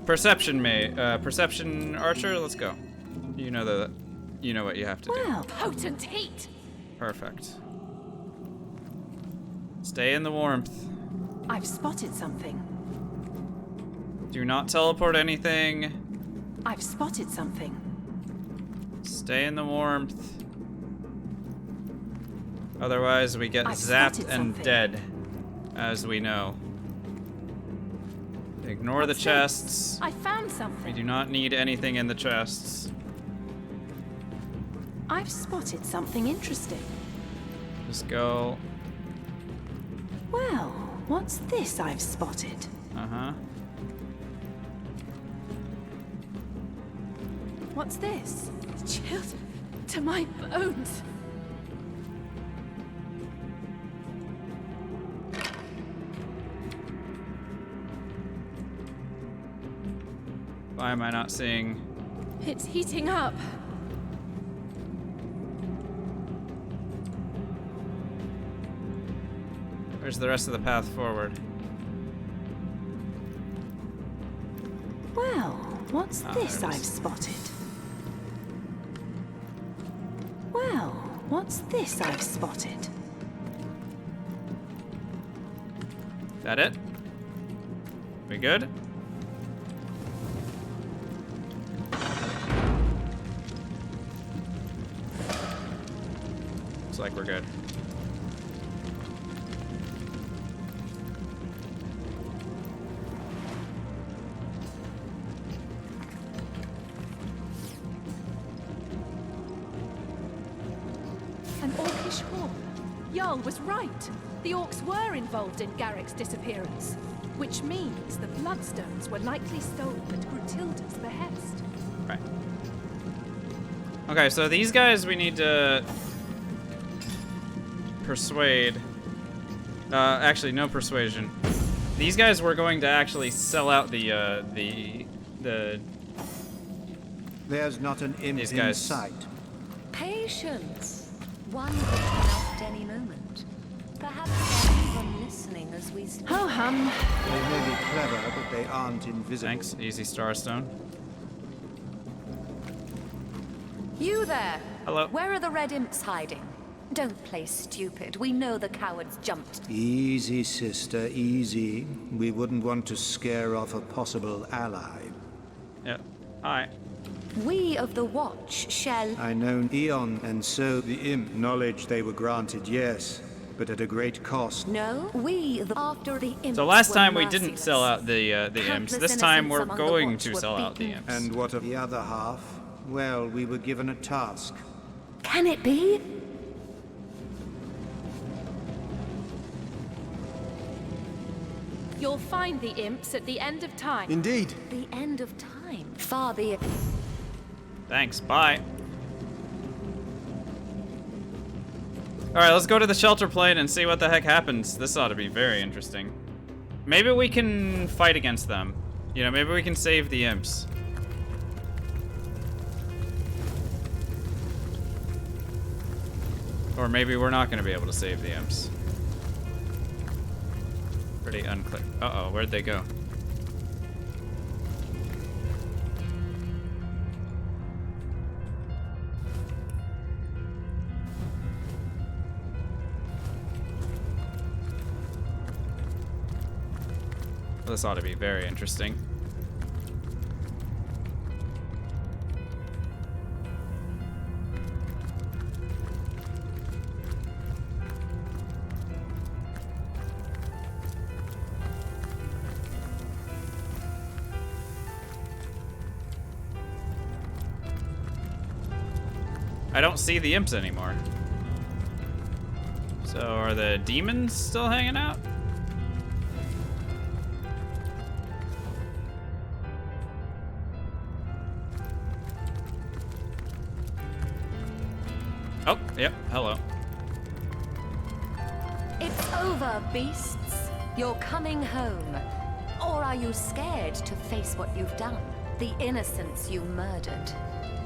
Perception archer, let's go. You know what you have to do. Well, potent heat. Perfect. Stay in the warmth. I've spotted something. Do not teleport anything. I've spotted something. Stay in the warmth. Otherwise, we get zapped and dead, as we know. Ignore the chests. I found something. We do not need anything in the chests. I've spotted something interesting. Just go. Well, what's this I've spotted? Uh-huh. What's this? Chilled to my bones. Why am I not seeing? It's heating up. Where's the rest of the path forward? Well, what's this I've spotted? Well, what's this I've spotted? That it? We good? Looks like we're good. An orcish horde. Jarl was right. The orcs were involved in Garrick's disappearance, which means the Bloodstones were likely stolen at Grutilda's behest. Right. Okay, so these guys we need to persuade. Actually, no persuasion. These guys we're going to actually sell out the There's not an imp these in guys. sight. Patience. One could come out at any moment. Perhaps everyone listening as we speak. Ho hum. They may be clever, but they aren't invisible. Thanks, easy Starstone. You there. Hello. Where are the red imps hiding? Don't play stupid. We know the cowards jumped. Easy, sister, easy. We wouldn't want to scare off a possible ally. Yep. Hi. We of the Watch shall... I know Eon, and so the imp knowledge they were granted, yes, but at a great cost. No, after the imps. So last time we were didn't merciless. sell out the imps. This time we're going to sell out the imps. And what of the other half? Well, we were given a task. Can it be? You'll find the imps at the end of time. Indeed. The end of time. Far be it. Thanks, bye. Alright, let's go to the shelter plane and see what the heck happens. This ought to be very interesting. Maybe we can fight against them. You know, maybe we can save the imps. Or maybe we're not going to be able to save the imps. Pretty unclear. Uh-oh, where'd they go? This ought to be very interesting. I don't see the imps anymore. So are the demons still hanging out? Oh, yep, hello. It's over, beasts. You're coming home. Or are you scared to face what you've done? The innocents you murdered.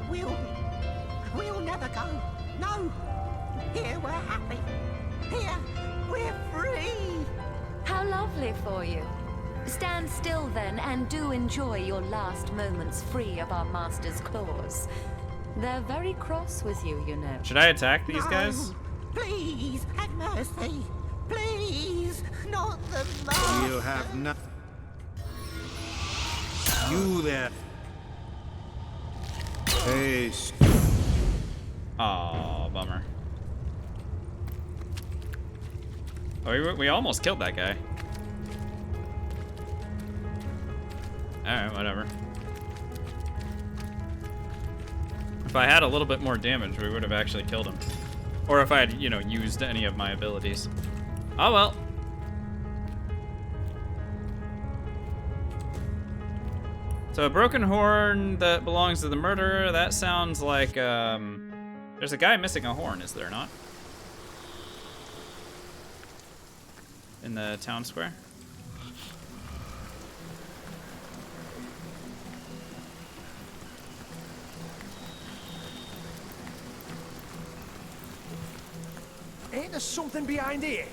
We'll never go. No. Here we're happy. Here we're free. How lovely for you. Stand still then, and do enjoy your last moments free of our master's claws. They're very cross with you, you know. Should I attack these guys? Please, have mercy. Please, not the master. You have not. You there. Haste. Aw, bummer. Oh, we almost killed that guy. Alright, whatever. If I had a little bit more damage, we would have actually killed him. Or if I had, you know, used any of my abilities. Oh well. So a broken horn that belongs to the murderer, that sounds like, there's a guy missing a horn, is there not? In the town square? Ain't there something behind here?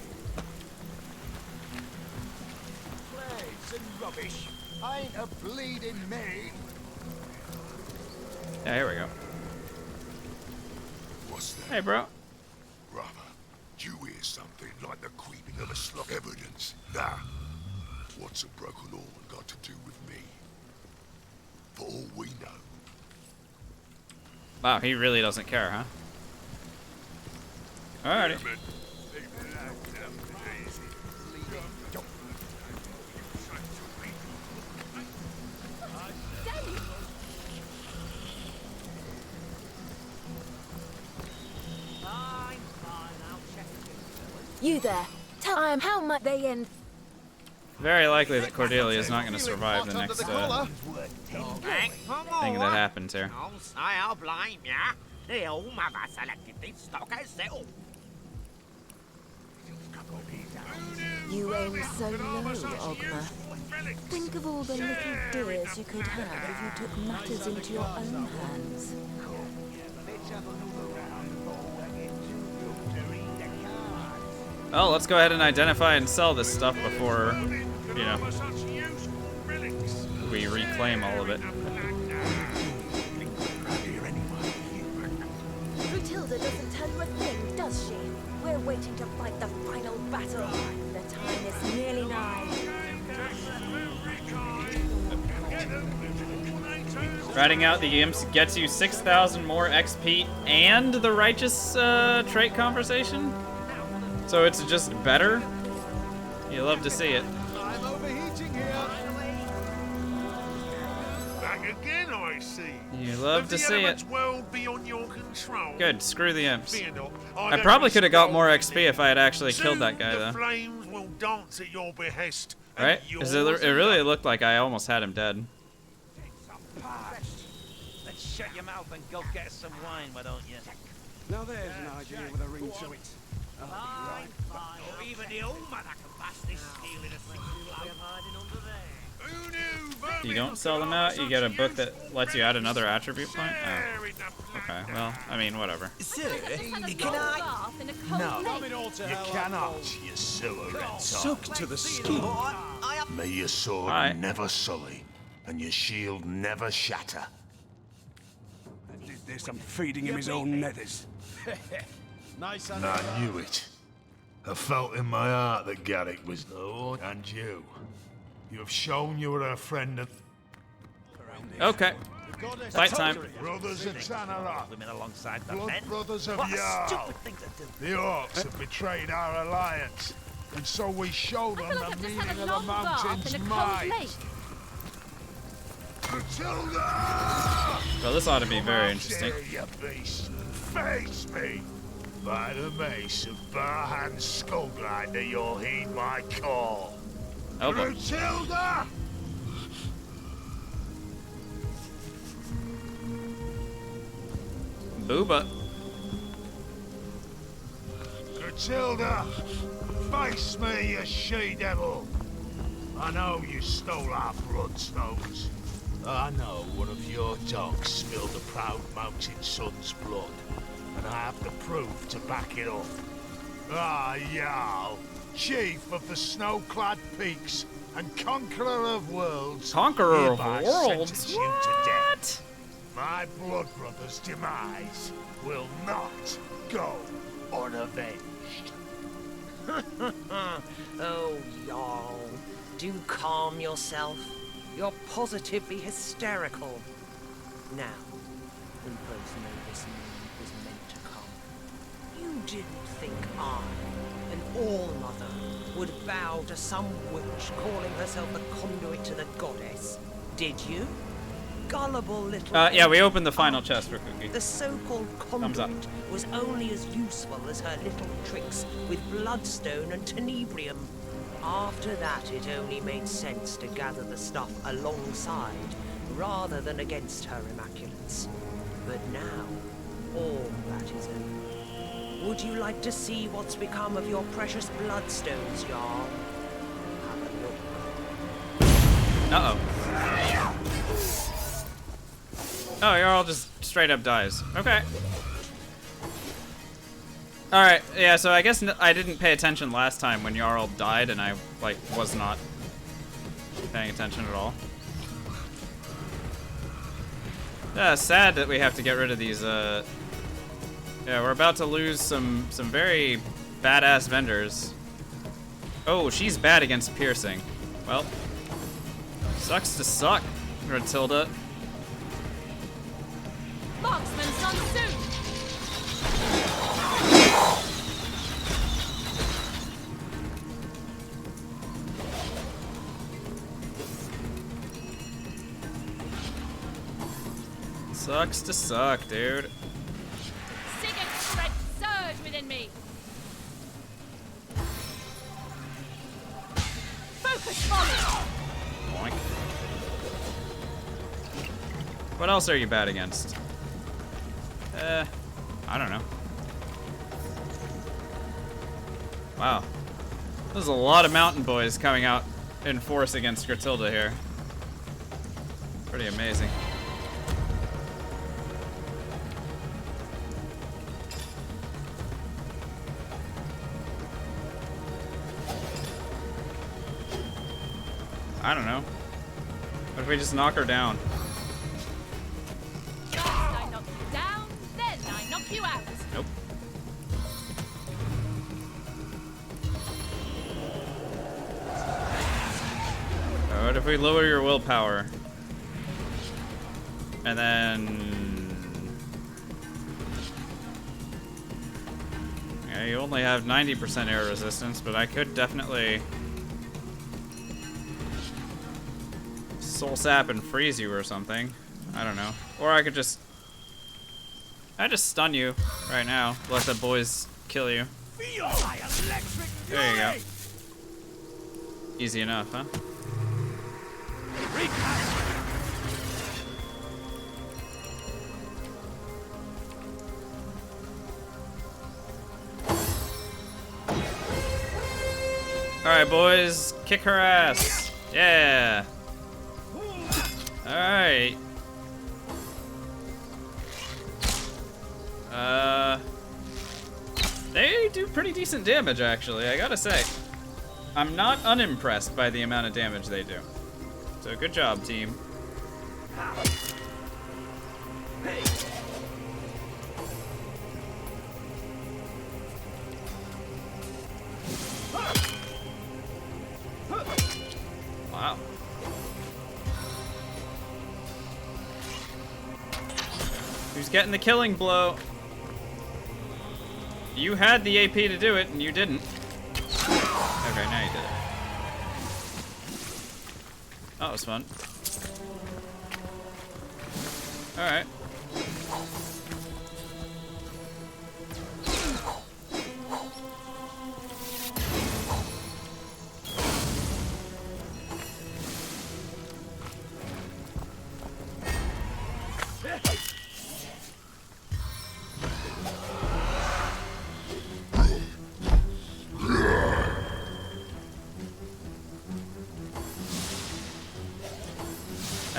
Plagues and rubbish. I ain't a bleeding maid. Yeah, here we go. What's that? Hey, bro. Brother, do you hear something like the creeping of a slug? Evidence? Nah. What's a broken horn got to do with me? For all we know. Wow, he really doesn't care, huh? Alrighty. You there. Tell him how much they end. Very likely that Cordelia is not going to survive the next thing that happens here. I'll blame ya. The old mother selected this stock as settled. You aim so low, Ogma. Think of all the little dears you could have if you took matters into your own hands. Well, let's go ahead and identify and sell this stuff before, you know, we reclaim all of it. Matilda doesn't tell you a thing, does she? We're waiting to fight the final battle. The time is nearly nigh. Riding out the imps gets you 6,000 more XP and the righteous trait conversation? So it's just better? You love to see it. I'm overheating here. Back again, I see. You love to see it. World beyond your control. Good, screw the imps. Fear not, I probably could have got more XP if I had actually killed that guy, the though. flames will dance at your behest. Right? Because it really looked like I almost had him dead. Let's shut your mouth and go get us some wine, why don't you? Now there's an idea with a ring to it. Fine. Or even the old mother can bust this steel in a single hiding under there. You don't sell them out, you get a book that lets you add another attribute point? Oh. Okay, well, I mean, whatever. Sir, can I? No, You cannot, you silver red Soaked to the skin. May your sword never sully, and your shield never shatter. I did this, I'm feeding him his own nethers. Nice and I knew it. I felt in my heart that Garrick was the Lord, and you. You have shown you are a friend of... Okay. Fight time. Brothers of Tanarok. Women alongside the Blood men. brothers of What a Jarl. stupid thing to do. The orcs have betrayed our alliance, and so we show them the meaning of the mountain's might. Matilda! Well, this ought to be very interesting. Dare you beast, face me! By the mace of Barhan Skullgrinder, you'll heed my call. Oh, boy. Matilda! Booba. Matilda! Face me, you she-devil! I know you stole our bloodstones, I know one of your dogs spilled the proud mountain son's blood, and I have the proof to back it up. Ah, Jarl, chief of the snow-clad peaks and conqueror of worlds. Conqueror of hereby worlds? sentence you to death. My blood brother's demise will not go unavenged. Oh, Jarl, do calm yourself. You're positively hysterical. Now, we both know this moment was meant to come. You didn't think I, an All-Mother, would bow to some witch calling herself the conduit to the goddess, did you? Gullible little... yeah, we opened the final chest for Cookie. The so-called Thumbs up. conduit was only as useful as her little tricks with bloodstone and tenebrium. After that, it only made sense to gather the stuff alongside, rather than against her immaculates. But now, all that is over. Would you like to see what's become of your precious bloodstones, Jarl? Have a look. Uh-oh. Oh, Jarl just straight up dies. Okay. Alright, yeah, so I guess I didn't pay attention last time when Jarl died and I, like, was not paying attention at all. Yeah, sad that we have to get rid of these, yeah, we're about to lose some very badass vendors. Oh, she's bad against piercing. Well, sucks to suck, Gratilda. Marksman's on soon! Sucks to suck, dude. Sigurd strength surge within me! Focus volley! Boink. What else are you bad against? I don't know. Wow. There's a lot of mountain boys coming out in force against Gratilda here. Pretty amazing. I don't know. What if we just knock her down? I knock you down, then I knock you out. Nope. What if we lower your willpower? And then... Yeah, you only have 90% air resistance, but I could definitely... Soul sap and freeze you or something. I don't know. Or I could just... I just stun you right now. Let the boys kill you. There you go. Easy enough, huh? Alright, boys. Kick her ass. Yeah. Alright. They do pretty decent damage, actually, I gotta say. I'm not unimpressed by the amount of damage they do. So good job, team. Wow. Who's getting the killing blow? You had the AP to do it, and you didn't. Okay, now you did it. That was fun. Alright.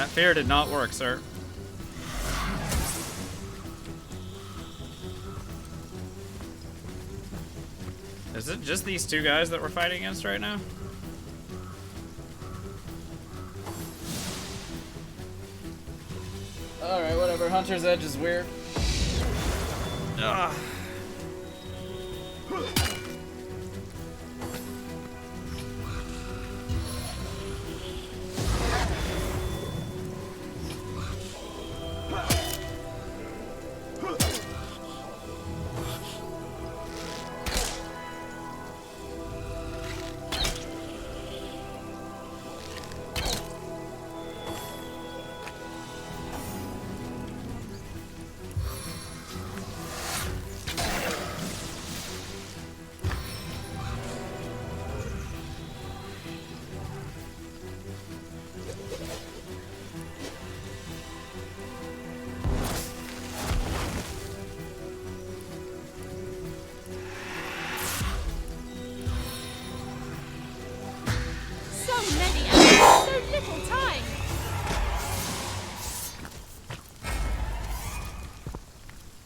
That fear did not work, sir. Is it just these two guys that we're fighting against right now? Alright, whatever. Hunter's Edge is weird. Ugh.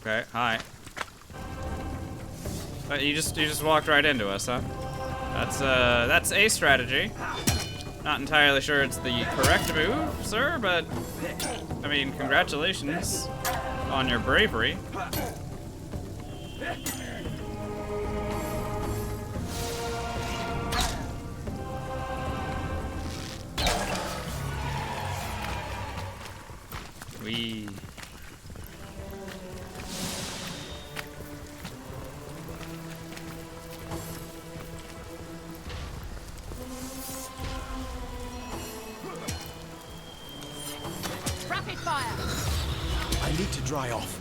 Okay, hi. You just walked right into us, huh? That's a strategy. Not entirely sure it's the correct move, sir, but I mean, congratulations on your bravery. We. Rapid fire. I need to dry off.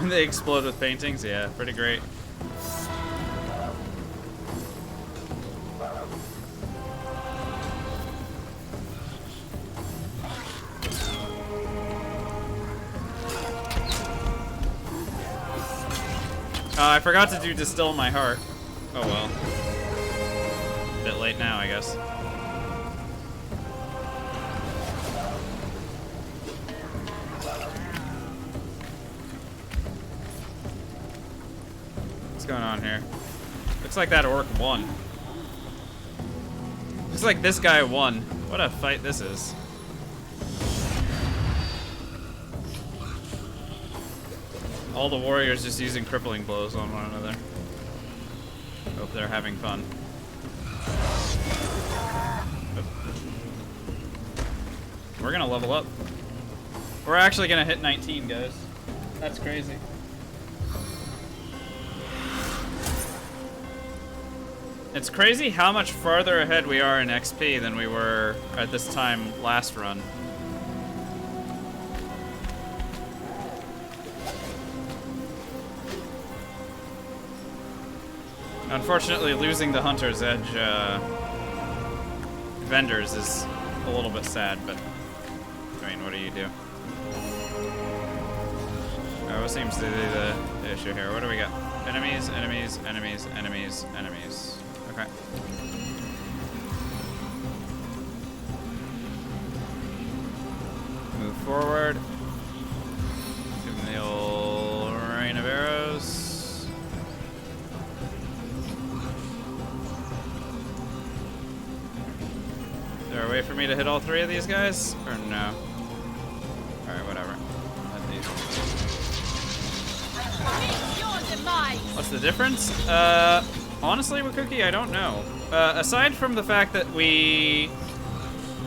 They explode with paintings? Yeah, pretty great. I forgot to do Distill My Heart. Oh well. A bit late now, I guess. What's going on here? Looks like that orc won. Looks like this guy won. What a fight this is. All the warriors just using crippling blows on one another. Hope they're having fun. We're gonna level up. We're actually gonna hit 19, guys. That's crazy. It's crazy how much farther ahead we are in XP than we were at this time last run. Unfortunately, losing the Hunter's Edge vendors is a little bit sad, but I mean, what do you do? What seems to be the issue here? What do we got? Enemies, enemies, enemies, enemies, enemies. Okay. Move forward. Give them the old rain of arrows. Is there a way for me to hit all three of these guys? Or no? Alright, whatever. What's the difference? Honestly, with Cookie, I don't know. Aside from the fact that we...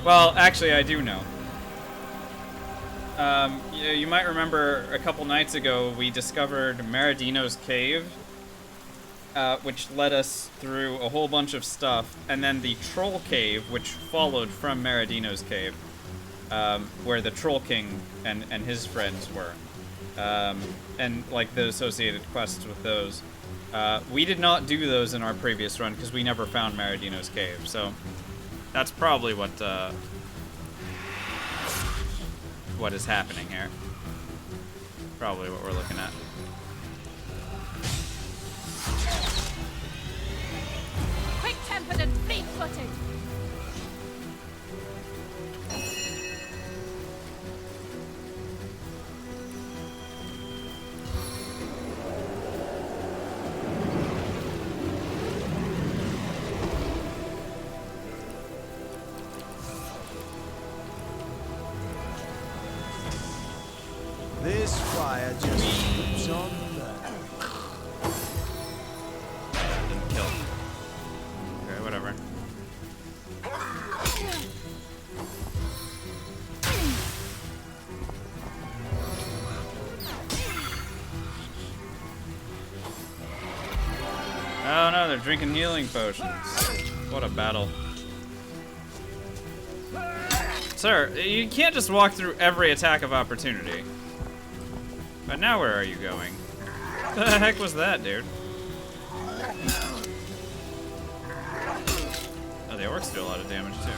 Well, actually, I do know. You might remember a couple nights ago, we discovered Maradino's cave, which led us through a whole bunch of stuff, and then the Troll Cave, which followed from Maradino's cave, where the Troll King and his friends were. And like the associated quests with those. We did not do those in our previous run because we never found Maradino's cave, so that's probably what is happening here. probably what we're looking at. Quick-tempered and fleet-footed. This fire just keeps on burning. Didn't kill. Okay, whatever. Oh no, they're drinking healing potions. What a battle. Sir, you can't just walk through every attack of opportunity. But now where are you going? The heck was that, dude? Oh, the orcs do a lot of damage too.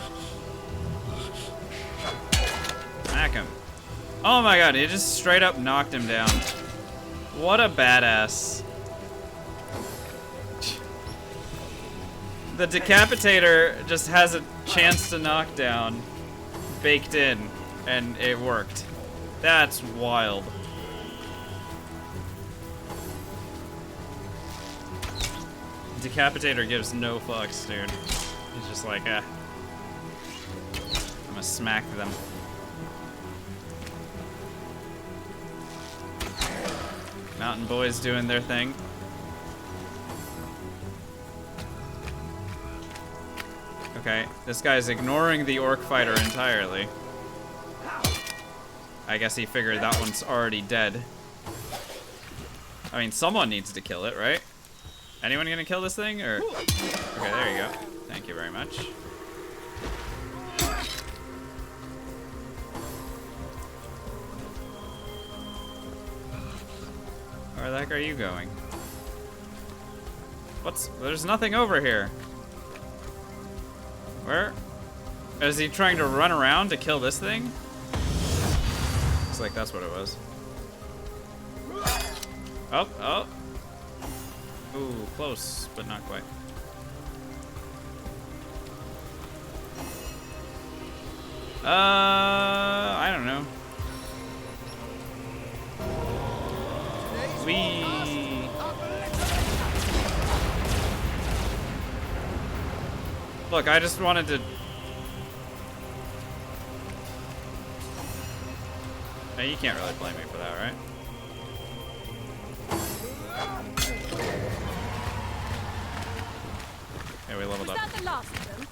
Smack him. Oh my god, he just straight up knocked him down. What a badass. The decapitator just has a chance to knock down baked in, and it worked. That's wild. Decapitator gives no fucks, dude. He's just like, I'm gonna smack them. Mountain boys doing their thing. Okay, this guy's ignoring the orc fighter entirely. I guess he figured that one's already dead. I mean, someone needs to kill it, right? Anyone gonna kill this thing, or? Okay, there you go. Thank you very much. Where the heck are you going? There's nothing over here. Where? Is he trying to run around to kill this thing? Looks like that's what it was. Oh, oh. Ooh, close, but not quite. I don't know. Look, I just wanted to... Hey, you can't really blame me for that, right? Okay, we leveled up. Was that the last of them?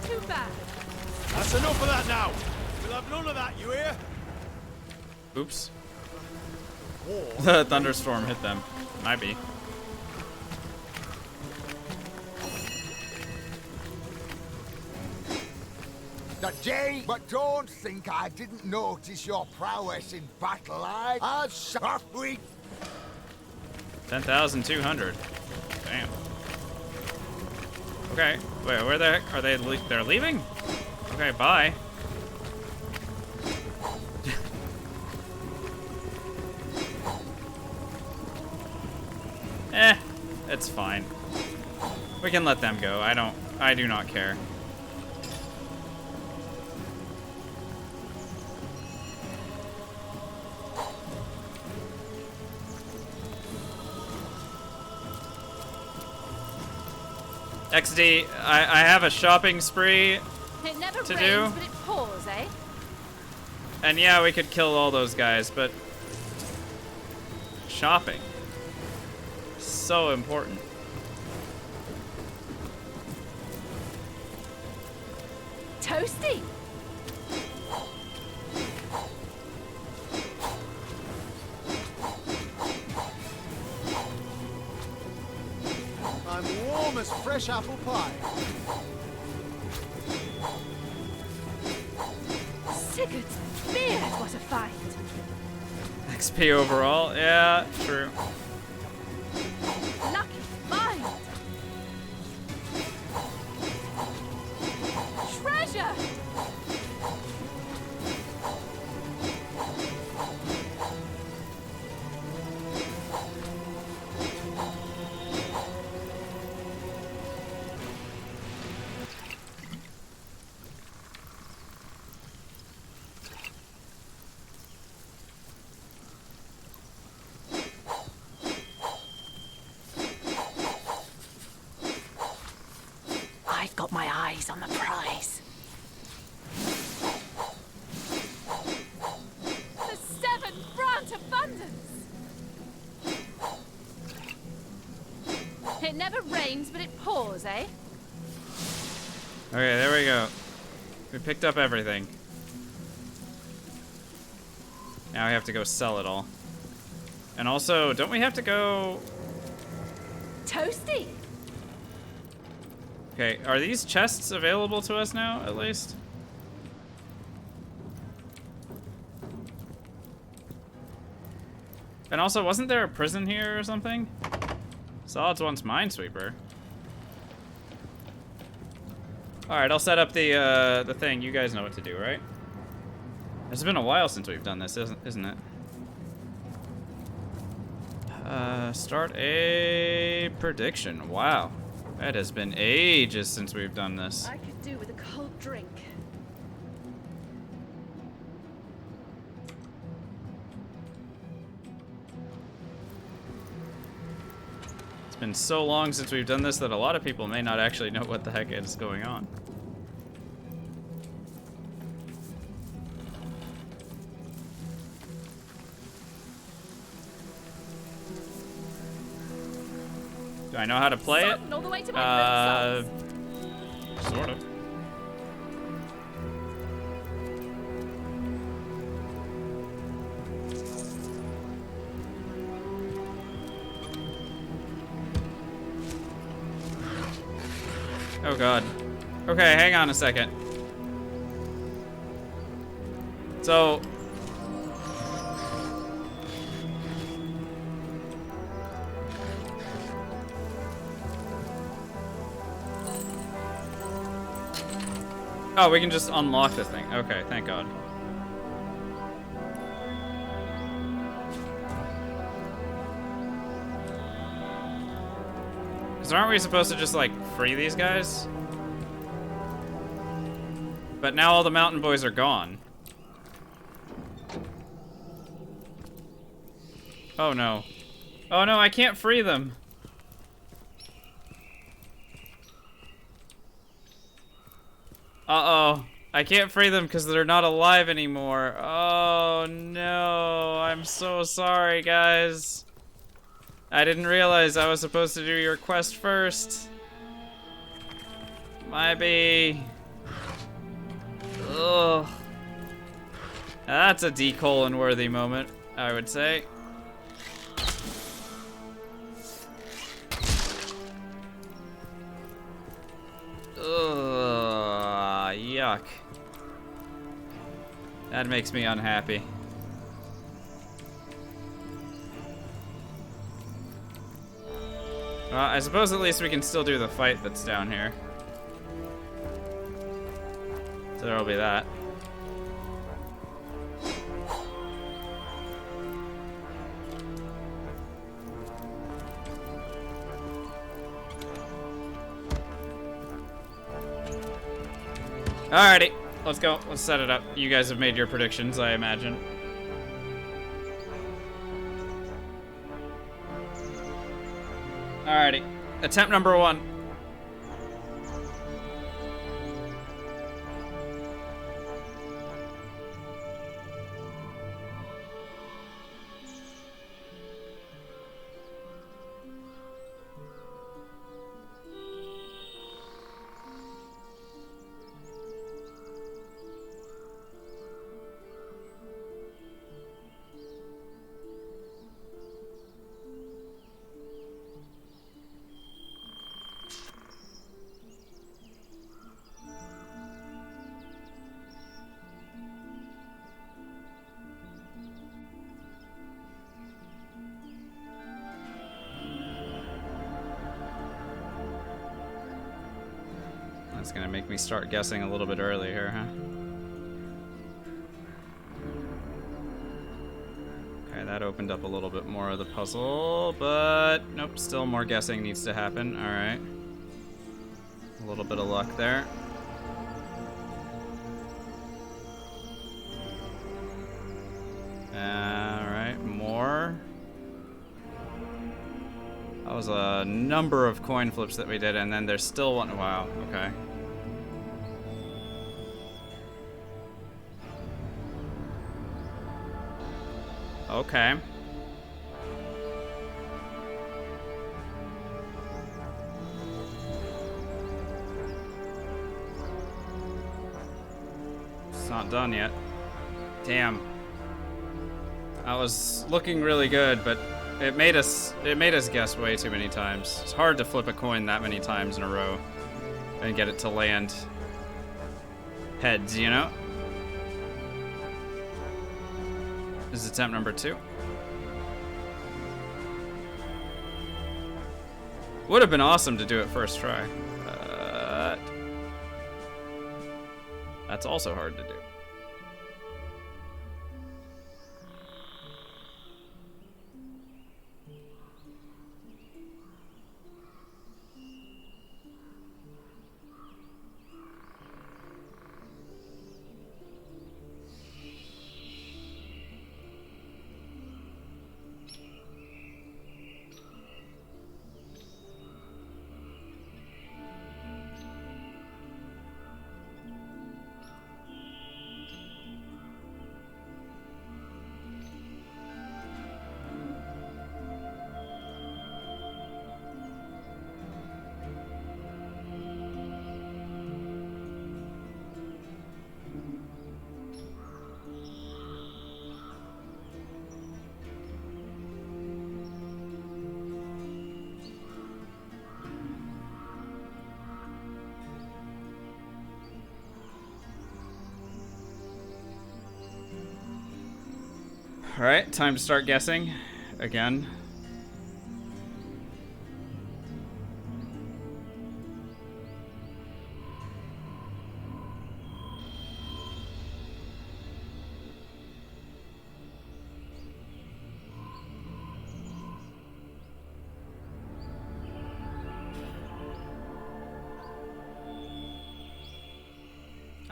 Too bad. That's enough of that now. We'll have none of that, you hear? Oops. The thunderstorm hit them. Might be. Jay, but don't think I didn't notice your prowess in battle. I'll shut we 10,200. Damn. Okay. Wait, where the heck are they? They're leaving? Okay, bye. It's fine. We can let them go. I do not care. XD, I have a shopping spree It never to rains, do. but it pours, eh? And yeah, we could kill all those guys, but shopping. So important. Toasty. I'm warm as fresh apple pie. Sigurd's beard, what a fight. XP overall? Yeah, true. Lucky find. Treasure. eyes on the prize. The 7 grant abundance! It never rains, but it pours, eh? Okay, there we go. We picked up everything. Now we have to go sell it all. And also, don't we have to go... Toasty! Okay, are these chests available to us now, at least? And also, wasn't there a prison here or something? Saw it's once Minesweeper. Alright, I'll set up the thing. You guys know what to do, right? It's been a while since we've done this, isn't it? Start a prediction. Wow. That has been ages since we've done this. I could do with a cold drink. It's been so long since we've done this that a lot of people may not actually know what the heck is going on. Do I know how to play it? All the way to my Sort of. Oh god. Okay, hang on a second. So... Oh, we can just unlock this thing. Okay, thank god. So aren't we supposed to just, like, free these guys? But now all the mountain boys are gone. Oh no. Oh no, I can't free them. Uh-oh. I can't free them because they're not alive anymore. Oh no. I'm so sorry, guys. I didn't realize I was supposed to do your quest first. Maybe. Ugh. That's a D:(worthy moment, I would say. Ugh, yuck. That makes me unhappy. Well, I suppose at least we can still do the fight that's down here. So there'll be that. Alrighty, let's go. Let's set it up. You guys have made your predictions, I imagine. Alrighty, attempt number 1. That's gonna make me start guessing a little bit early here, huh? Okay, that opened up a little bit more of the puzzle, but nope, still more guessing needs to happen. Alright. A little bit of luck there. Alright, more. That was a number of coin flips that we did, and then there's still one. Wow, okay. Okay. It's not done yet. Damn. I was looking really good, but it made us guess way too many times. It's hard to flip a coin that many times in a row and get it to land heads, you know? This is attempt number 2. Would have been awesome to do it first try, but that's also hard to do. Alright, time to start guessing again.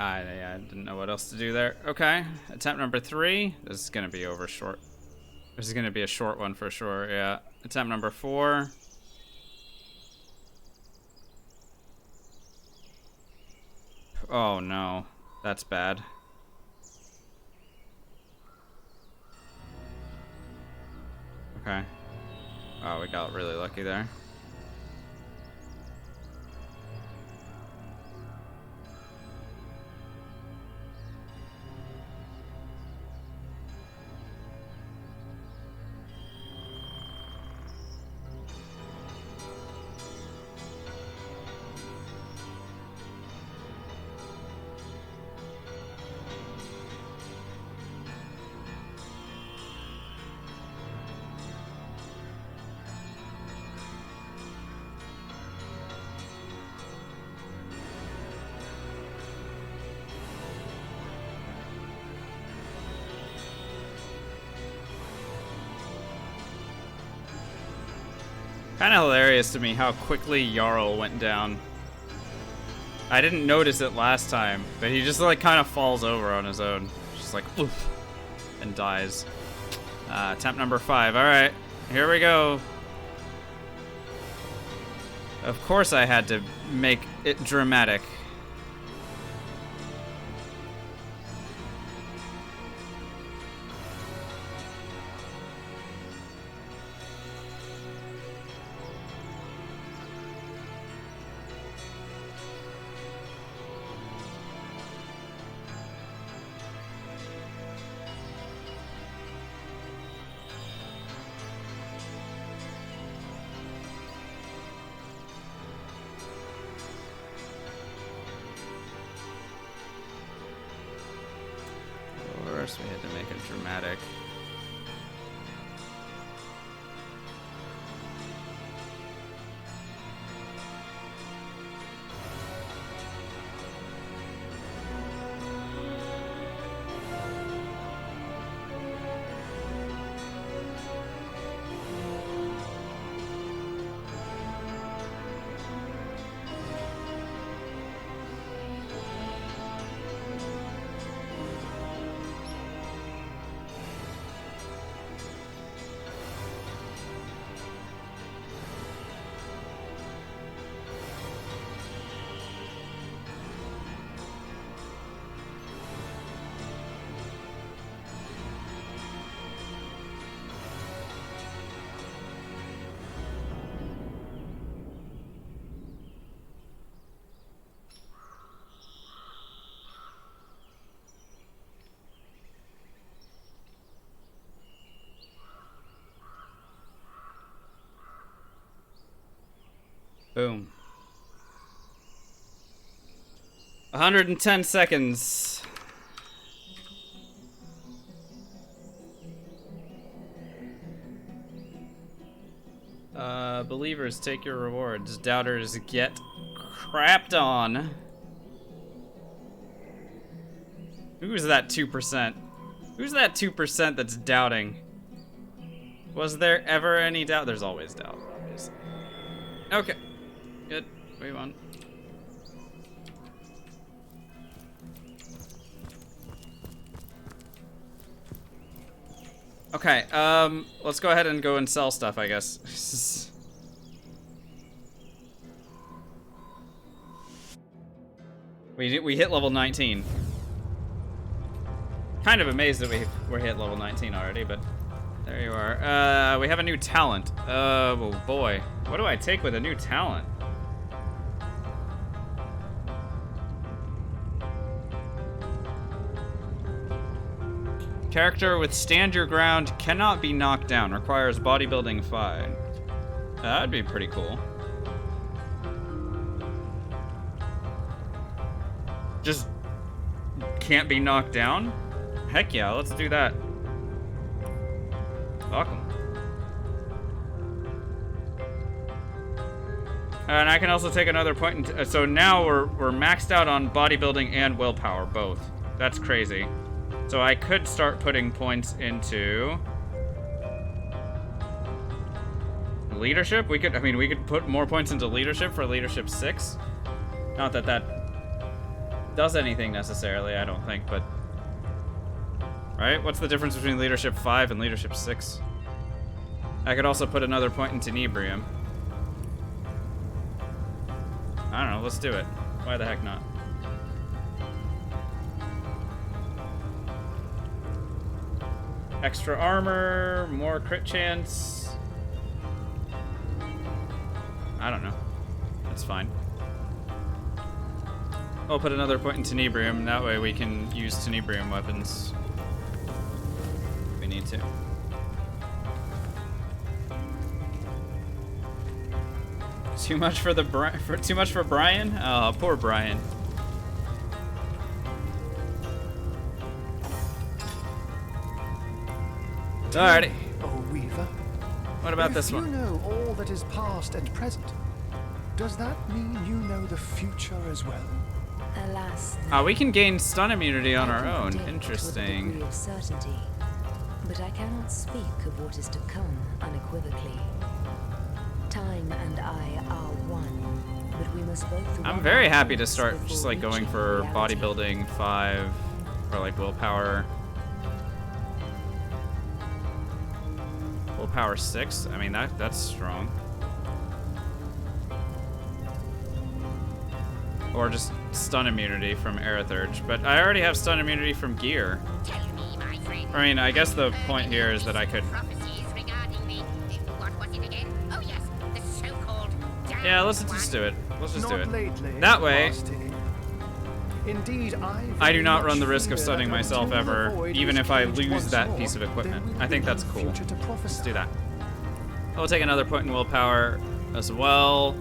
I didn't know what else to do there. Okay, attempt number 3. This is gonna be over short. This is gonna be a short one for sure, yeah. Attempt number 4. Oh no, that's bad. Okay. Oh, we got really lucky there. Kind of hilarious to me how quickly Jarl went down. I didn't notice it last time, but he just like kind of falls over on his own. Just like, oof, and dies. Attempt number 5. All right, here we go. Of course I had to make it dramatic. We had to make it dramatic. Boom. 110 seconds. Believers, take your rewards. Doubters, get crapped on. Who's that 2%? Who's that 2% that's doubting? Was there ever any doubt? There's always doubt, obviously. Okay. Good. We won. Okay, let's go ahead and go and sell stuff, I guess. We hit level 19. Kind of amazed that we're hit level 19 already, but there you are. We have a new talent. Oh boy. What do I take with a new talent? Character with stand your ground, cannot be knocked down, requires bodybuilding 5. That'd be pretty cool. Just can't be knocked down? Heck yeah, let's do that. Welcome. And I can also take another point. So now we're maxed out on bodybuilding and willpower, both. That's crazy. So I could start putting points into leadership. We could put more points into leadership for leadership 6. Not that that does anything necessarily, I don't think, but right? What's the difference between leadership 5 and leadership 6? I could also put another point into Tenebrium. I don't know, let's do it. Why the heck not? Extra armor, more crit chance. I don't know. That's fine. I'll put another point in Tenebrium. That way we can use Tenebrium weapons if we need to. Too much for too much for Brian? Oh, poor Brian. Alrighty. Oh, Weaver. What about this If one? you know all that is past and present, does that mean you know the future as well? Alas. We can gain stun immunity on our I can own. predict Interesting. with a degree of certainty, but I cannot speak of what is to come unequivocally. Time and I are one, but we must both. I'm very happy to start just like going for bodybuilding 5 or like willpower. Willpower 6. I mean that's strong. Or just stun immunity from Aerithurge, but I already have stun immunity from gear. Tell me, my friend. I mean, I guess the point here is that I could. Prophecies regarding the what was it again? Oh yes, the so-called. Yeah, let's just do it. Let's just do Not it. lately, That way, Master. Indeed, I do not run the risk of fear stunning that myself until the ever, void even is if I caged lose once that more, piece of equipment. there will I think be that's no cool. future to prophesy. Let's do that. I'll take another point in willpower as well.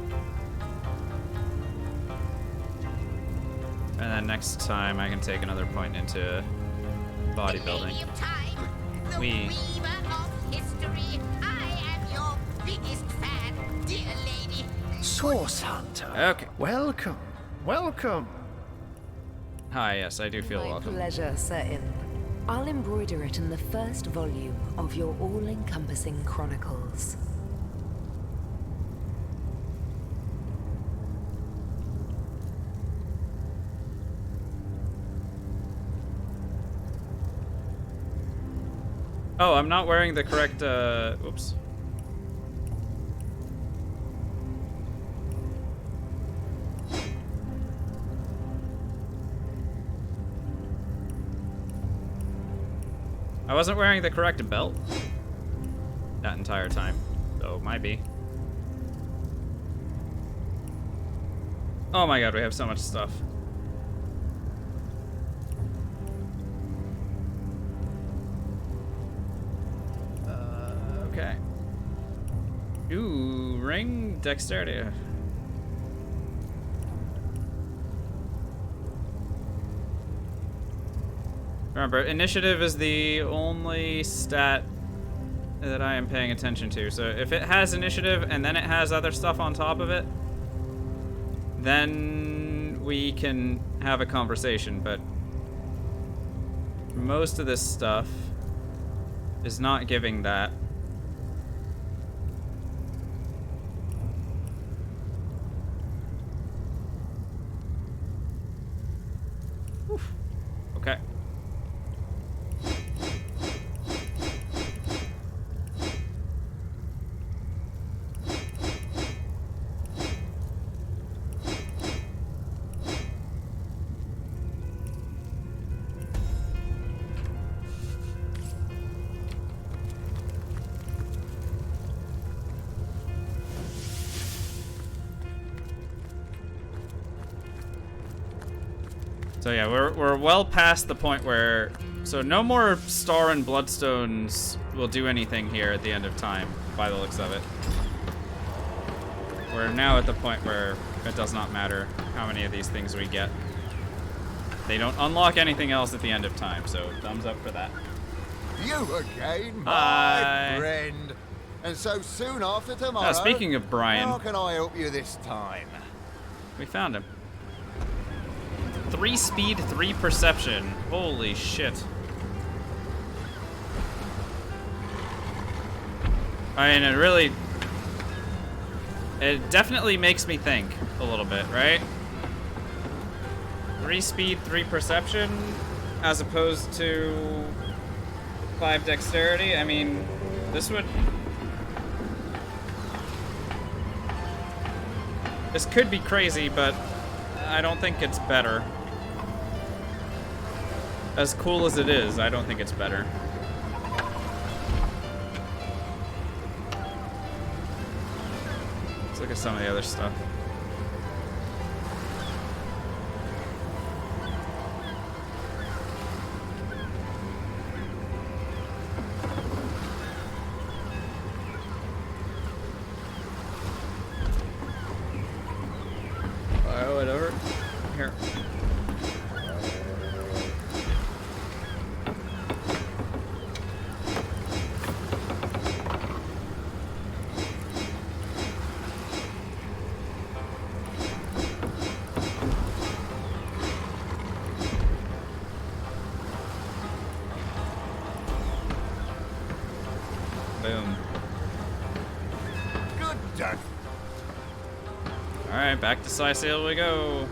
And then next time I can take another point into bodybuilding. We. Weaver of history. I am your biggest fan, dear lady. Source Hunter. Okay. Welcome. Welcome. Hi, yes, I do feel My welcome. pleasure, Sir Imp. I'll embroider it in the first volume of your all-encompassing chronicles. Oh, I'm not wearing the correct, oops. I wasn't wearing the correct belt that entire time, so it might be. Oh my god, we have so much stuff. Okay. Ooh, ring dexterity. Remember, initiative is the only stat that I am paying attention to. So if it has initiative and then it has other stuff on top of it, then we can have a conversation, but most of this stuff is not giving that. Oof. Okay. So yeah, we're well past the point where, so no more star and bloodstones will do anything here at the end of time, by the looks of it. We're now at the point where it does not matter how many of these things we get. They don't unlock anything else at the end of time, so thumbs up for that. You again, my Hi. friend. And so soon after tomorrow. Speaking of Brian, how can I help you this time? we found him. 3 speed, 3 perception. Holy shit. I mean, it definitely makes me think a little bit, right? 3 speed, 3 perception, as opposed to 5 dexterity. I mean, this could be crazy, but I don't think it's better. As cool as it is, I don't think it's better. Let's look at some of the other stuff. Whatever. Here. Boom. Good done. Alright, back to Scythiel we go.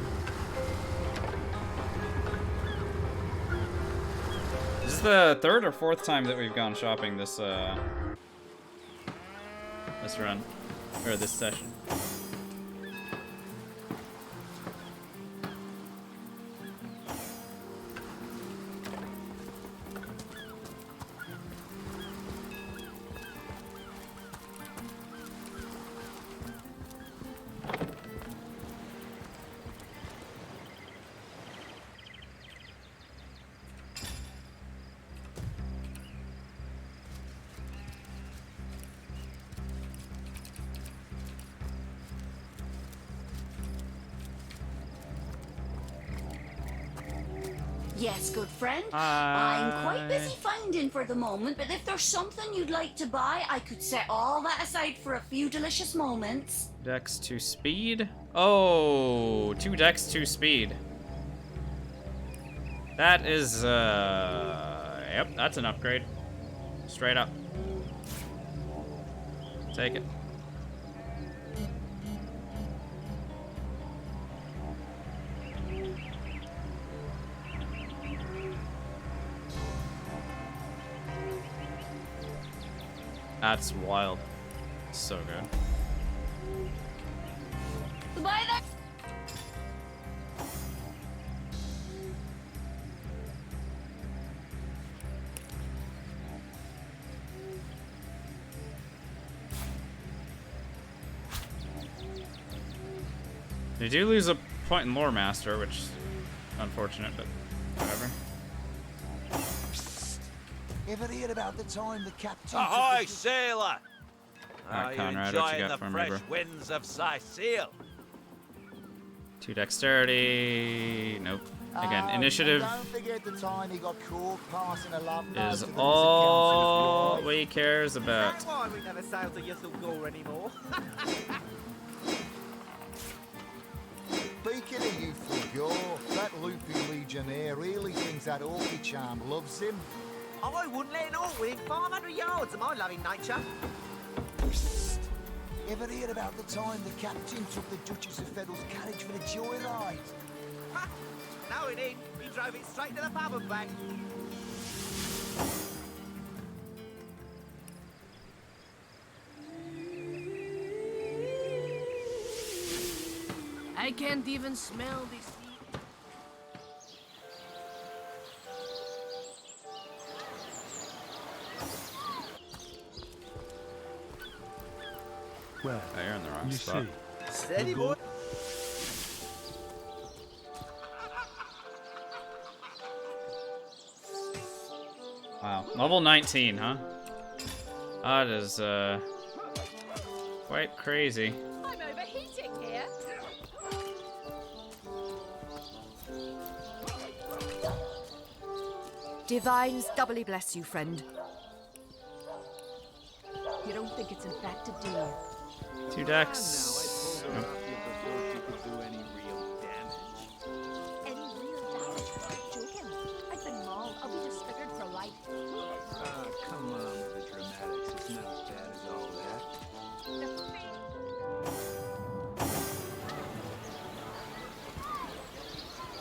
This is the 3rd or 4th time that we've gone shopping this run. Or this session. Yes, good friend. Hi. I'm quite busy finding for the moment, but if there's something you'd like to buy, I could set all that aside for a few delicious moments. Dex 2 speed. Oh, 2 dex 2 speed. That is, yep, that's an upgrade. Straight up. Take it. That's wild. So good. Buy that. They do lose a point in Lore Master, which is unfortunate, but whatever. Ever hear about the time the captain... Ahoy, sailor! Are you Conrad, what you enjoying got the for me, fresh bro? winds of Scythiel? 2 dexterity. Nope. Again, initiative and don't forget the time he got caught passing a love note is to the missing all council. we cares about. Why we never sail to Yussel Gore anymore? Speaking of youthful gore, that loopy legionnaire really thinks that orchid charm loves him. I wouldn't let it all within 500 yards of my loving nature. Psst. Ever hear about the time the captain took the Duchess of Federal's carriage for the joyride? Ha! No, he didn't. He drove it straight to the pub and back. I can't even smell this. Well, you're in the wrong spot. Steady, boy. Wow, level 19, huh? That is quite crazy. I'm overheating here. Divines doubly bless you, friend. You don't think it's infected, do you? 2 decks. Nope. Any real damage? Joking. I've been mauled. I'll be disfigured for life. Ah, come on with the dramatics. It's not as bad as all that.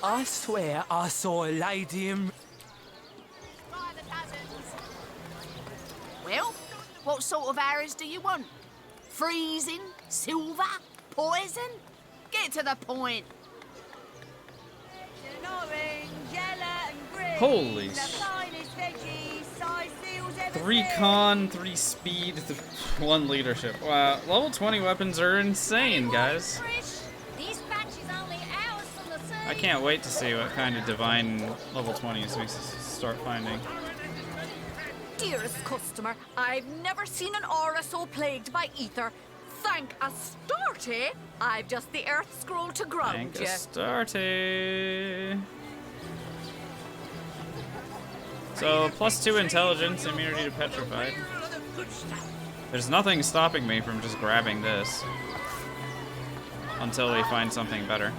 I swear I saw a lady in... Well, what sort of arrows do you want? Freezing? Silver? Poison? Get to the point. Holy sh... 3 con, 3 speed, 1 leadership. Wow, level 20 weapons are insane, guys. I can't wait to see what kind of divine level 20s we start finding. Dearest customer, I've never seen an aura so plagued by ether. Thank Astarte, I've just the earth scroll to ground Thank you. Astarte. So, +2 intelligence, immunity to petrified. There's nothing stopping me from just grabbing this. Until we find something better.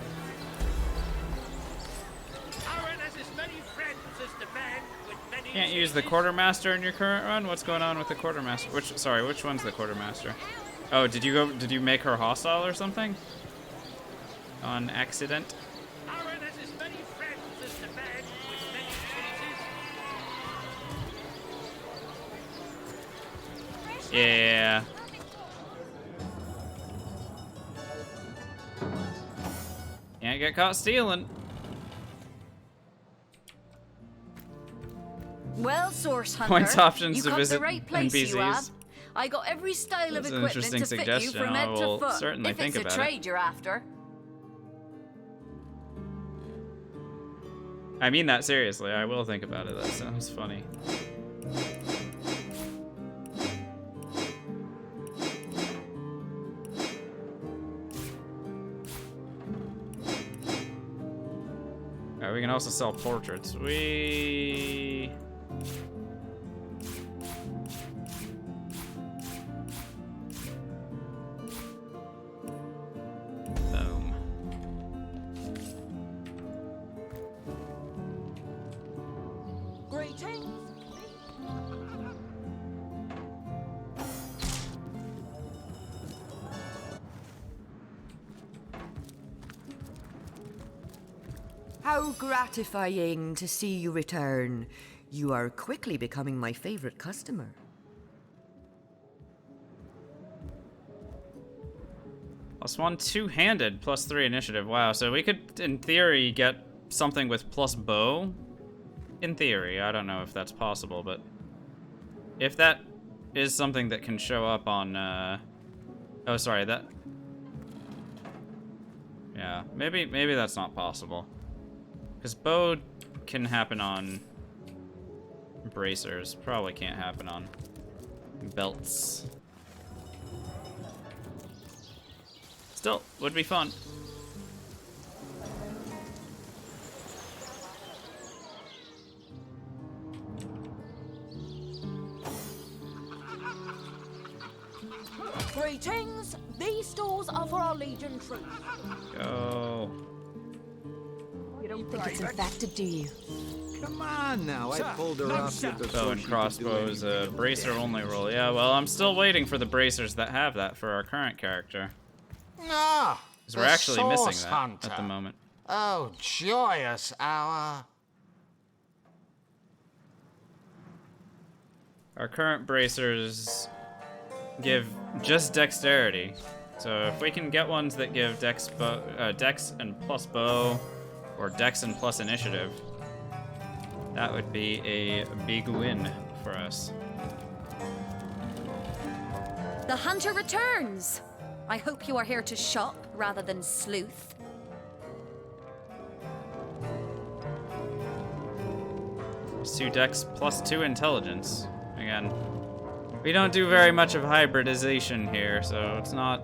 Can't use the quartermaster in your current run? What's going on with the quartermaster? Which one's the quartermaster? Oh, did you make her hostile or something? On accident? Yeah. Can't get caught stealing. Well, Source Hunter, Points options you to got visit the right place, you NPCs. have. I got every style of That's an equipment interesting to fit you suggestion. from I head will to foot. certainly if think it's about a it. trade you're after. I mean that seriously. I will think about it. That sounds funny. Alright, we can also sell portraits. We... Boom. Greetings. How gratifying to see you return. You are quickly becoming my favorite customer. +1 two-handed, +3 initiative. Wow, so we could, in theory, get something with plus bow. In theory, I don't know if that's possible, but if that is something that can show up on, oh, sorry, that... Yeah, maybe that's not possible. Because bow can happen on bracers. Probably can't happen on belts. Still, would be fun. Greetings. These stores are for our Legion troops. Go. You don't think it's infected, do you? Come on now, I pulled her off with the Bow and crossbows, bracer only roll. Yeah, well, I'm still waiting for the bracers that have that for our current character. Ah, Because we're actually missing that at the moment. Oh, joyous hour. Our current bracers give just dexterity. So if we can get ones that give dex and plus bow, or dex and plus initiative, that would be a big win for us. The hunter returns. I hope you are here to shop rather than sleuth. +2 dex, +2 intelligence. Again, we don't do very much of hybridization here, so it's not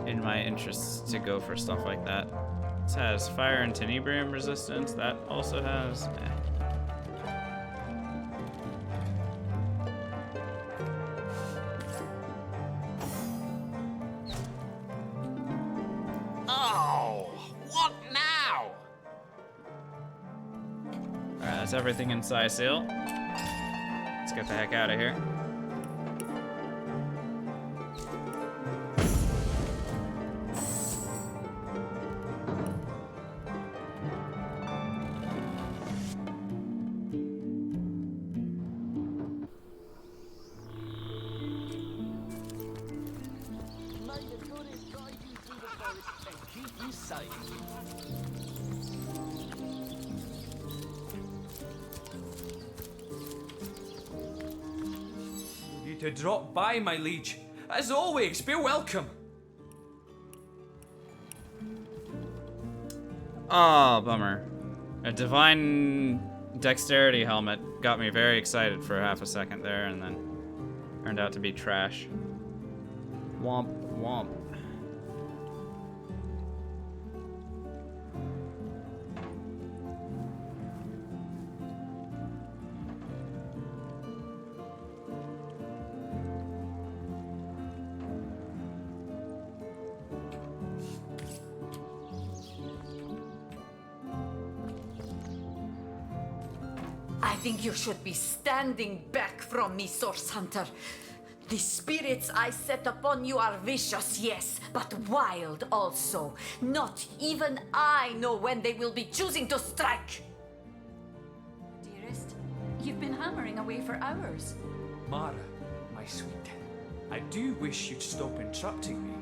in my interests to go for stuff like that. This has fire and tenebrium resistance. That also has. Oh, what now? Alright, that's everything in Seal. Let's get the heck out of here. You to drop by, my liege. As always, be welcome. Oh, bummer. A divine dexterity helmet got me very excited for half a second there, and then turned out to be trash. Womp womp. I think you should be standing back from me, Source Hunter. The spirits I set upon you are vicious, yes, but wild also. Not even I know when they will be choosing to strike. Dearest, you've been hammering away for hours. Mara, my sweet, I do wish you'd stop interrupting me.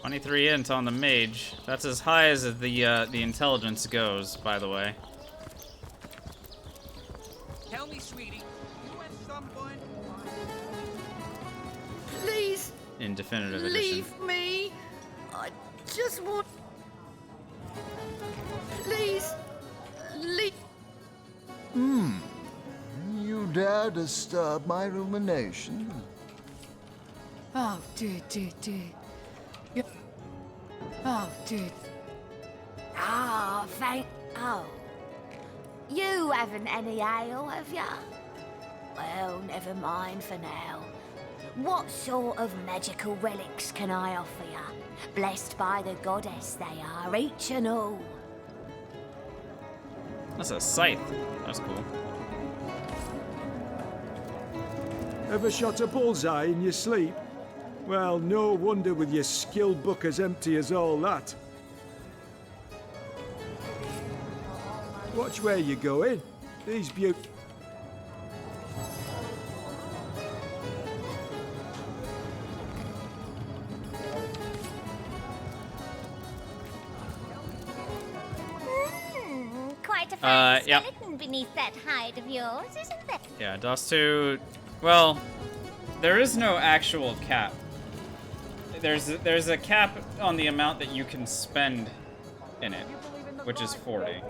.23 int on the mage. That's as high as the intelligence goes, by the way. Tell me, sweetie, you at some point... Please, In definitive edition. leave me. I just want... Please, leave... You dare disturb my rumination? Oh, dear. Oh, dear. Ah, Oh. You haven't any ale, have ya? Well, never mind for now. What sort of magical relics can I offer ya? Blessed by the goddess they are, each and all. That's a scythe. That's cool. Ever shot a bullseye in your sleep? Well, no wonder with your skill book as empty as all that. Watch where you're going. These Quite a fine yep. skeleton beneath that hide of yours, isn't there? Yeah, DOS2. Well, there is no actual cap. There's a cap on the amount that you can spend in it, which is 40.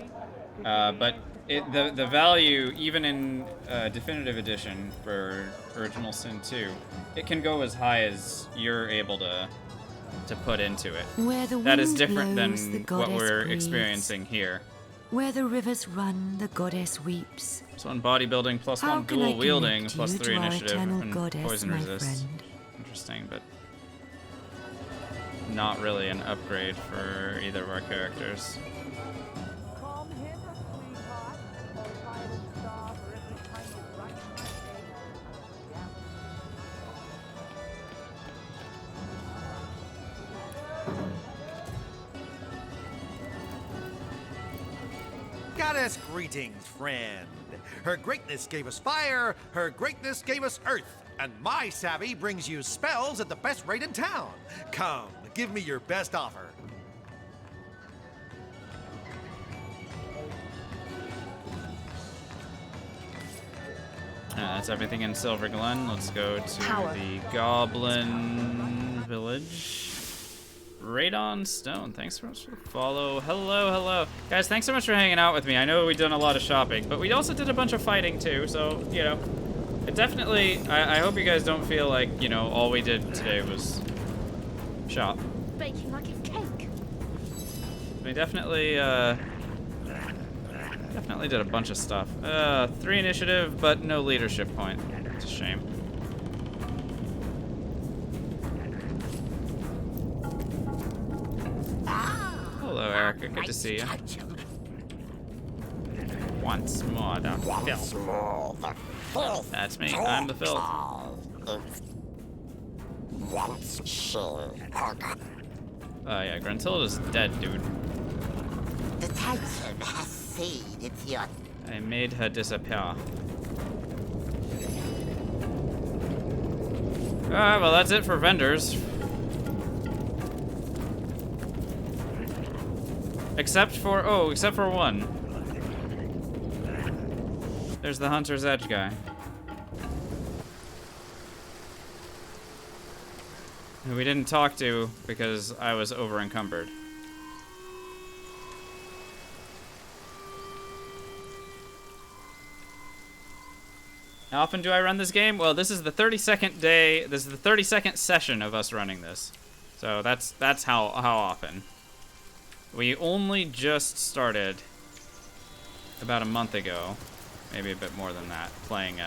But the value, even in Definitive Edition for Original Sin 2, it can go as high as you're able to put into it. Where the That is wind different blows, the than what goddess we're breathes. experiencing here. Where the rivers run, the goddess weeps. So on bodybuilding, plus How 1 can I dual wielding, connect plus you 3 to our initiative, eternal and goddess, poison my resist. friend? Interesting, but not really an upgrade for either of our characters. Goddess greetings, friend. Her greatness gave us fire, her greatness gave us earth, and my savvy brings you spells at the best rate in town. Come, give me your best offer. That's everything in Silver Glen. Let's go to the Goblin Village. Radon Stone, thanks so much for the follow. Hello, hello. Guys, thanks so much for hanging out with me. I know we've done a lot of shopping, but we also did a bunch of fighting too, so, you know, it definitely, I hope you guys don't feel like, you know, all we did today was shop. Baking like a cake. We definitely, definitely did a bunch of stuff. 3 initiative, but no leadership point. It's a shame. Hello, Erica. Good to see you. Once more, the filth. That's me. I'm the filth. Oh yeah, Gruntilda's dead, dude. The Titan has seen it's your... I made her disappear. Alright, well that's it for vendors. Except for one. There's the Hunter's Edge guy. Who we didn't talk to because I was over encumbered. How often do I run this game? Well, this is the 32nd day. This is the 32nd session of us running this. So that's how often. We only just started about a month ago, maybe a bit more than that, playing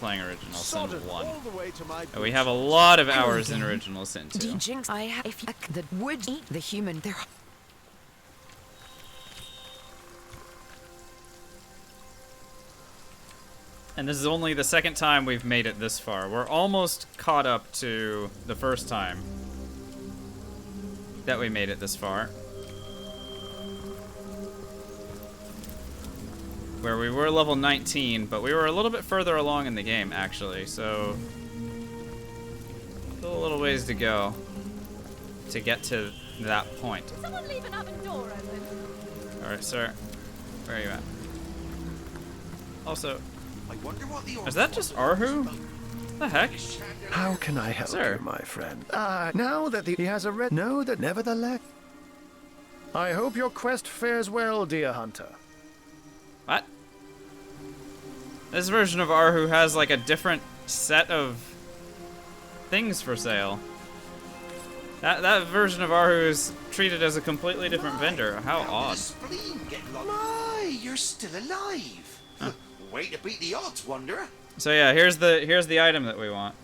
Original Sin 1. And we have a lot of hours in Original Sin 2. Jinx, I have if you that would eat the human there. And this is only the second time we've made it this far. We're almost caught up to the first time that we made it this far. Where we were level 19, but we were a little bit further along in the game, actually, so still a little ways to go to get to that point. Did someone leave an oven door open? Alright, sir. Where are you at? Also, I wonder what the is that just Arhu? The heck? How can I help Sir. you, my friend? Now that he has a red... Know that nevertheless... I hope your quest fares well, dear hunter. What? This version of Arhu has like a different set of things for sale. That version of Arhu is treated as a completely different vendor. How odd. My, you're still alive. Huh. Way to beat the odds, Wanderer. So yeah, here's the item that we want.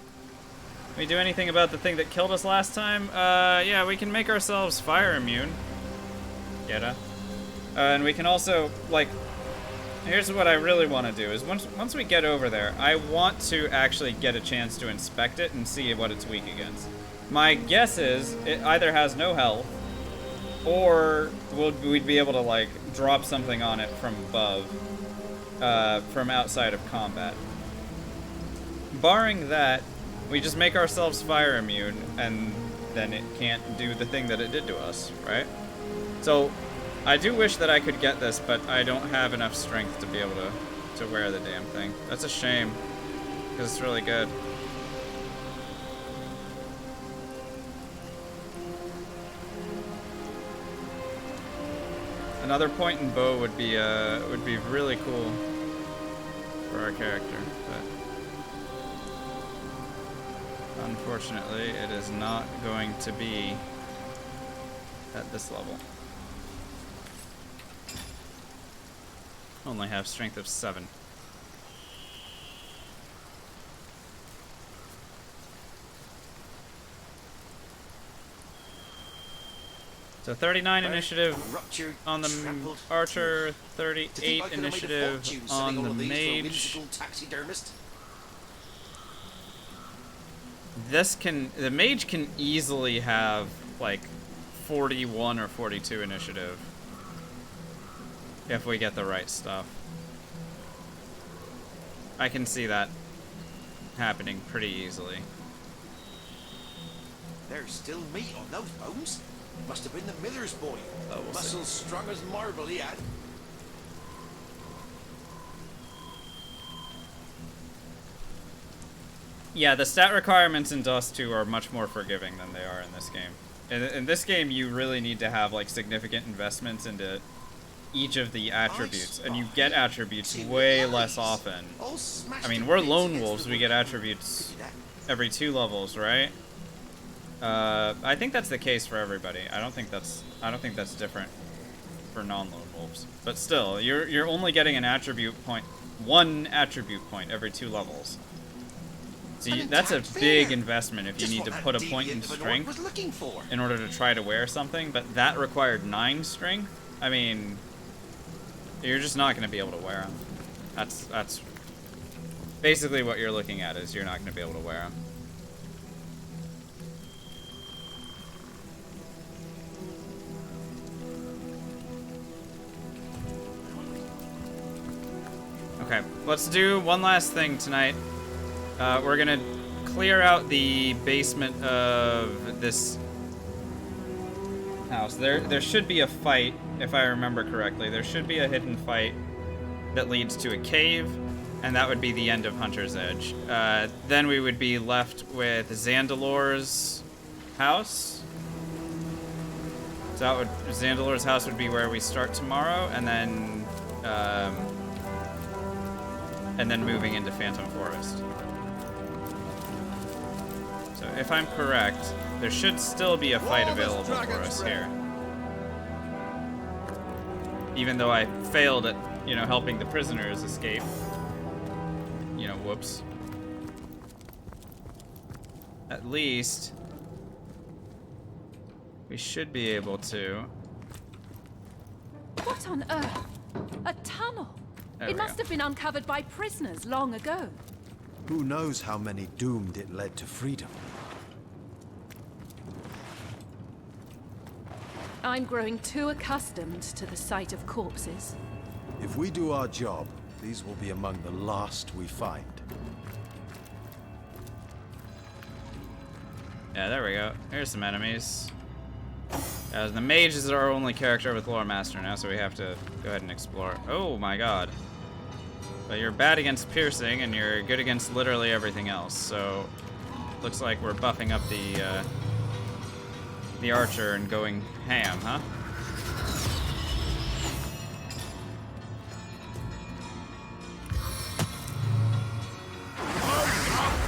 Can we do anything about the thing that killed us last time? Yeah, we can make ourselves fire immune. Get ya? And we can also, like, here's what I really want to do, is once we get over there, I want to actually get a chance to inspect it and see what it's weak against. My guess is it either has no health, or we'd be able to, like, drop something on it from above, from outside of combat. Barring that, we just make ourselves fire immune, and then it can't do the thing that it did to us, right? So, I do wish that I could get this, but I don't have enough strength to be able to wear the damn thing. That's a shame, because it's really good. Another point in bow would be really cool for our character, but unfortunately it is not going to be at this level. Only have strength of 7. So 39 initiative on the archer, 38 initiative on the mage. The mage can easily have like 41 or 42 initiative if we get the right stuff. I can see that happening pretty easily. There's still meat on those bones. Must have been the miller's boy. Oh, we'll Muscles see. strong as marble he had. Yeah, the stat requirements in Dust 2 are much more forgiving than they are in this game. In this game, you really need to have like significant investments into each of the attributes, and you get attributes way less often. I mean, we're lone wolves, we get attributes every 2 levels, right? I think that's the case for everybody. I don't think that's different for non-lone wolves. But still, you're only getting an attribute point, 1 attribute point every 2 levels. So that's a big investment if you need to put a point in strength in order to try to wear something, but that required 9 strength. I mean, you're just not going to be able to wear them. That's basically what you're looking at, is you're not going to be able to wear them. Okay, let's do one last thing tonight. We're gonna clear out the basement of this house. There should be a fight, if I remember correctly. There should be a hidden fight that leads to a cave, and that would be the end of Hunter's Edge. Then we would be left with Zandalor's house. So Zandalor's house would be where we start tomorrow, and then moving into Phantom Forest. So if I'm correct, there should still be a fight available for us here. Even though I failed at, helping the prisoners escape. Whoops. At least we should be able to. What on earth? A tunnel? There It we must go. have been uncovered by prisoners long ago. Who knows how many doomed it led to freedom? I'm growing too accustomed to the sight of corpses. If we do our job, these will be among the last we find. Yeah, there we go. Here's some enemies. The mage is our only character with lore master now, so we have to go ahead and explore. Oh my god. But you're bad against piercing, and you're good against literally everything else, so looks like we're buffing up the archer and going ham, huh?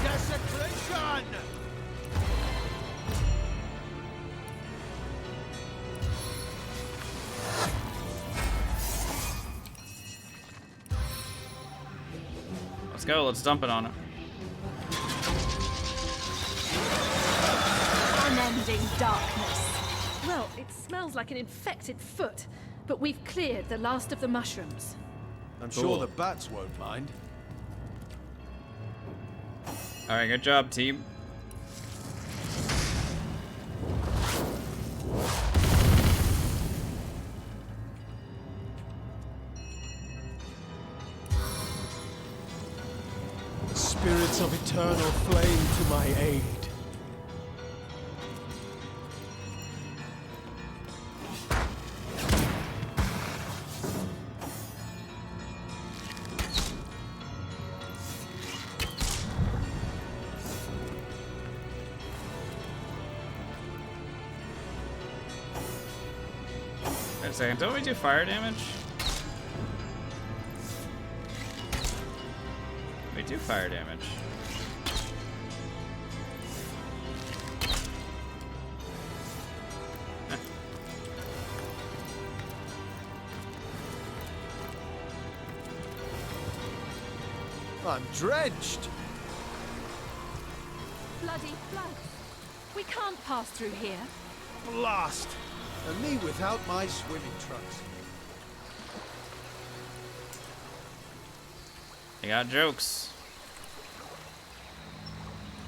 Desecration! Let's go, let's dump it on it. Unending darkness. Well, it smells like an infected foot, but we've cleared the last of the mushrooms. I'm Cool. sure the bats won't mind. Alright, good job, team. Spirits of eternal flame to my aid. There's second. Don't we do fire damage? We do fire damage. I'm drenched. Bloody floods. We can't pass through here. Blast! And me without my swimming trunks. I got jokes.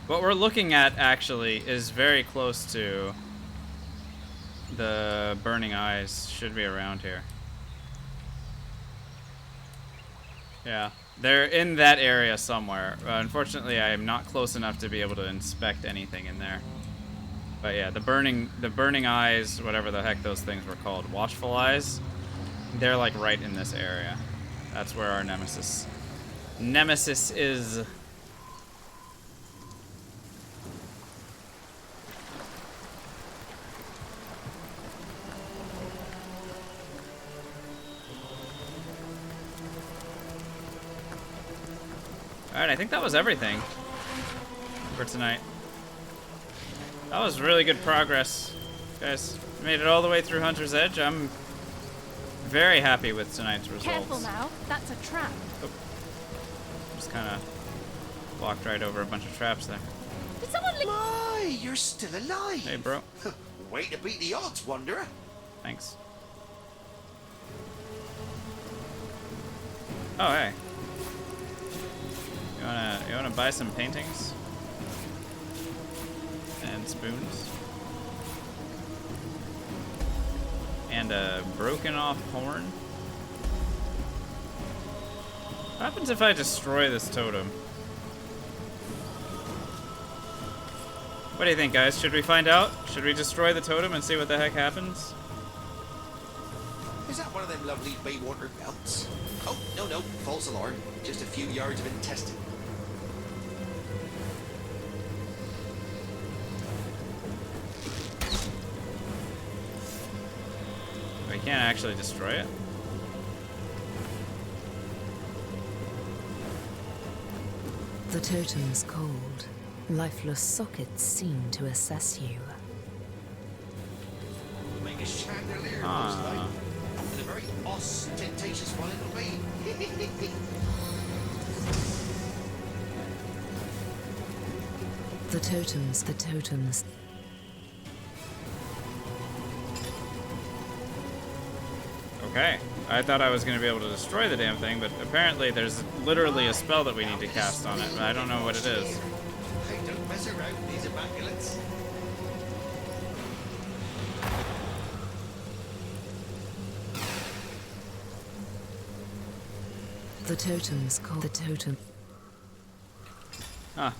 What we're looking at actually is very close to the Burning Eyes. Should be around here. Yeah, they're in that area somewhere. Unfortunately, I am not close enough to be able to inspect anything in there. But yeah, the burning eyes, whatever the heck those things were called, watchful eyes, they're like right in this area. That's where our nemesis is. Alright, I think that was everything for tonight. That was really good progress. Guys, made it all the way through Hunter's Edge. I'm very happy with tonight's results. Careful now, that's a trap. Oh. Just kind of walked right over a bunch of traps there. Did someone leave? My, you're still alive. Hey, bro. Way to beat the odds, Wanderer. Thanks. Oh, hey. You wanna buy some paintings? And spoons? And a broken off horn? What happens if I destroy this totem? What do you think, guys? Should we find out? Should we destroy the totem and see what the heck happens? Is that one of them lovely Baywater belts? Oh, no, false alarm. Just a few yards of intestine. We can't actually destroy it. The totem's cold. Lifeless sockets seem to assess you. Make a chandelier, most like. And a very ostentatious one it'll be. The totems. Okay. I thought I was going to be able to destroy the damn thing, but apparently there's literally a spell that we need to cast on it, but I don't know what it is. Hey, don't mess around with these immaculates. The totem's called the totem. Huh.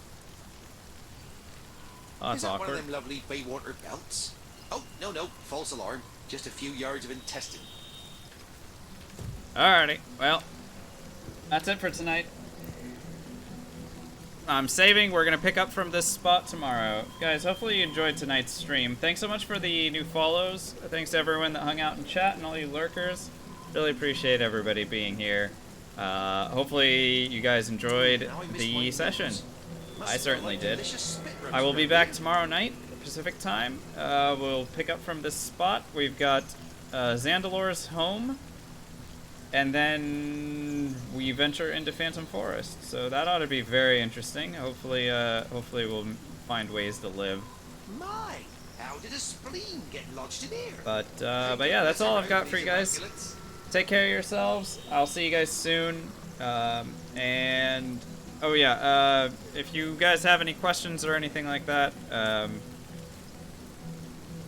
Oh, that's Is that awkward. one of them lovely Baywater belts? Oh, no, false alarm. Just a few yards of intestine. Alrighty, well, that's it for tonight. I'm saving. We're going to pick up from this spot tomorrow. Guys, hopefully you enjoyed tonight's stream. Thanks so much for the new follows. Thanks to everyone that hung out in chat and all you lurkers. Really appreciate everybody being here. Hopefully you guys enjoyed the session. I certainly did. I will be back tomorrow night, Pacific time. We'll pick up from this spot. We've got Zandalor's home. And then we venture into Phantom Forest, so that ought to be very interesting. Hopefully we'll find ways to live. My, how did a spleen get lodged in here? But yeah, that's all I've got for you guys. Take care of yourselves. I'll see you guys soon. And oh yeah, if you guys have any questions or anything like that,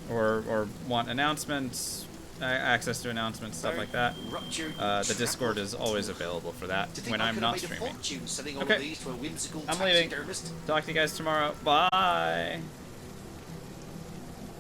or want announcements. Access to announcements, stuff like that. The Discord is always available for that when I'm not streaming. Okay, I'm leaving. Talk to you guys tomorrow. Bye.